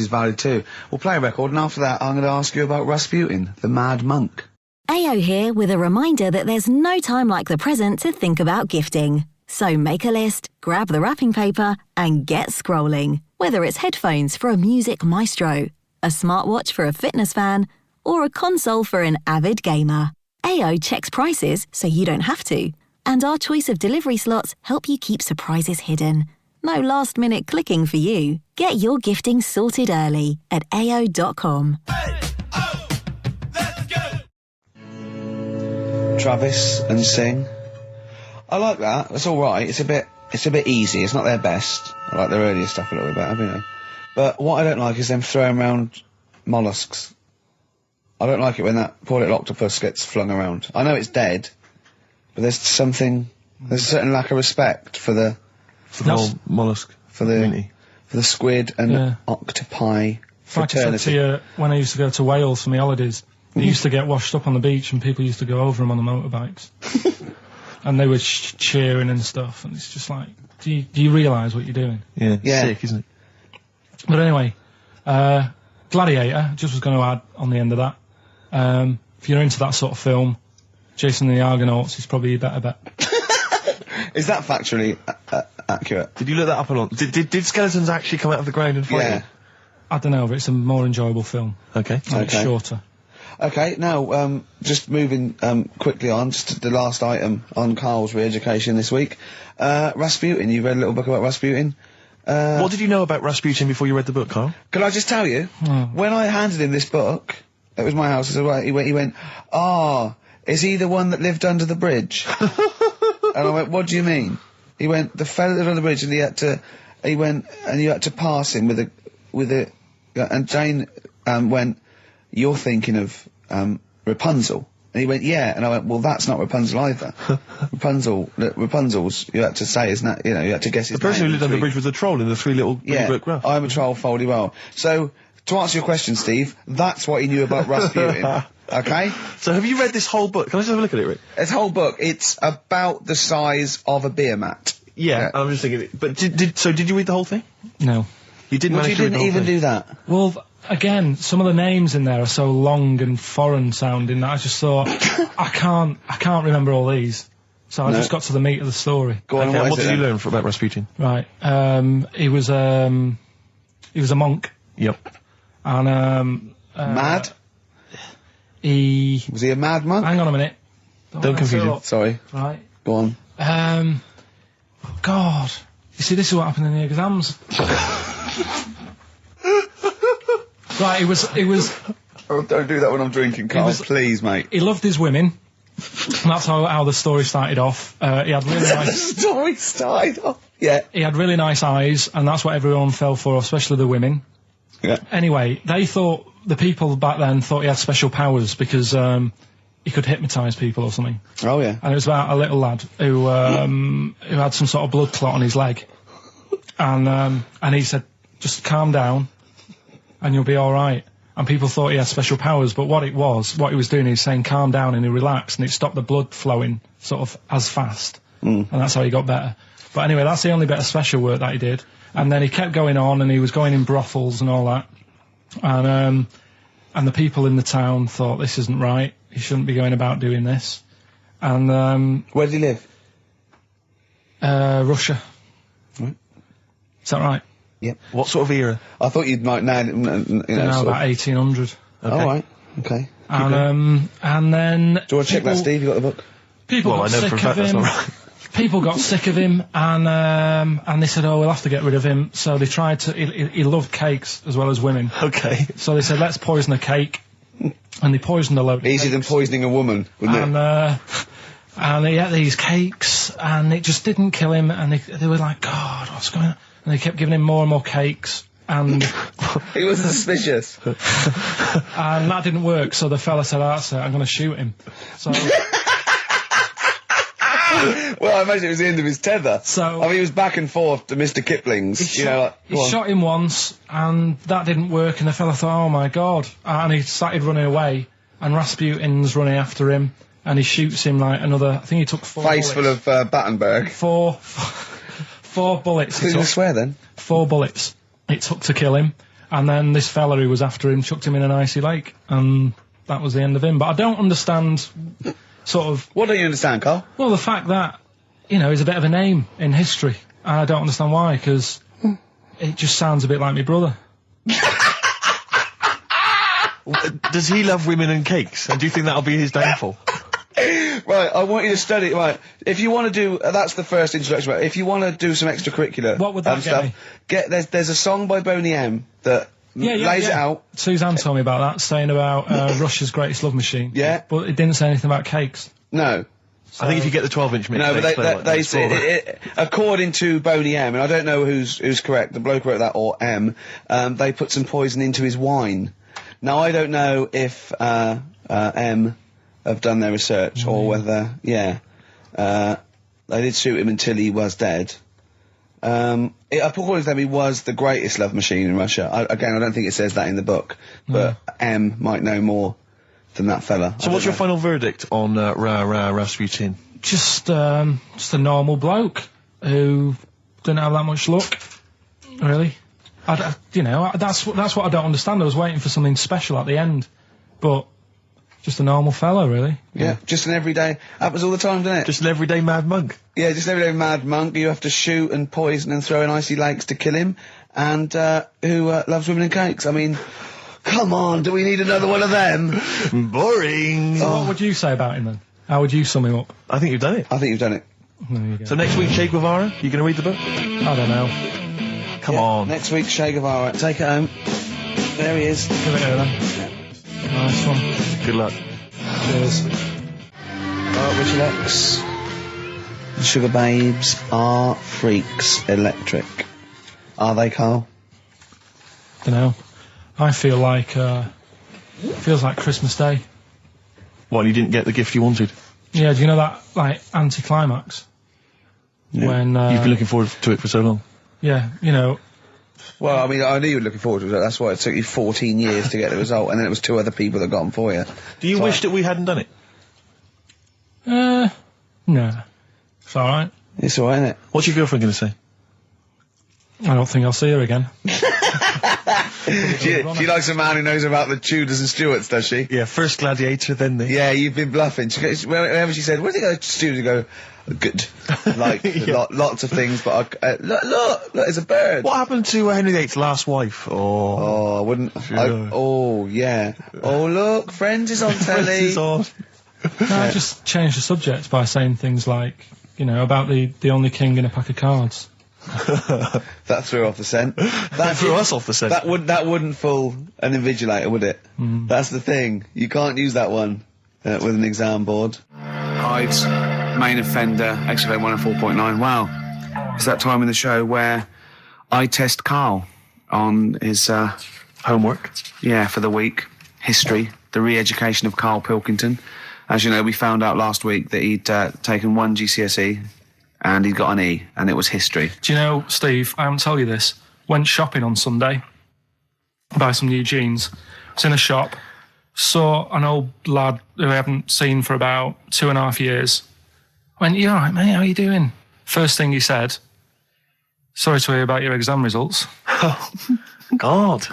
valid too. We'll play a record, and after that I'm going to ask you about Rasputin, the Mad Monk. AO here with a reminder that there's no time like the present to think about gifting. So make a list, grab the wrapping paper and get scrolling. Whether it's headphones for a music maestro, a smartwatch for a fitness fan, or a console for an avid gamer. AO checks prices so you don't have to. And our choice of delivery slots help you keep surprises hidden. No last-minute clicking for you. Get your gifting sorted early at AO.com. Travis and Sing. I like that. It's all right. It's a bit easy. It's not their best. I like their earlier stuff a little bit better, you know. But what I don't like is them throwing around mollusks. I don't like it when that poor little octopus gets flung around. I know it's dead, but there's a certain lack of respect for the whole mollusk community. For the squid and octopi fraternity. Like I said to you, when I used to go to Wales for my holidays, they used to get washed up on the beach and people used to go over them on the motorbikes. And they were cheering and stuff, and it's just like, do you realise what you're doing? Yeah, sick, isn't it? But anyway, Gladiator, just was going to add on the end of that. If you're into that sort of film, Jason and the Argonauts is probably a better bet. Is that factually accurate? Did you look that up a lot? Did skeletons actually come out of the ground and fight? Yeah. I don't know, but it's a more enjoyable film. Okay. And it's shorter. Okay, now, just moving quickly on, just to the last item on Carl's re-education this week. Rasputin, you read a little book about Rasputin? What did you know about Rasputin before you read the book, Carl? Could I just tell you, when I handed him this book, it was my house, he went, is he the one that lived under the bridge? And I went, what do you mean? He went, the fella that lived under the bridge, and you had to pass him with a, and Jane, went, you're thinking of, Rapunzel. And he went, yeah. And I went, well, that's not Rapunzel either. Rapunzel's, you had to say, isn't that, you know, you had to guess his name. The person who lived under the bridge was the troll in the Three Little Brick Graph. I'm a troll, foldy well. So, to answer your question, Steve, that's what he knew about Rasputin. Okay? So have you read this whole book? Can I just have a look at it, Rick? This whole book, it's about the size of a beer mat. Yeah. I'm just thinking, but did you read the whole thing? No. You didn't manage to read the whole even thing? do that? Well, again, some of the names in there are so long and foreign sounding that I just thought, I can't remember all these. So I just got to the meat of the story. Go on, what did you learn about Rasputin? Right. He was a monk. Yep. And, mad? Was he a mad monk? Hang on a minute. Don't confuse him. Sorry. Right. Go on. God. You see, this is what happened in the exams. Right, it was... Oh, don't do that when I'm drinking, Carl, please, mate. He loved his women. And that's how the story started off. He had really nice... story started off? Yeah. He had really nice eyes, and that's what everyone fell for, especially the women. Yeah. Anyway, the people back then thought he had special powers because he could hypnotise people or something. Oh, yeah. And it was about a little lad who had some sort of blood clot on his leg. And he said, just calm down and you'll be all right. And people thought he had special powers, but what he was doing is saying calm down and he relaxed and it stopped the blood flowing sort of as fast. And that's how he got better. But anyway, that's the only bit of special work that he did. And then he kept going on and he was going in brothels and all that. And the people in the town thought this isn't right. He shouldn't be going about doing this. And where did he live? Russia. Right. Is that right? Yep. What sort of era? I thought you'd might now, about 1800. Okay. All right. Okay. And then... Do you want to check that, Steve? You got the book? People got sick of him. People got sick of him, and they said, "Oh, we'll have to get rid of him." So they tried to. He loved cakes as well as women. Okay. So they said, "Let's poison a cake," and they poisoned a load of Easier than cakes. poisoning a woman, wouldn't it? And he ate these cakes, and it just didn't kill him, and they were like, God, what's going on? And they kept giving him more and more cakes, and... He was suspicious. And that didn't work, so the fella said, that's it, I'm going to shoot him. So... Well, I imagine it was the end of his tether. So... I mean, he was back and forth to Mr. Kipling's, He shot him once, and that didn't work, and the fella thought, oh my God. And he started running away, and Rasputin's running after him, and he shoots him like another, I think he took 4 Face bullets. full of Battenberg. Four bullets. Did you swear then? 4 bullets it took to kill him, and then this fella who was after him chucked him in an icy lake, and that was the end of him. But I don't understand, sort of... What don't you understand, Carl? Well, the fact that, you know, he's a bit of a name in history, and I don't understand why, because it just sounds a bit like my brother. Does he love women and cakes? And do you think that'll be his downfall? Right, I want you to study. Right, if you want to do, that's the first introduction. Right, if you want to do some extracurricular, What would that get stuff, me? There's a song by Boney M that lays it out. Suzanne told me about that, saying about Russia's greatest love machine. Yeah, but it didn't say anything about cakes. No. I think if you get the 12-inch mix, no, but they say according to Boney M, and I don't know who's correct, the bloke who wrote that or M. They put some poison into his wine. Now I don't know if M have done their research or whether they did shoot him until he was dead. According to them, he was the greatest love machine in Russia. I don't think it says that in the book, but M might know more than that fella. So what's your final verdict on Rasputin? Just a normal bloke who didn't have that much luck, really. That's what I don't understand. I was waiting for something special at the end, but just a normal fella, really. Yeah, just an everyday. Happens all the time, doesn't it? Just an everyday mad monk. Yeah, just an everyday mad monk. You have to shoot and poison and throw in icy lakes to kill him, and who loves women and cakes. I mean, come on, do we need another one of them? Boring. So what would you say about him then? How would you sum him up? I think you've done it. I think you've done it. There you go. So next week, Che Guevara, you going to read the book? I don't know. Come on. Next week, Che Guevara. Take it home. There he is. Give it her then. Nice one. Good luck. Cheers. Richard X. The Sugar Babes are freaks electric. Are they, Carl? Don't know. I feel like feels like Christmas Day. What, you didn't get the gift you wanted? Yeah, do you know that like anticlimax? Yeah. When You've been looking forward to it for so long. Yeah, you know. Well, I mean, I knew you were looking forward to it. That's why it took you 14 years to get the result, and then it was 2 other people that got them for you. Do you wish that we hadn't done it? No. It's alright. It's alright, isn't it? What's your girlfriend going to say? I don't think I'll see her again. She likes a man who knows about the Tudors and Stuarts, does she? Yeah, first Gladiator, then the... Yeah, you've been bluffing. Whenever she said, "Where did you go to Stuarts?" You go, "Good." Like, lots of things, but look, it's a bird. What happened to Henry VIII's last wife? Oh, I wouldn't... yeah. Oh, look, Friends is on telly. Friends is on. No, I just changed the subject by saying things like, you know, about the only king in a pack of cards. That threw off the scent. That threw us off the scent. That wouldn't fool an invigilator, would it? That's the thing. You can't use that one with an exam board. Hyde's main offender, XFM 104.9. Wow. It's that time in the show where I test Carl on his homework. Yeah, for the week. History, the re-education of Karl Pilkington. As you know, we found out last week that he'd taken 1 GCSE and he'd got an E, and it was history. Do you know, Steve, I haven't told you this, went shopping on Sunday, buy some new jeans, was in a shop, saw an old lad who I haven't seen for about 2.5 years. Went, "You all right, mate? How are you doing?" First thing he said, "Sorry to hear about your exam results." Oh, God.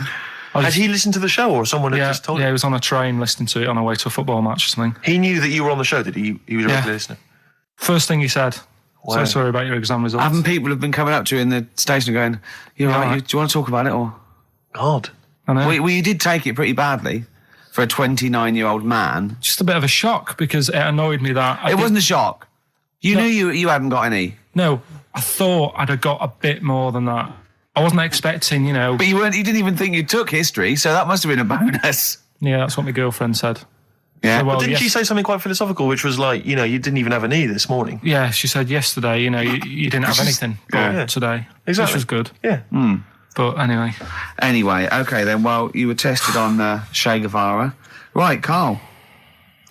Had he listened to the show, or someone had just told him? Yeah, he was on a train listening to it on our way to a football match or something. He knew that you were on the show, did he? He was a regular listener. First thing he said, "So sorry about your exam results." Haven't people have been coming up to you in the station going, "You all right? Do you want to talk about it?" Or, God. I know. Well, you did take it pretty badly for a 29-year-old man. Just a bit of a shock, because it annoyed me that... It wasn't a shock. You knew you hadn't got any. No, I thought I'd have got a bit more than that. I wasn't expecting, you know... But you didn't even think you took history, so that must have been a bonus. Yeah, that's what my girlfriend said. Yeah. So, But didn't she say something quite philosophical, which was like, you didn't even have a knee this morning? Yeah, she said yesterday, you didn't have anything today. Exactly. Which was good. Yeah. But anyway. Anyway, okay then. Well, you were tested on Che Guevara. Right, Carl.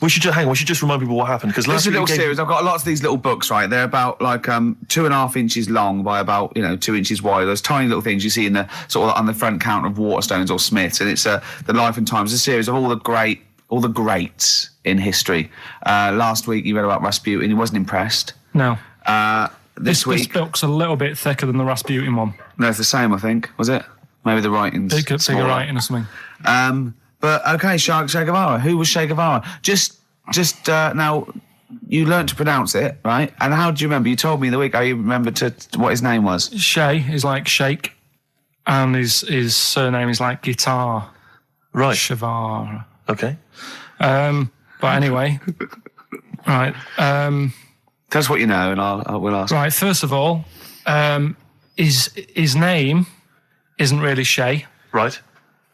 We should just remind people what happened, because This last is a week little series. I've got lots of these little books, right? They're about like 2.5 inches long by about 2 inches wide. Those tiny little things you see in the sort of on the front counter of Waterstones or Smiths, and it's the Life and Times, a series of all the greats in history. Last week you read about Rasputin. He wasn't impressed. No. This week, this book's a little bit thicker than the Rasputin one. no, it's the same. I think, was it? Maybe the writing's Bigger smaller. writing or something. But okay, Che Guevara. Who was Che Guevara? Just now, you learnt to pronounce it, right? And how do you remember? You told me the week how you remember what his name was. Che is like shake, and his surname is like guitar. Right. Guevara. Okay. But anyway, right. Tell us what you know, and we'll ask. Right. First of all, his name isn't really Che. Right.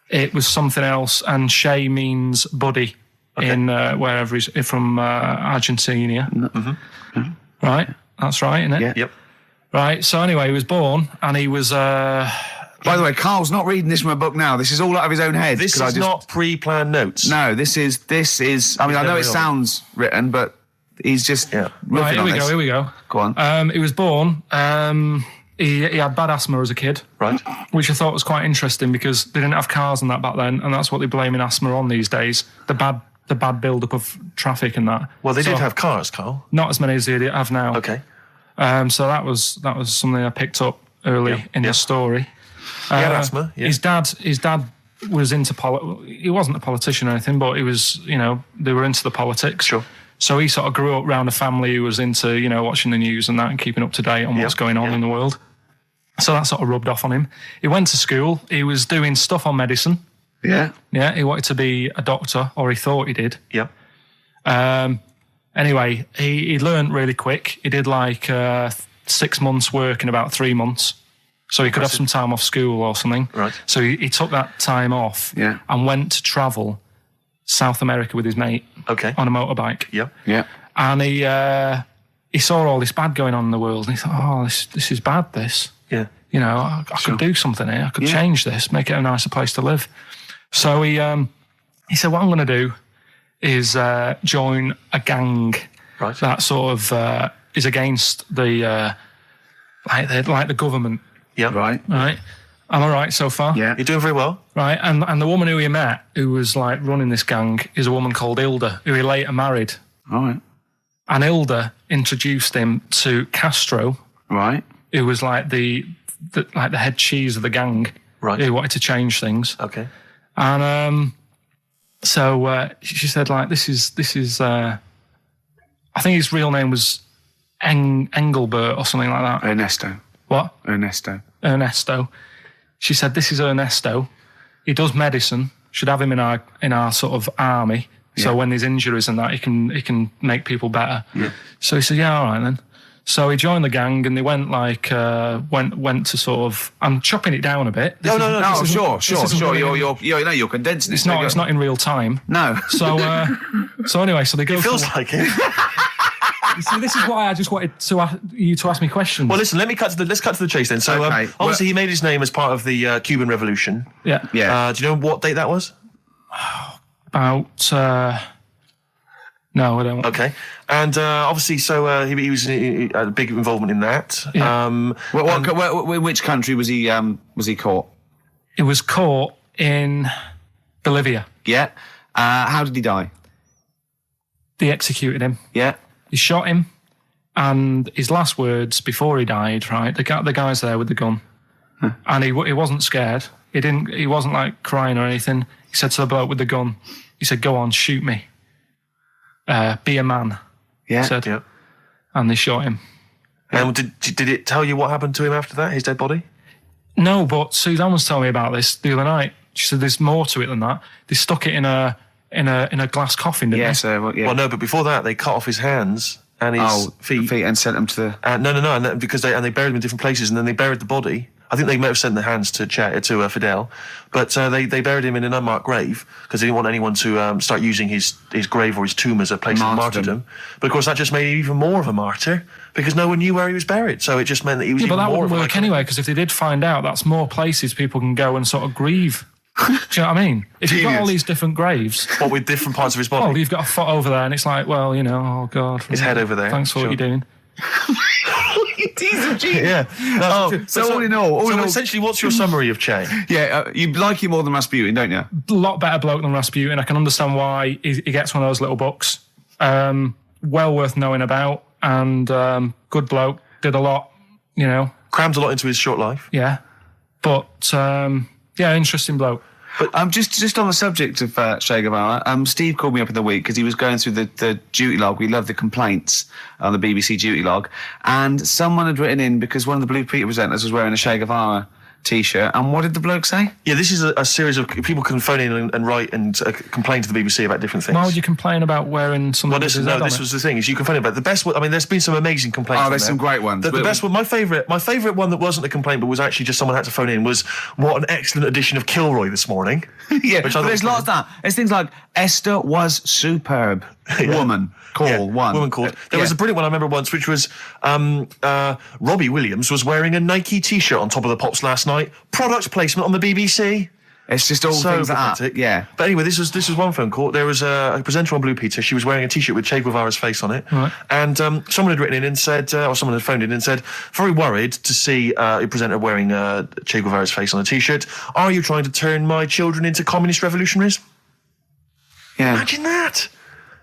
It was something else, and Che means buddy in wherever he's from, Argentina. Mm-hmm. Right, that's right, isn't it? Yeah. Yep. Right. So anyway, he was born, and he was. By the way, Carl's not reading this from a book now. This is all out of his own head. This is not pre-planned notes. No, this is. I mean, I know it sounds written, but he's just. Yeah. Right. Here we go. Go on. He was born. He had bad asthma as a kid, Right. which I thought was quite interesting because they didn't have cars and that back then, and that's what they're blaming asthma on these days. The bad build-up of traffic and that. Well, they did have cars, Carl. Not as many as they have now. Okay. So that was something I picked up early in the story. He had asthma. Yeah. His dad was into he wasn't a politician or anything, but he was, they were into the politics. Sure. So he sort of grew up around a family who was into, watching the news and that and keeping up to date on what's going on in the world. So that sort of rubbed off on him. He went to school. He was doing stuff on medicine. Yeah. Yeah, he wanted to be a doctor, or he thought he did. Yeah. Anyway, he learned really quick. He did like 6 months work in about 3 months. So he could have some time off school or something. Right. So he took that time off and went to travel South America with his mate on a motorbike. Yeah. Yeah. And he saw all this bad going on in the world, and he thought, oh, this is bad, this. Yeah. I could do something here. I could change this, make it a nicer place to live. So he said, what I'm going to do is join a gang that sort of is against the like the government. Yeah. Right. Right. Am I right so far? Yeah. You're doing very well. Right. And the woman who he met, who was like running this gang, is a woman called Hilda, who he later married. All right. And Hilda introduced him to Castro. Right. Who was like the head cheese of the gang. Right. Who wanted to change things. Okay. And so she said, like, this is I think his real name was Engelbert or something like that. Ernesto. What? Ernesto. She said, this is Ernesto. He does medicine. Should have him in our sort of army. So when there's injuries and that, he can make people better. Yeah. So he said, yeah, all right then. So he joined the gang, and they went went to sort of. I'm chopping it down a bit. No, sure. You're condensing. It's not in real time. No. So anyway, so they go. It feels like it. You see, this is why I just wanted you to ask me questions. Well, listen. Let's cut to the chase then. So obviously he made his name as part of the Cuban Revolution. Yeah. Yeah. Do you know what date that was? About. No, I don't. Okay, and obviously, so he was a big involvement in that. Yeah. Which country was he caught? It was caught in Bolivia. Yeah. How did he die? They executed him. Yeah. They shot him, and his last words before he died, right? The guy's there with the gun, and he wasn't scared. He wasn't like crying or anything. He said to the bloke with the gun, he said, "Go on, shoot me. Be a man." Yeah. He said. Yeah. And they shot him. And did it tell you what happened to him after that? His dead body? No, but Suzanne was telling me about this the other night. She said there's more to it than that. They stuck it in a glass coffin, didn't they? Well, no, but before that, they cut off his hands and his feet and sent them to the. No, and because they buried him in different places, and then they buried the body I think they may have sent their hands to Fidel, but they buried him in an unmarked grave because they didn't want anyone to start using his grave or his tomb as a place of martyrdom. But of course, that just made him even more of a martyr because no one knew where he was buried. So it just meant that he was even more. But that wouldn't work anyway, because if they did find out, that's more places people can go and sort of grieve. Do you know what I mean? If you've got all these different graves, what with different parts of his body? Well, you've got a foot over there, and it's like, well, oh God, his head over there. Thanks for what you're doing. Yeah. So all in all, essentially, what's your summary of Che? Yeah, you like him more than Rasputin, don't you? A lot better bloke than Rasputin. I can understand why he gets one of those little books. Well worth knowing about, and good bloke. Did a lot, Crammed a lot into his short life. Yeah, but interesting bloke. But just on the subject of Che Guevara, Steve called me up in the week because he was going through the duty log. We love the complaints on the BBC duty log, and someone had written in because one of the Blue Peter presenters was wearing a Che Guevara T-shirt, and what did the bloke say? Yeah, this is a series of people can phone in and write and complain to the BBC about different things. Why would you complain about wearing something? Well, this was the thing, is you complain about the best. I mean, there's been some amazing complaints. Oh, there's some great ones. The best one, my favourite one that wasn't a complaint, but was actually just someone had to phone in, was what an excellent edition of Kilroy this morning. Yeah, but there's lots of that. There's things like Esther was superb. Woman call one. Woman called. There was a brilliant one I remember once, which was Robbie Williams was wearing a Nike T-shirt on Top of the Pops last night. Product placement on the BBC. It's just all things like that. Yeah. But anyway, this was one phone call. There was a presenter on Blue Peter. She was wearing a T-shirt with Che Guevara's face on it. Right. And someone had written in and said, or someone had phoned in and said, very worried to see a presenter wearing Che Guevara's face on a T-shirt. Are you trying to turn my children into communist revolutionaries? Yeah. Imagine that.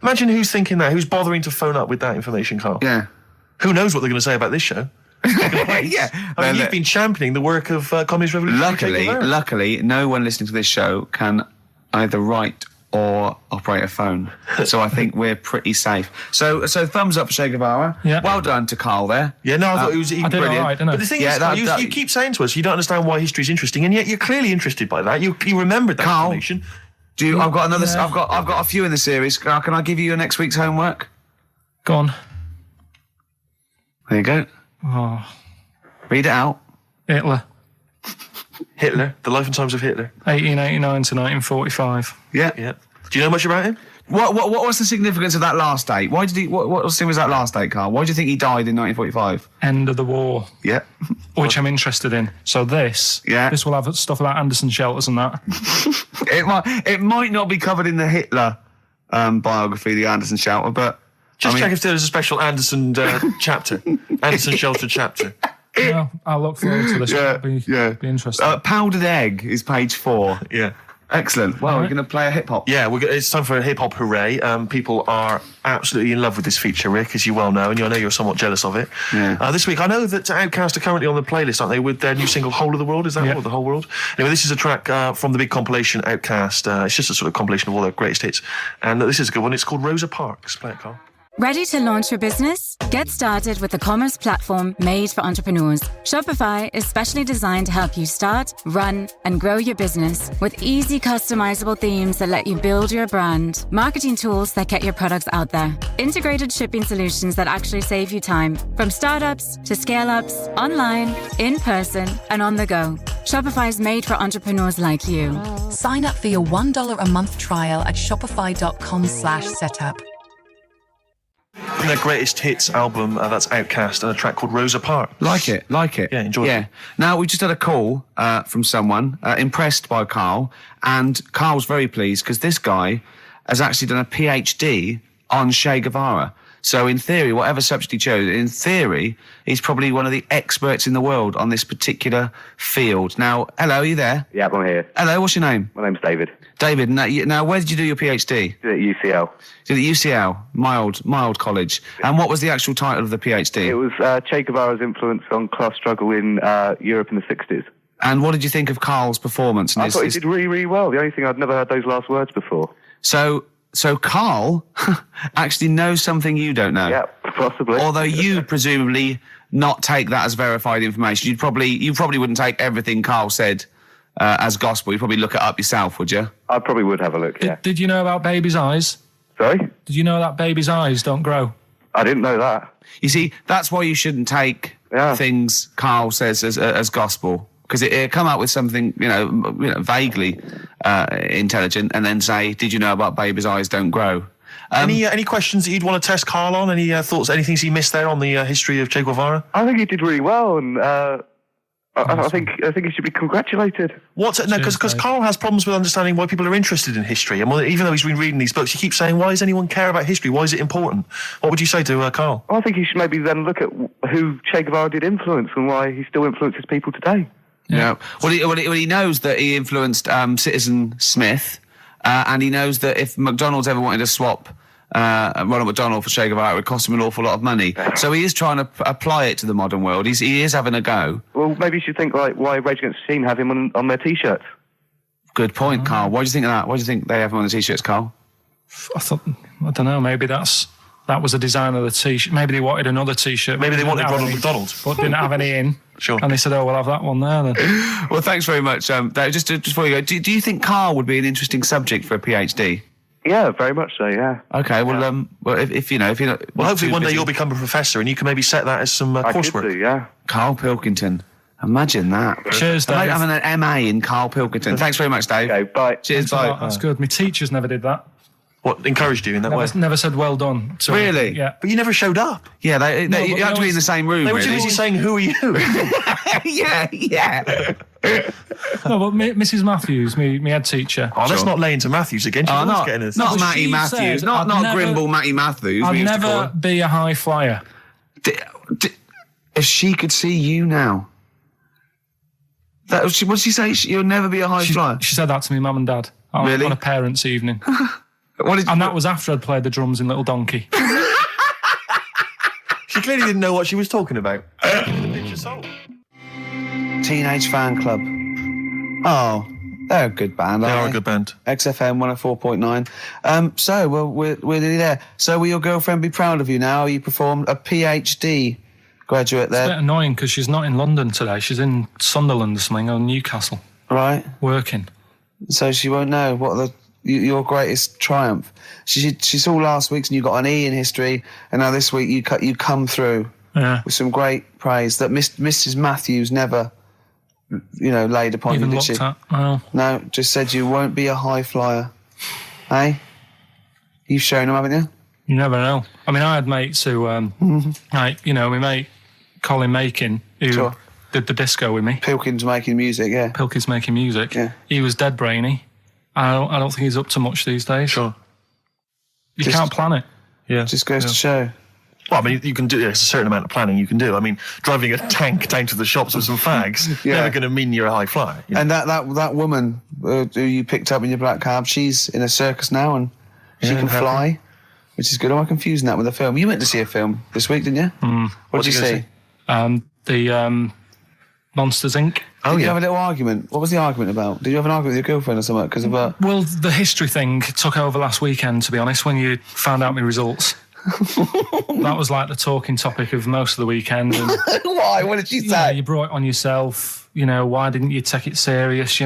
Imagine who's thinking that, who's bothering to phone up with that information, Carl. Yeah. Who knows what they're going to say about this show? Yeah. I mean, you've been championing the work of communist revolution. Luckily, no one listening to this show can either write or operate a phone. So I think we're pretty safe. So thumbs up for Che Guevara. Yeah. Well done to Carl there. Yeah, no, I thought it was even brilliant. Right, but the thing is, you keep saying to us, you don't understand why history's interesting, and yet you're clearly interested by that. You remembered that information. I've got another. Yeah. I've got a few in the series. Can I give you your next week's homework? Go on. There you go. Oh. Read it out. Hitler, the life and times of Hitler. 1889 to 1945. Yeah. Do you know much about him? What was the significance of that last date? Why did he? What was that last date, Carl? Why do you think he died in 1945? End of the war. Yeah. Which I'm interested in. So this will have stuff about Anderson shelters and that. It might not be covered in the Hitler biography, the Anderson shelter, but check if there's a special Anderson chapter, Anderson shelter chapter. No, I'll look forward to this. It'll be interesting. Powdered Egg is page 4. Yeah. Excellent. Well, we're going to play a hip-hop. Yeah, it's time for a hip-hop hooray. People are absolutely in love with this feature, Rick, as you well know, and I know you're somewhat jealous of it. Yeah. This week, I know that Outkast are currently on the playlist, aren't they, with their new single, Whole of the World? Is that what, The Whole World? Anyway, this is a track from the big compilation, Outkast. It's just a sort of compilation of all their greatest hits. And this is a good one. It's called Rosa Parks. Play it, Carl. Ready to launch your business? Get started with the commerce platform made for entrepreneurs. Shopify is specially designed to help you start, run, and grow your business with easy customizable themes that let you build your brand, marketing tools that get your products out there, integrated shipping solutions that actually save you time, from startups to scale-ups, online, in person, and on the go. Shopify is made for entrepreneurs like you. Sign up for your $1 a month trial at shopify.com/setup. From their greatest hits album, that's Outkast, and a track called Rosa Parks. Like it. Yeah, enjoy it. Now, we just had a call from someone impressed by Carl, and Carl's very pleased because this guy has actually done a PhD on Che Guevara. So in theory, whatever subject he chose, in theory, he's probably one of the experts in the world on this particular field. Now, hello, are you there? Yeah, I'm here. Hello, what's your name? My name's David. David, now where did you do your PhD? Did it at UCL. Did it at UCL, mild college. And what was the actual title of the PhD? It was Che Guevara's influence on class struggle in Europe in the 60s. And what did you think of Carl's performance? I thought he did really, really well. The only thing, I'd never heard those last words before. So Carl actually knows something you don't know. Yeah, possibly. Although you presumably not take that as verified information. You probably wouldn't take everything Carl said as gospel. You'd probably look it up yourself, would you? I probably would have a look, yeah. Did you know about babies' eyes? Sorry? Did you know that babies' eyes don't grow? I didn't know that. You see, that's why you shouldn't take things Carl says as gospel. because it come out with something, vaguely intelligent, and then say, "Did you know about babies' eyes don't grow?" Any questions that you'd want to test Karl on? Any thoughts? Anything he missed there on the history of Che Guevara? I think he did really well, and I think he should be congratulated. Because Karl has problems with understanding why people are interested in history, and even though he's been reading these books, he keeps saying, "Why does anyone care about history? Why is it important?" What would you say to Karl? I think he should maybe then look at who Che Guevara did influence and why he still influences people today. Yeah. Well, he knows that he influenced Citizen Smith, and he knows that if McDonald's ever wanted to swap Ronald McDonald for Che Guevara, it would cost him an awful lot of money. So he is trying to apply it to the modern world. He is having a go. Well, maybe you should think like why Rage Against the Machine have him on their T-shirts. Good point, Karl. Why do you think of that? Why do you think they have him on the T-shirts, Karl? I don't know, maybe that was a design of the T-shirt. Maybe they wanted another T-shirt. Maybe they wanted Ronald McDonald. But didn't have any in. Sure. And they said, we'll have that one there then. Well, thanks very much. Dave, just before you go, do you think Karl would be an interesting subject for a PhD? Yeah, very much so, yeah. Okay, well, if you're not... Well, hopefully one day you'll become a professor and you can maybe set that as some coursework. I could do, yeah. Karl Pilkington. Imagine that. Cheers, Dave. Having an MA in Karl Pilkington. Thanks very much, Dave. Okay, bye. Cheers, bye. That's good. My teachers never did that. What, encouraged you in that way? Never said well done. Really? Yeah. But you never showed up. Yeah, you have to be in the same room, They were too busy saying, "Who are you?" Yeah. No, but Mrs. Matthews, me head teacher. Oh, let's not lay into Matthews again. Not Matty Matthews. Not Grimble Matty Matthews. I'd never be a high flyer. If she could see you now. What did she say? You'll never be a high flyer? She said that to me, mum and dad. Really? On a parents' evening. And that was after I'd played the drums in Little Donkey. She clearly didn't know what she was talking about. Teenage Fan Club. Oh, they're a good band, aren't they? They are a good band. XFM 104.9. So, we're nearly there. So will your girlfriend be proud of you now? You performed a PhD graduate there. It's a bit annoying because she's not in London today. She's in Sunderland or something, or Newcastle. Right. Working. So she won't know what your greatest triumph. She saw last week's and you got an E in history, and now this week you come through with some great praise that Mrs. Matthews never, laid upon even you, did she? Well. No, just said you won't be a high flyer. Hey? You've shown them, haven't you? You never know. I mean, I had mates who, my mate Colin Makin, who did the disco with me. Pilkins making music, yeah. Pilkins making music. Yeah. He was dead brainy. I don't think he's up to much these days. Sure. You can't plan it. Yeah. Just goes to show. Well, I mean, you can do. There's a certain amount of planning you can do. I mean, driving a tank down to the shops with some fags never going to mean you're a high flyer. You know? And that woman who you picked up in your black cab, she's in a circus now and she can fly, which is good. Am I confusing that with a film? You went to see a film this week, didn't you? What did you see? The Monsters, Inc. Did you have a little argument? What was the argument about? Did you have an argument with your girlfriend or something? Because of Well, the history thing took over last weekend, to be honest, when you found out my results. That was like the talking topic of most of the weekend. And, why? What did she say? You brought it on yourself. Why didn't you take it serious,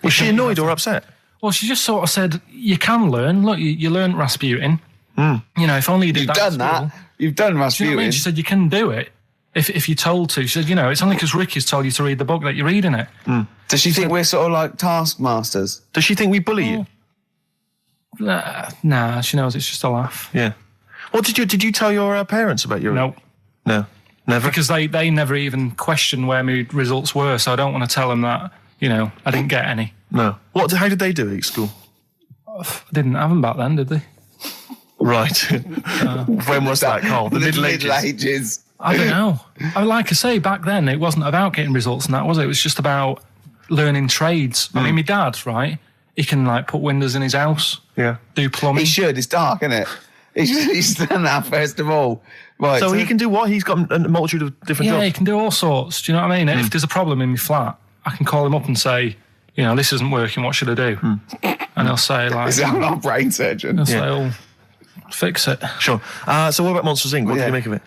Was she annoyed or upset? Well, she just sort of said, you can learn. Look, you learned Rasputin. If only you did that. You've done that. You've done Rasputin. Do you know what I mean? She said, you can do it. If you're told to. She said, it's only because Ricky's told you to read the book that you're reading it. Does she think we're sort of like taskmasters? Does she think we bully you? Nah, she knows it's just a laugh. Yeah. What did you tell your parents about your... No. No. Never? Because they never even questioned where my results were, so I don't want to tell them that, I didn't get any. No. How did they do it at school? Didn't have them back then, did they? Right. When was that, Karl? The Middle Ages? I don't know. Like I say, back then it wasn't about getting results and that, was it? It was just about learning trades. I mean, my dad, right? He can put windows in his house. Yeah. Do plumbing. He should. It's dark, isn't it? He's done that first of all. Right. So he can do what? He's got a multitude of different jobs. Yeah, he can do all sorts. Do you know what I mean? If there's a problem in my flat, I can call him up and say, this isn't working. What should I do? And he'll say "Is that not a brain surgeon?" He'll say, fix it. Sure. So what about Monsters, Inc.? What did you make of it?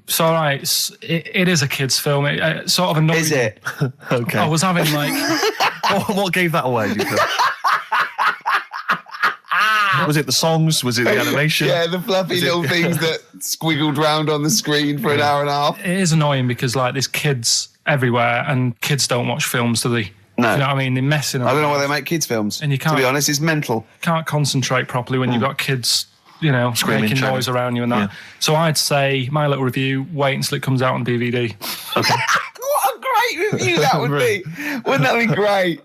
So all right, it is a kids' film. It sort of annoyed me. Is it? Okay. I was having what gave that away? Do you think? Was it the songs? Was it the animation? Yeah, the fluffy little things that squiggled round on the screen for an hour and a half. It is annoying because this kid's everywhere, and kids don't watch films, do they? No. You know what I mean? They're messing around. I don't know why they make kids films. And you can't, to be honest, it's mental. Can't concentrate properly when you've got kids, you know, Screaming, making noise around you and that. So I'd say my little review, wait until it comes out on DVD. Okay. What a great review that would be. Wouldn't that be great?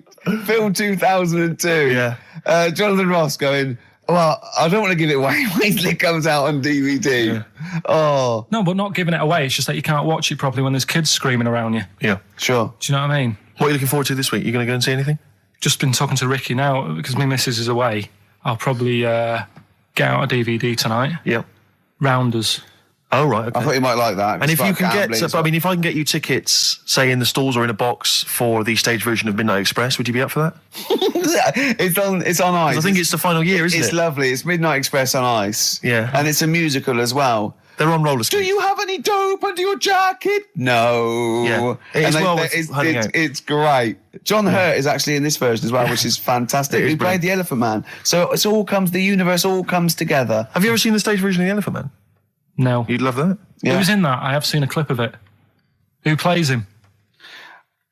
Film 2002. Yeah. Jonathan Ross going, well, I don't want to give it away. Wait till it comes out on DVD. Yeah. Oh. No, but not giving it away. It's just that you can't watch it properly when there's kids screaming around you. Yeah. Sure. Do you know what I mean? What are you looking forward to this week? You going to go and see anything? Just been talking to Ricky now, because my missus is away. I'll probably get out a DVD tonight. Yeah. Rounders. Oh, right, okay. I thought you might like that. And if you can get, well. I mean, if I can get you tickets, say in the stalls or in a box for the stage version of Midnight Express, would you be up for that? It's on ice. I think it's the final year, isn't it? It's lovely. It's Midnight Express on ice. Yeah. And it's a musical as well. They're on roller skates. Do you have any dope under your jacket? No. Yeah. It's great. John Hurt is actually in this version as well, which is fantastic. He played the Elephant Man. So the universe all comes together. Have you ever seen the stage version of the Elephant Man? No. You'd love that? Yeah. Who's in that? I have seen a clip of it. Who plays him?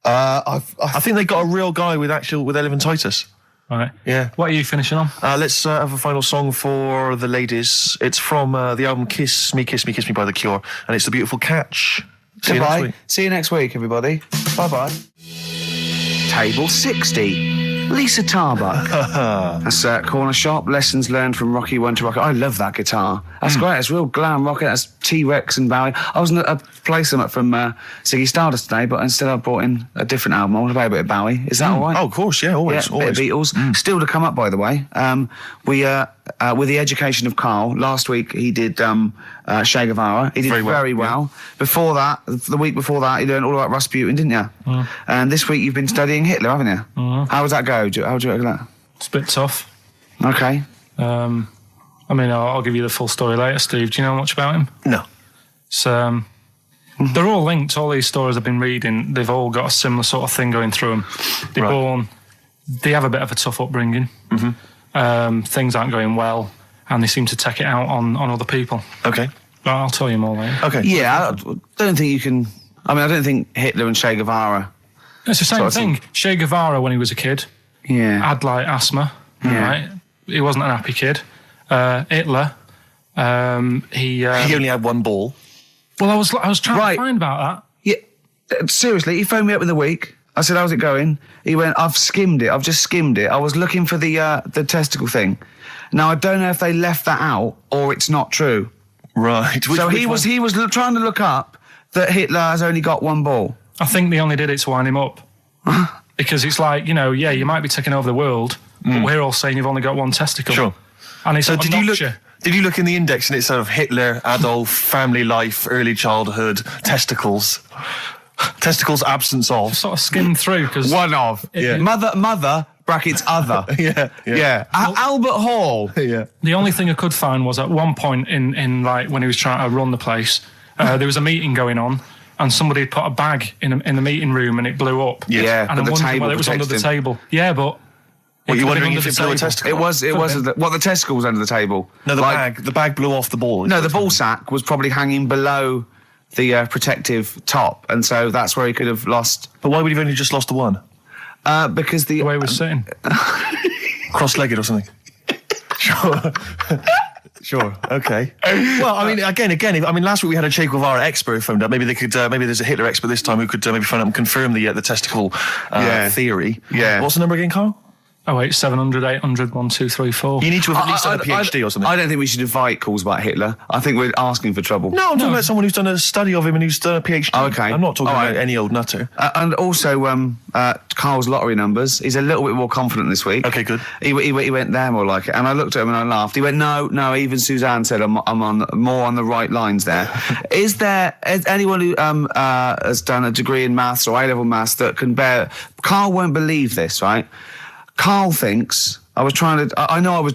I think they got a real guy with elephantitis. Right. Yeah. What are you finishing on? Let's have a final song for the ladies. It's from the album Kiss Me, Kiss Me, Kiss Me by The Cure, and it's The Beautiful Catch. See you next week. See you next week, everybody. Bye-bye. Table 60. Lisa Tarbuck. That's Corner Shop. Lessons learned from Rocky 1 to Rocky. I love that guitar. That's great. It's real glam rock. That's T-Rex and Bowie. I was going to play some from Ziggy Stardust today, but instead I brought in a different album. I want to play a bit of Bowie. Is that all right? Oh, of course, yeah, always. Yeah, always. Bit of Beatles. Still to come up, by the way. We with The Education of Karl, last week he did Che Guevara. He did very well. Yeah. Before that, the week before that, he learned all about Rasputin, didn't you? And this week you've been studying Hitler, haven't you? How does that go? How do you reckon that? It's a bit tough. Okay. I mean, I'll give you the full story later, Steve. Do you know much about him? No. So, they're all linked. All these stories I've been reading, they've all got a similar sort of thing going through them. They're born, they have a bit of a tough upbringing. Things aren't going well, and they seem to take it out on other people. Okay. But I'll tell you more later. Okay. Yeah, I don't think you can... I mean, I don't think Hitler and Che Guevara... It's the same thing. Che Guevara, when he was a kid, had, like, asthma, right? He wasn't an happy kid. Hitler, he only had one ball. Well, I was trying to find about that. Yeah, seriously, he phoned me up in the week. I said, how's it going? He went, I've skimmed it. I've just skimmed it. I was looking for the testicle thing. Now, I don't know if they left that out or it's not true. Right. He was trying to look up that Hitler has only got one ball. I think they only did it to wind him up. Because it's like, you know, you might be taking over the world, but we're all saying you've only got one testicle. Sure. And it's so did you look in the index and it's sort of Hitler, Adolf, family life, early childhood, testicles absence of. Sort of skimmed through because one of mother brackets other. Albert Hall. Yeah. The only thing I could find was at one point in like when he was trying to run the place, there was a meeting going on. And somebody had put a bag in the meeting room and it blew up. Yeah, and I'm wondering whether it was under the table. Yeah, but... Well, you're wondering if it blew a testicle? It was the testicle was under the table. No, the bag blew off the ball. No, the ball sack was probably hanging below the protective top, and so that's where he could have lost... But why would he have only just lost the one? Because the way he was sitting. Cross-legged or something. Sure. Sure. Okay. Well, I mean, again. Last week we had a Che Guevara expert phoned up. Maybe they could. Maybe there's a Hitler expert this time who could maybe phone up and confirm the testicle theory. Yeah. What's the number again, Carl? 08700 800 1234. You need to have at least done a PhD or something. I don't think we should invite calls about Hitler. I think we're asking for trouble. No, I'm talking about someone who's done a study of him and who's done a PhD. Oh, okay. I'm not talking about any old nutter. And also, Carl's lottery numbers. He's a little bit more confident this week. Okay, good. He went there more like it. And I looked at him and I laughed. He went, no, even Suzanne said I'm on more on the right lines there. Is anyone who has done a degree in maths or A-level maths that can bear... Carl won't believe this, right? Carl thinks... I know I was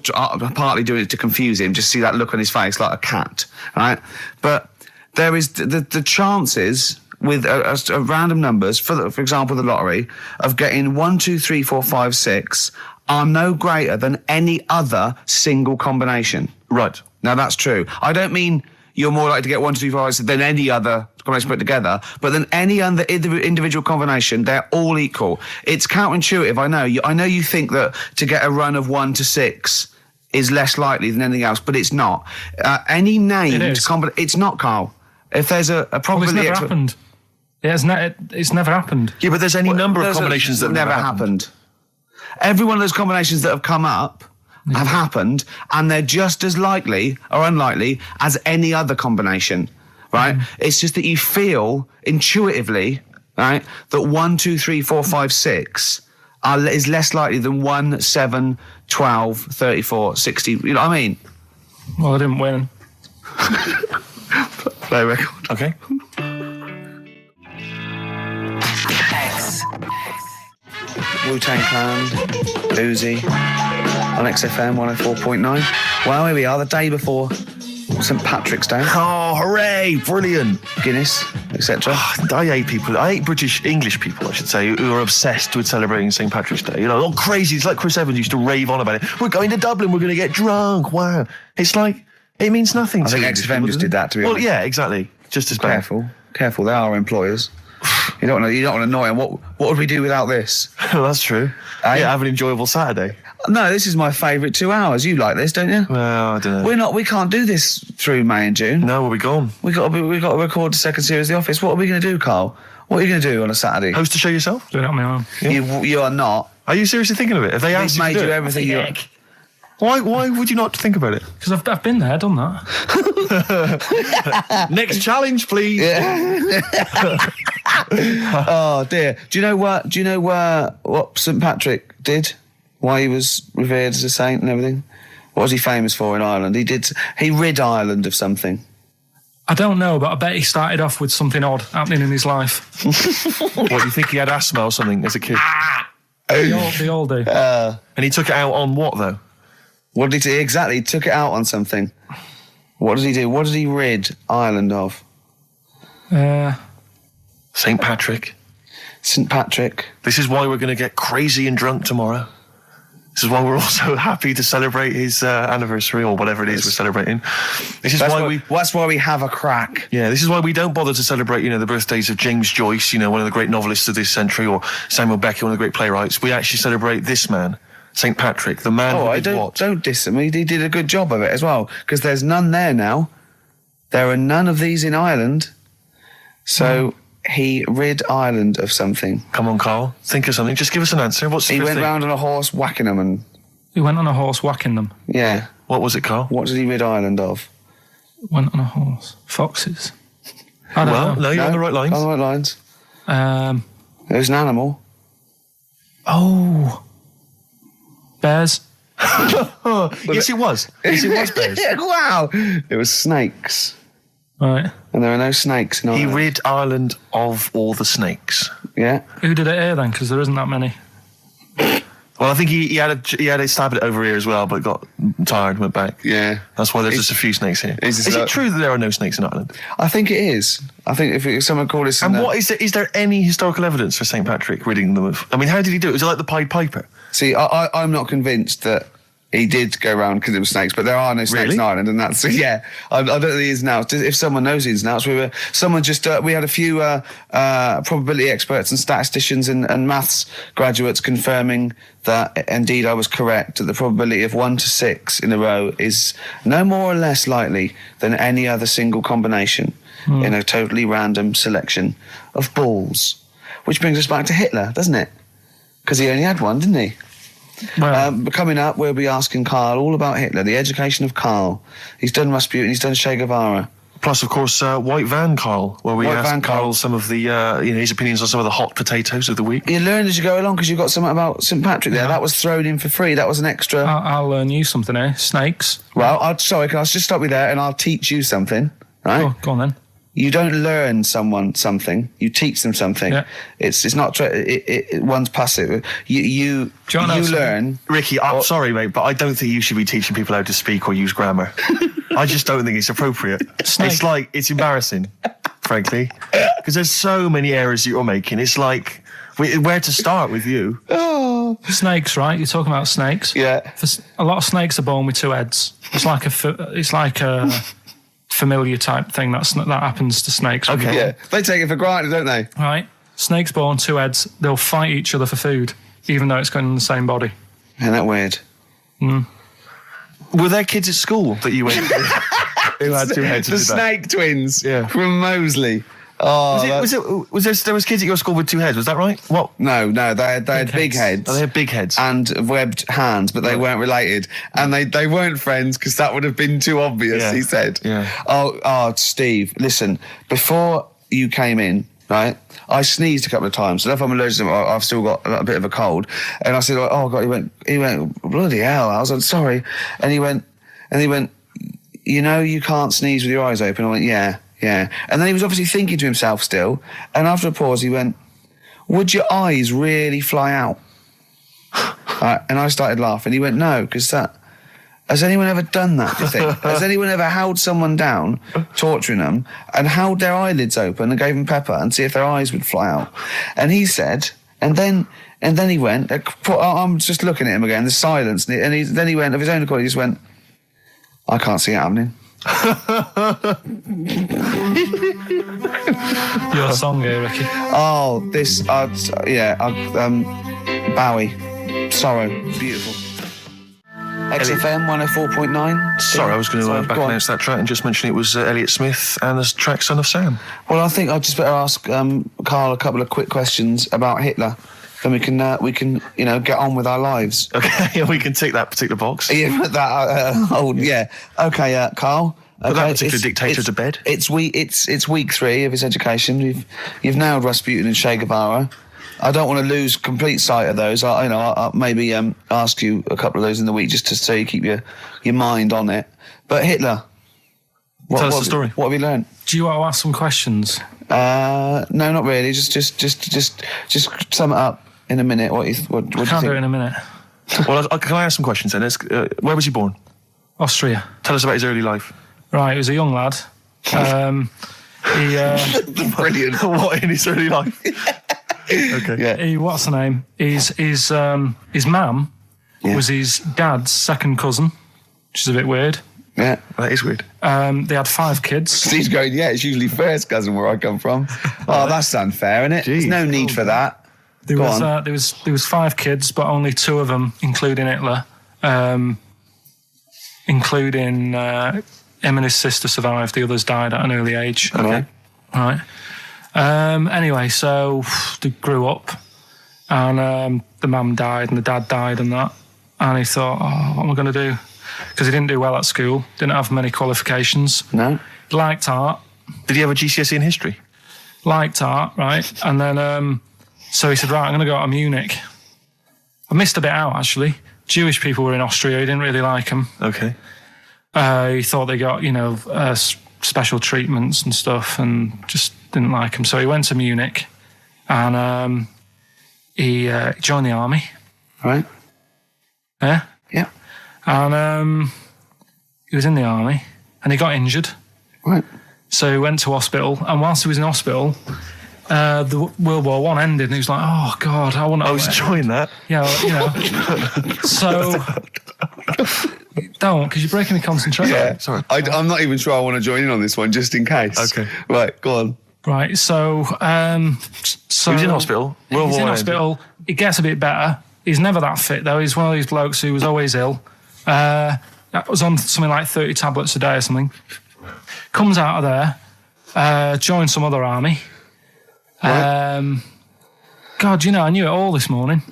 partly doing it to confuse him, just see that look on his face like a cat, right? But there is the chances with a random numbers, for example, the lottery, of getting 1, 2, 3, 4, 5, 6 are no greater than any other single combination. Right. Now, that's true. I don't mean you're more likely to get 1, 2, 3, 4, 5, 6 than any other combination put together. But then any other individual combination, they're all equal. It's counterintuitive, I know. I know you think that to get a run of 1 to 6 is less likely than anything else, but it's not. Any named combination... It's not, Carl. If there's a probability... Well, it's never happened. It's never happened. Yeah, but there's any number of combinations that never happened. Every one of those combinations that have come up have happened, and they're just as likely or unlikely as any other combination, right? It's just that you feel intuitively, right, that 1, 2, 3, 4, 5, 6 is less likely than 1, 7, 12, 34, 60. You know what I mean? Well, I didn't win. Play record. Okay. Wu-Tang Clan, Uzi, on XFM 104.9. Well, here we are, the day before St. Patrick's Day. Oh, hooray! Brilliant. Guinness, etc. I hate English people, I should say, who are obsessed with celebrating St. Patrick's Day. You know, all crazy. It's like Chris Evans used to rave on about it. We're going to Dublin, we're going to get drunk. Wow. It's like, it means nothing I to think English XFM people, just did that, to be honest. Well, yeah, exactly. Just as bad. Careful, they are employers. You don't want to annoy them. What would we do without this? Well, that's true. Yeah, have an enjoyable Saturday. No, this is my favourite 2 hours. You like this, don't you? Well, I don't know. We can't do this through May and June. No, we'll be gone. We got to record the second series of The Office. What are we going to do, Carl? What are you going to do on a Saturday? Host a show yourself? Do it on my own. Yeah. You are not. Are you seriously thinking of it? Have they asked you to do made you it? everything you... Why would you not think about it? Because I've been there, done that. Next challenge, please. Yeah. Oh dear. Do you know what St. Patrick did? Why he was revered as a saint and everything? What was he famous for in Ireland? He rid Ireland of something. I don't know, but I bet he started off with something odd happening in his life. What, do you think he had asthma or something as a kid? They all do. And he took it out on what, though? What did he do? Exactly, he took it out on something. What did he do? What did he rid Ireland of? St. Patrick. St. Patrick. This is why we're going to get crazy and drunk tomorrow. This is why we're also happy to celebrate his anniversary or whatever it is we're celebrating. That's why we have a crack. Yeah, this is why we don't bother to celebrate, the birthdays of James Joyce, one of the great novelists of this century, or Samuel Beckett, one of the great playwrights. We actually celebrate this man, St. Patrick, the man who did what? Don't diss him. He did a good job of it as well, because there's none there now. There are none of these in Ireland. So he rid Ireland of something. Come on, Carl. Think of something. Just give us an answer. What's the He fifth went thing? round on a horse whacking them and... He went on a horse whacking them. Yeah. What was it, Carl? What did he rid Ireland of? Went on a horse. Foxes. I don't know. No, you're on the right lines. On the right lines. It was an animal. Oh. Bears. Yes, it was. Yes, it was bears. Wow. It was snakes. Right. And there are no snakes in Ireland. He rid Ireland of all the snakes. Yeah. Who did it here then? Because there isn't that many. Well, I think he had a stab at it over here as well, but got tired and went back. Yeah. That's why there's just a few snakes here. Is it true that there are no snakes in Ireland? I think it is. I think if someone called this... And what is there any historical evidence for St. Patrick ridding them of... I mean, how did he do it? Was it like the Pied Piper? See, I'm not convinced that he did go around because it was snakes, but there are no snakes in Ireland, and that's... Yeah, I don't think the ins and outs. If someone knows the ins and outs, we had a few probability experts and statisticians and maths graduates confirming that indeed I was correct, that the probability of 1 to 6 in a row is no more or less likely than any other single combination in a totally random selection of balls. Which brings us back to Hitler, doesn't it? Because he only had one, didn't he? Well, coming up, we'll be asking Karl all about Hitler, the education of Karl. He's done Rasputin, he's done Che Guevara. Plus, of course, White Van Carl, where we asked Carl some of the, his opinions on some of the hot potatoes of the week. You learn as you go along because you've got something about St. Patrick there. That was thrown in for free. That was an extra... I'll learn you something, eh? Snakes. Well, can I just stop you there and I'll teach you something, right? Oh, go on then. You don't learn someone something. You teach them something. Yeah. It's not one's passive. You learn. Ricky, I'm sorry, mate, but I don't think you should be teaching people how to speak or use grammar. I just don't think it's appropriate. It's embarrassing, frankly, because there's so many errors that you're making. It's like where to start with you. Oh, snakes, right? You're talking about snakes. Yeah. A lot of snakes are born with 2 heads. It's like a familiar type thing that happens to snakes. Okay. Yeah, they take it for granted, don't they? Right. Snakes born, two heads, they'll fight each other for food, even though it's going in the same body. Isn't that weird? Were there kids at school that you went to who had two heads? The snake twins Yeah. from Moseley. Oh, there was kids at your school with two heads? Was that right? What? No, they had big heads. Oh, they had big heads and webbed hands, but they weren't related, and they weren't friends because that would have been too obvious. Yeah. He said. Yeah. Oh, Steve, listen. Before you came in, right, I sneezed a couple of times. So if I'm allergic to them, I've still got a bit of a cold. And I said, oh God, he went, bloody hell. I was like, sorry. And he went, you know, you can't sneeze with your eyes open. I went, yeah. And then he was obviously thinking to himself still. And after a pause, he went, would your eyes really fly out? And I started laughing. He went, no, because has anyone ever done that, do you think? Has anyone ever held someone down, torturing them, and held their eyelids open and gave them pepper and see if their eyes would fly out? And he said, and then he went, I'm just looking at him again, the silence, and then he went, of his own accord, he just went, I can't see it happening. Your song here, Ricky. Oh, this, Bowie, Sorrow, beautiful. XFM 104.9. Sorry, I was going to back announce that track and just mention it was Elliott Smith and the track Son of Sam. Well, I think I'd just better ask Karl a couple of quick questions about Hitler. Then we can get on with our lives. Okay, we can tick that particular box. Yeah, yeah. Okay, Karl. Put that particular dictator to bed. It's week 3 of his education. You've nailed Rasputin and Che Guevara. I don't want to lose complete sight of those. I'll maybe ask you a couple of those in the week just so you keep your mind on it. But Hitler, tell us the story. What have you learned? Do you want to ask some questions? No, not really. Just sum it up in a minute. What do you think? Can't do it in a minute. Well, can I ask some questions then? Where was he born? Austria. Tell us about his early life. Right, he was a young lad. Brilliant. What in his early life? Okay. Yeah. What's the name? His mum was his dad's second cousin, which is a bit weird. Yeah, that is weird. They had 5 kids. Steve's going, it's usually first cousin where I come from. Oh, that's unfair, isn't it? Jeez. There's no need for that. There was 5 kids, but only 2 of them, including Hitler, including him and his sister survived. The others died at an early age. Okay. Right. Anyway, so they grew up, and the mum died and the dad died and that. And he thought, what am I going to do? Because he didn't do well at school, didn't have many qualifications. No. Liked art. Did he have a GCSE in history? Liked art, right. And then, so he said, right, I'm going to go to Munich. I missed a bit out, actually. Jewish people were in Austria. He didn't really like them. Okay. He thought they got, special treatments and stuff, and just didn't like them. So he went to Munich, and he joined the army. Right. Yeah? Yeah. And he was in the army, and he got injured. Right. So he went to hospital, and whilst he was in hospital, the World War I ended, and he was like, oh, God, I want to... I was enjoying that. Yeah, so... Don't, because you're breaking the concentration. Yeah, sorry. I'm not even sure I want to join in on this one, just in case. Okay. Right, go on. Right, so he was in hospital. He's in hospital. He gets a bit better. He's never that fit, though. He's one of these blokes who was always ill. That was on something like 30 tablets a day or something. Comes out of there, joins some other army. Right. God, I knew it all this morning.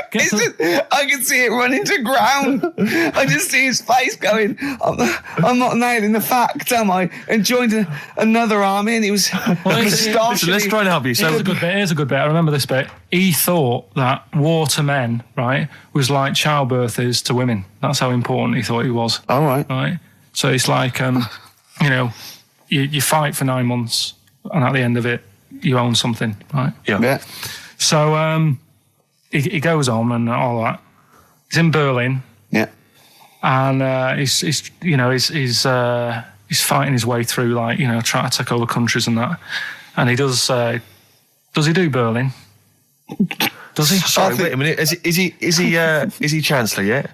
I can see it running to ground. I just see his face going, I'm not nailing the fact, am I? And joined another army, and he was listen, let's try and help you. So here's a good bit. I remember this bit. He thought that war to men, right, was like childbirth is to women. That's how important he thought he was. All right. Right. So it's like, you fight for 9 months, and at the end of it, you own something, right? Yeah. So, he goes on and all that. He's in Berlin. Yeah. And he's fighting his way through, trying to take over countries and that. And he does he do Berlin? Does he? Sorry, wait a minute. Is he Chancellor yet?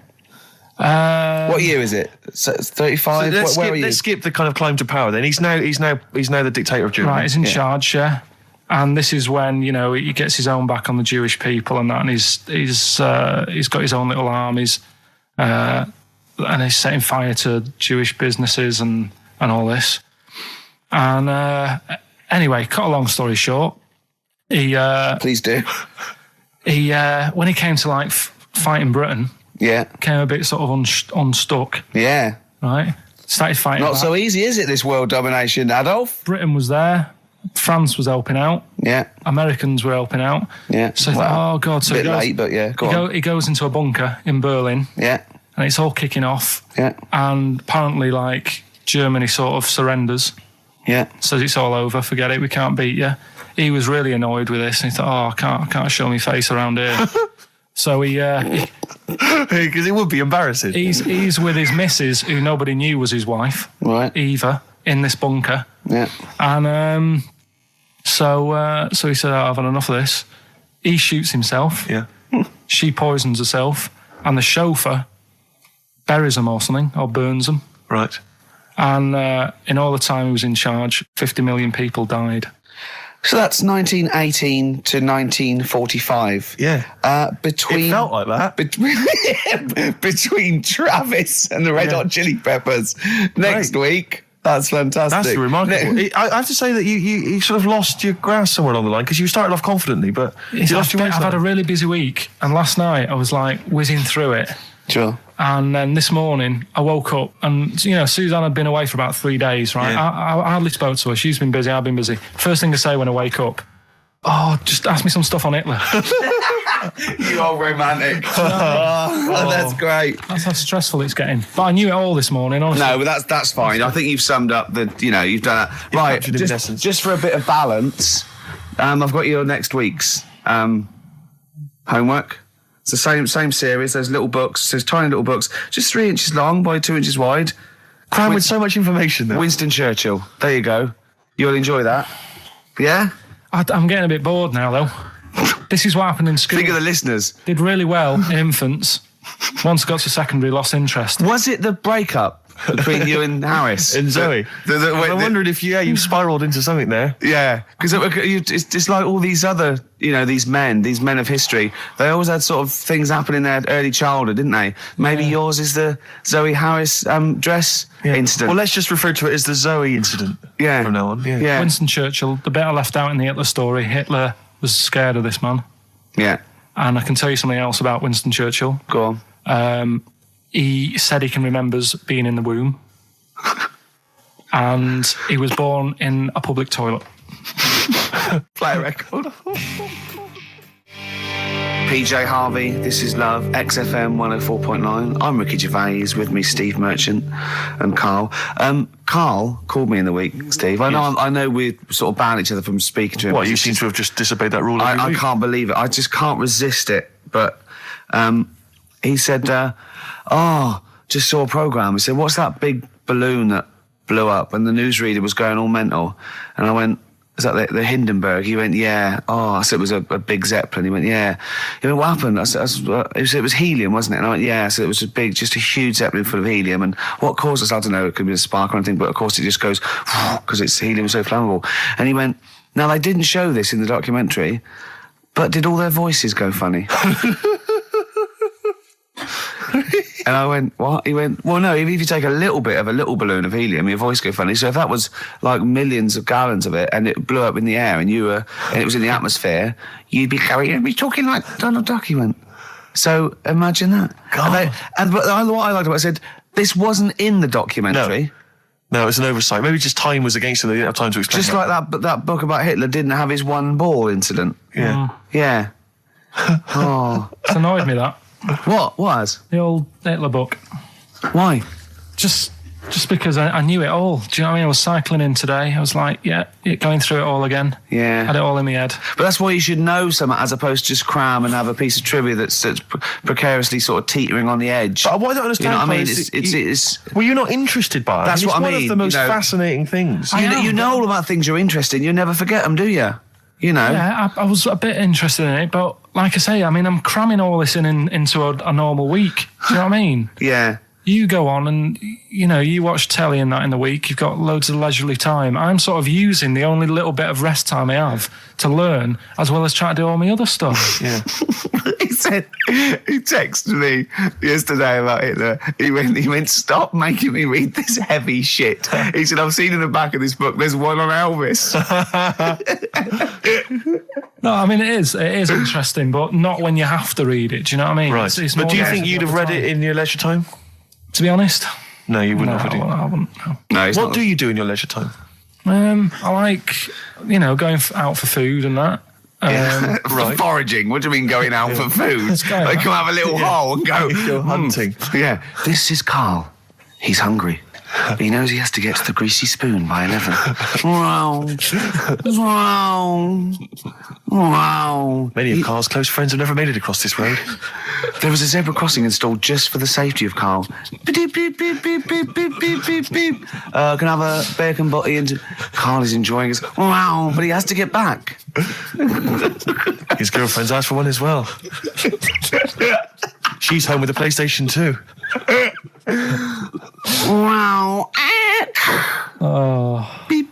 What year is it? 35. Where are you? Let's skip the kind of climb to power. Then he's now the dictator of Germany. Right, he's in charge. Yeah. And this is when he gets his own back on the Jewish people and that, and he's got his own little armies, and he's setting fire to Jewish businesses and all this. And anyway, cut a long story short, please do. He when he came to fighting Britain, came a bit sort of unstuck. Yeah, right. Started fighting. Not so easy, is it? This world domination, Adolf. Britain was there. France was helping out. Yeah. Americans were helping out. Yeah. So oh God. So a bit late, but yeah. He goes into a bunker in Berlin. Yeah. And it's all kicking off. Yeah. And apparently, Germany sort of surrenders. Yeah. Says it's all over. Forget it. We can't beat you. He was really annoyed with this, and he thought, I can't show my face around here. So because it would be embarrassing. He's with his missus, who nobody knew was his wife. Right. Eva, in this bunker. Yeah. And so he said, I've had enough of this. He shoots himself. Yeah. She poisons herself, and the chauffeur buries them or something, or burns them. Right. And in all the time he was in charge, 50 million people died. So that's 1918 to 1945. Yeah. Between it felt like that. Between Travis and the Red Hot Chili Peppers. Next week. That's fantastic. That's remarkable. I have to say that you sort of lost your grasp somewhere along the line, because you started off confidently, but you lost your way. I've had a really busy week, and last night I was whizzing through it. Sure. And then this morning I woke up, and Suzanne had been away for about 3 days, right? Yeah. I hardly spoke to her. She's been busy, I've been busy. First thing I say when I wake up, just ask me some stuff on Hitler. You are romantic. That's great. That's how stressful it's getting. But I knew it all this morning, honestly. No, but that's fine. I think you've summed up you've done that. Right, just for a bit of balance, I've got your next week's homework. It's the same series. There's little books. There's tiny little books, just 3 inches long by 2 inches wide. Crammed with so much information, though. Winston Churchill. There you go. You'll enjoy that. Yeah? I'm getting a bit bored now, though. This is what happened in school. Think of the listeners. Did really well in infants. Once I got to secondary, lost interest. Was it the breakup between you and Harris? And Zoe? I'm wondering if you spiralled into something there. Yeah, because it's like all these other, these men of history, they always had sort of things happen in their early childhood, didn't they? Maybe yours is the Zoe Harris dress incident. Well, let's just refer to it as the Zoe incident from now on. Yeah. Winston Churchill, the bit I left out in the Hitler story, Hitler was scared of this man. Yeah. And I can tell you something else about Winston Churchill. Go on. He said he can remember being in the womb. And he was born in a public toilet. Play a record. PJ Harvey, This Is Love, XFM 104.9. I'm Ricky Gervais, with me Steve Merchant and Karl. Karl called me in the week, Steve. I know we sort of banned each other from speaking to him. What, you seem to have just disobeyed that rule every week? I can't believe it. I just can't resist it. But he said, just saw a programme. He said, what's that big balloon that blew up? And the newsreader was going all mental. And I went, is that the Hindenburg? He went, yeah. Oh, I said it was a big Zeppelin. He went, yeah. He went, what happened? I said, it was helium, wasn't it? And I went, yeah. So it was just a huge Zeppelin full of helium. And what caused us? I don't know. It could be a spark or anything, but of course it just goes because it's helium so flammable. And he went, now they didn't show this in the documentary, but did all their voices go funny? And I went, what? He went, well, no, if you take a little bit of a little balloon of helium, your voice go funny. So if that was like millions of gallons of it and it blew up in the air and it was in the atmosphere, you'd be talking like Donald Duck, he went. So imagine that. God. But what I liked about it, I said, this wasn't in the documentary. No, it's an oversight. Maybe just time was against him. They didn't have time to explain. Just like that book about Hitler didn't have his one ball incident. Yeah. Yeah. Oh. It's annoyed me, that. What was? The old Hitler book. Why? Just because I knew it all. Do you know what I mean? I was cycling in today. I was like, going through it all again. Yeah. Had it all in my head. But that's why you should know something as opposed to just cram and have a piece of trivia that's precariously sort of teetering on the edge. But what I don't understand, you know what I mean? It's well, you're not interested by it. That's what I mean. It's one of the most fascinating things. You know all about things you're interested in. You never forget them, do you? you know. Yeah, I was a bit interested in it, but like I say, I mean, I'm cramming all this into a normal week. Do you know what I mean? Yeah. You go on and, you know, you watch telly and that in the week, you've got loads of leisurely time. I'm sort of using the only little bit of rest time I have to learn, as well as try to do all my other stuff. Yeah. He texted me yesterday about Hitler. He went, stop making me read this heavy shit. He said, I've seen in the back of this book, there's one on Elvis. No, I mean, it is interesting, but not when you have to read it. Do you know what I mean? Right. It's but do you think you'd have read it in your leisure time? To be honest, no, you wouldn't have. I wouldn't. No. What do you do in your leisure time? I like, you know, going out for food and that. Right. Foraging. What do you mean going out for food? They come have a little hole and go hunting. Yeah. This is Karl. He's hungry. He knows he has to get to the greasy spoon by 11. Wow. Many of Karl's close friends have never made it across this road. There was a zebra crossing installed just for the safety of Karl. Beep, beep, beep, beep, beep, beep, beep, beep, beep. Can I have a bacon butty? And Karl is enjoying his... Wow, but he has to get back. His girlfriend's asked for one as well. She's home with a PlayStation 2. Wow. Oh. Beep.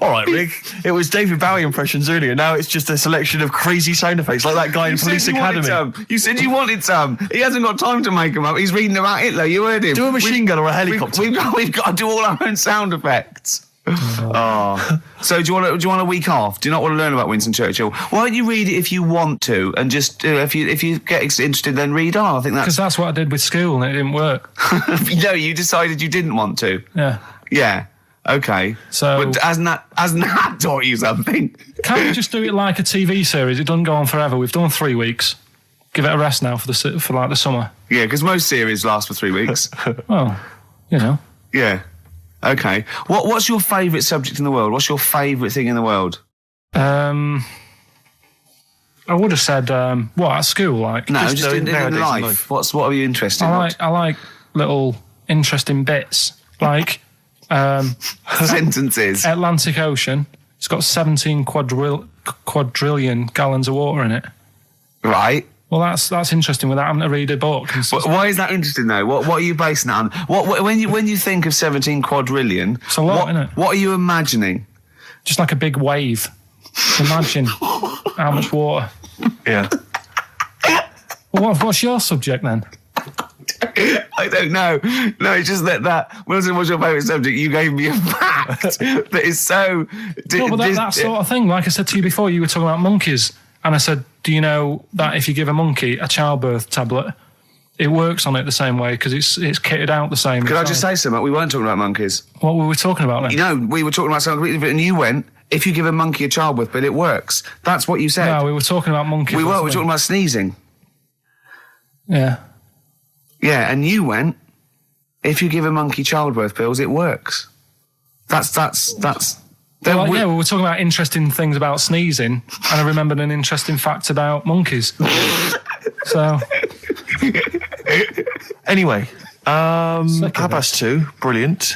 All right, Rick. It was David Bowie impressions earlier. Now it's just a selection of crazy sound effects, like that guy in Police Academy. You said you wanted some. He hasn't got time to make them up. He's reading about Hitler. You heard him. Do a machine gun or a helicopter. We've got to do all our own sound effects. Oh. So do you want a week off? Do you not want to learn about Winston Churchill? Why don't you read it if you want to, and just if you get interested, then read on. I think because that's what I did with school, and it didn't work. No, you decided you didn't want to. Yeah. Yeah. Okay. So, but hasn't that taught you something? Can't we just do it like a TV series? It doesn't go on forever. We've done 3 weeks. Give it a rest now for like the summer. Yeah, because most series last for 3 weeks. Well, you know. Yeah. Okay. What's your favourite subject in the world? What's your favourite thing in the world? I would have said at school, like. No, just in life. What are you interested in? I like little interesting bits, like sentences. Atlantic Ocean. It's got 17 quadrillion gallons of water in it. Right. Well, that's interesting without having to read a book. Why is that interesting, though? What are you basing that on? When you think of 17 quadrillion, it's a lot, isn't it? What are you imagining? Just like a big wave. Imagine how much water. Yeah. Well, what's your subject then? I don't know. No, it's just that when I said what's your favourite subject, you gave me a fact that is so... No, but that sort of thing. Like I said to you before, you were talking about monkeys. And I said, do you know that if you give a monkey a childbirth tablet, it works on it the same way because it's kitted out the same. Could I just say something? We weren't talking about monkeys. What were we talking about then? You know, we were talking about something completely different, and you went, if you give a monkey a childbirth pill, it works. That's what you said. No, we were talking about monkeys. We were talking about sneezing. Yeah. Yeah, and you went, if you give a monkey childbirth pills, it works. That's... Well, we were talking about interesting things about sneezing, and I remembered an interesting fact about monkeys. So... Anyway, 2:30, brilliant.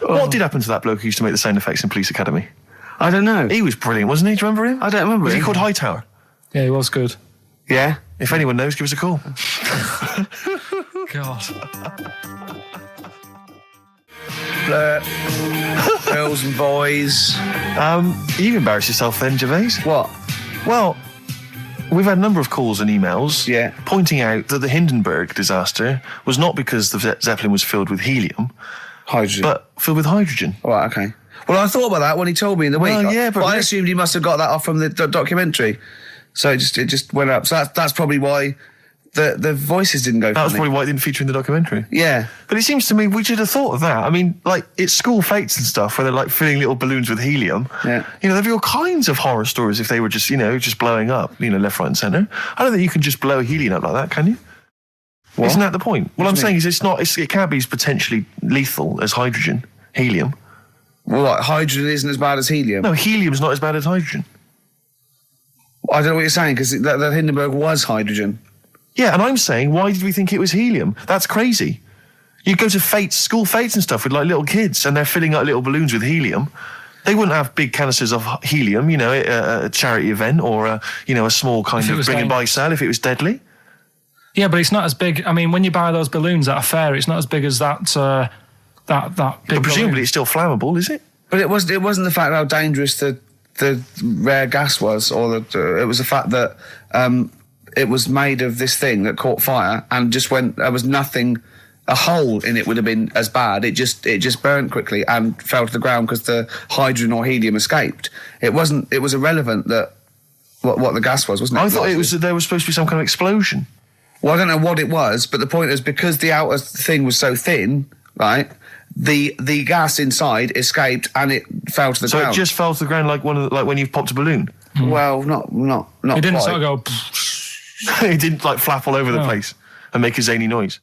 What did happen to that bloke who used to make the sound effects in Police Academy? I don't know. He was brilliant, wasn't he? Do you remember him? I don't remember. Was he called Hightower? Yeah, he was good. Yeah? If anyone knows, give us a call. God. Flirt. Girls and boys. You've embarrassed yourself then, Gervais. What? Well, we've had a number of calls and emails pointing out that the Hindenburg disaster was not because the Zeppelin was filled with helium. Hydrogen. But filled with hydrogen. Oh, right, okay. Well, I thought about that when he told me in the week. Yeah, but I assumed he must have got that off from the documentary. So it just went up. So that's probably why the voices didn't go. That was probably why it didn't feature in the documentary. Yeah. But it seems to me we should have thought of that. I mean, like, it's school fates and stuff where they're like filling little balloons with helium. Yeah. You know, there'd be all kinds of horror stories if they were just, just blowing up, left, right and centre. I don't think you can just blow helium up like that, can you? What? Isn't that the point? What I'm saying is it can't be as potentially lethal as hydrogen, helium. Well, like, hydrogen isn't as bad as helium? No, helium's not as bad as hydrogen. I don't know what you're saying, because the Hindenburg was hydrogen. Yeah, and I'm saying, why did we think it was helium? That's crazy. You go to school fates and stuff with like little kids, and they're filling up little balloons with helium. They wouldn't have big canisters of helium, at a charity event or a small kind of bring and buy sale if it was deadly. Yeah, but it's not as big. I mean, when you buy those balloons at a fair, it's not as big as that big. But presumably balloon. It's still flammable, is it? But it wasn't the fact how dangerous the rare gas was, or it was the fact that it was made of this thing that caught fire and just went. There was nothing. A hole in it would have been as bad. It just burnt quickly and fell to the ground because the hydrogen or helium escaped. It wasn't. It was irrelevant that what the gas was, wasn't it? I thought it was that there was supposed to be some kind of explosion. Well, I don't know what it was, but the point is because the outer thing was so thin, right? The gas inside escaped and it fell to the ground. So it just fell to the ground like when you've popped a balloon. Well, not. It didn't quite. sort of go. It didn't flap all over the place and make a zany noise.